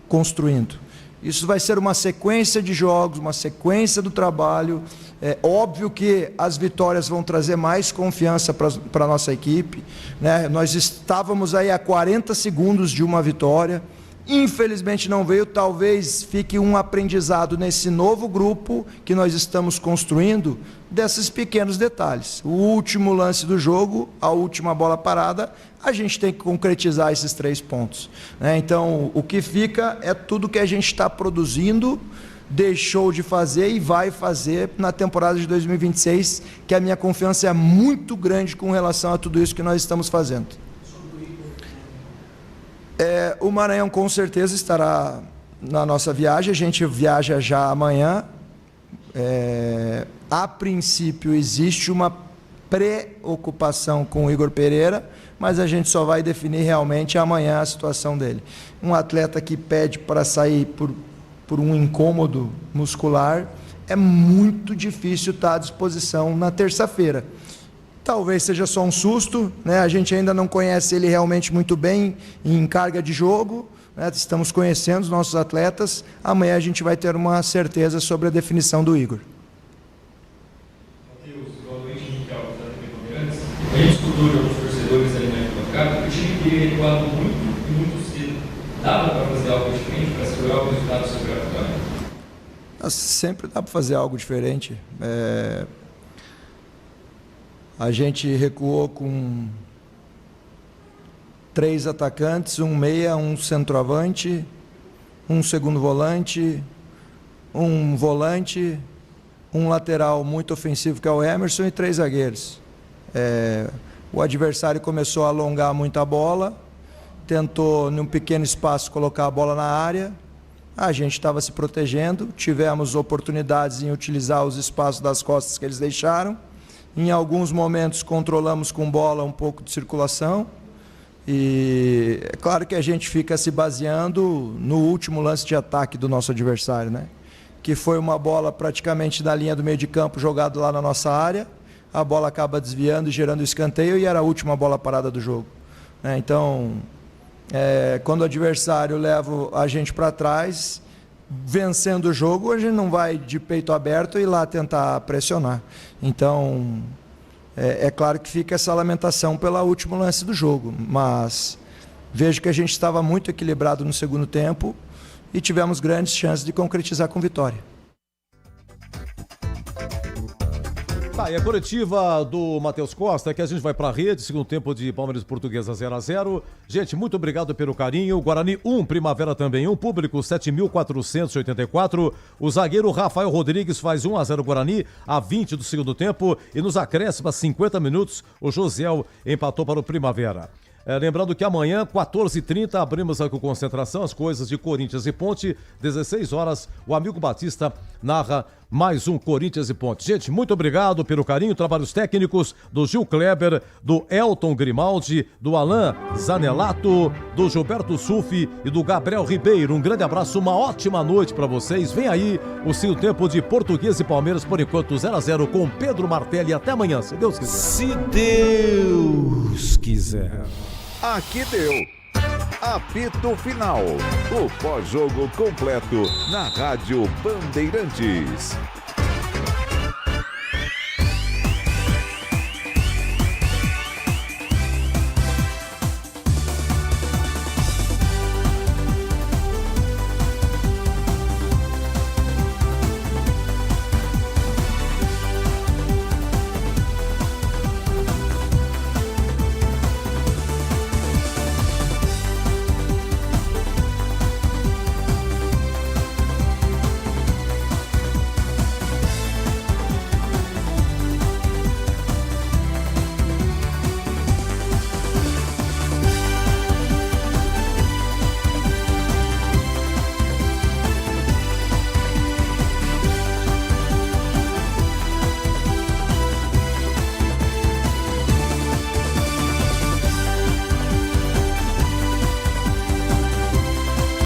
construindo. Isso vai ser uma sequência de jogos, uma sequência do trabalho. É óbvio que as vitórias vão trazer mais confiança para a nossa equipe, né? Nós estávamos aí a 40 segundos de uma vitória, infelizmente não veio, talvez fique um aprendizado nesse novo grupo que nós estamos construindo, desses pequenos detalhes. O último lance do jogo, a última bola parada, a gente tem que concretizar esses 3 pontos, né? Então, o que fica é tudo que a gente está produzindo, deixou de fazer e vai fazer na temporada de 2026, que a minha confiança é muito grande com relação a tudo isso que nós estamos fazendo. O Maranhão com certeza estará na nossa viagem, a gente viaja já amanhã. A princípio existe uma preocupação com o Igor Pereira, mas a gente só vai definir realmente amanhã a situação dele. Um atleta que pede para sair por um incômodo muscular, é muito difícil estar à disposição na terça-feira. Talvez seja só um susto, né? A gente ainda não conhece ele realmente muito bem em carga de jogo, né? Estamos conhecendo os nossos atletas. Amanhã a gente vai ter uma certeza sobre a definição do Igor. Matheus, boa noite, Michael, da TV Bandeirantes. A gente escutou de alguns torcedores ali na arquibancada que o time teria recuado muito e muito cedo. Dava para fazer algo diferente para segurar o resultado do seu campeonato? Sempre dá para fazer algo diferente. A gente recuou com 3 atacantes, um meia, um centroavante, um segundo volante, um volante, um lateral muito ofensivo que é o Emerson e 3 zagueiros. O adversário começou a alongar muito a bola, tentou num pequeno espaço colocar a bola na área, a gente estava se protegendo, tivemos oportunidades em utilizar os espaços das costas que eles deixaram. Em alguns momentos controlamos com bola um pouco de circulação e é claro que a gente fica se baseando no último lance de ataque do nosso adversário, né? Que foi uma bola praticamente da linha do meio de campo jogada lá na nossa área, a bola acaba desviando e gerando escanteio e era a última bola parada do jogo, né? Então, quando o adversário leva a gente para trás, vencendo o jogo, a gente não vai de peito aberto e ir lá tentar pressionar. Então, é claro que fica essa lamentação pelo último lance do jogo, mas vejo que a gente estava muito equilibrado no segundo tempo e tivemos grandes chances de concretizar com vitória. Tá, e a coletiva do Matheus Costa, que a gente vai pra rede, segundo tempo de Palmeiras e Portuguesa 0-0. Gente, muito obrigado pelo carinho. Guarani 1, Primavera também 1, público 7.484. O zagueiro Rafael Rodrigues faz 1-0 Guarani, a 20 do segundo tempo. E nos acréscimos, 50 minutos, o Josiel empatou para o Primavera. Lembrando que amanhã, 14h30, abrimos aqui com concentração, as coisas de Corinthians e Ponte. 16 horas, o amigo Batista narra mais um Corinthians e Ponte. Gente, muito obrigado pelo carinho, trabalhos técnicos do Gil Kleber, do Elton Grimaldi, do Alain Zanelato, do Gilberto Sufi e do Gabriel Ribeiro. Um grande abraço, uma ótima noite para vocês. Vem aí o seu tempo de Português e Palmeiras, por enquanto 0-0 com Pedro Martelli. Até amanhã, se Deus quiser. Se Deus quiser. Aqui deu. Apito Final. O pós-jogo completo na Rádio Bandeirantes.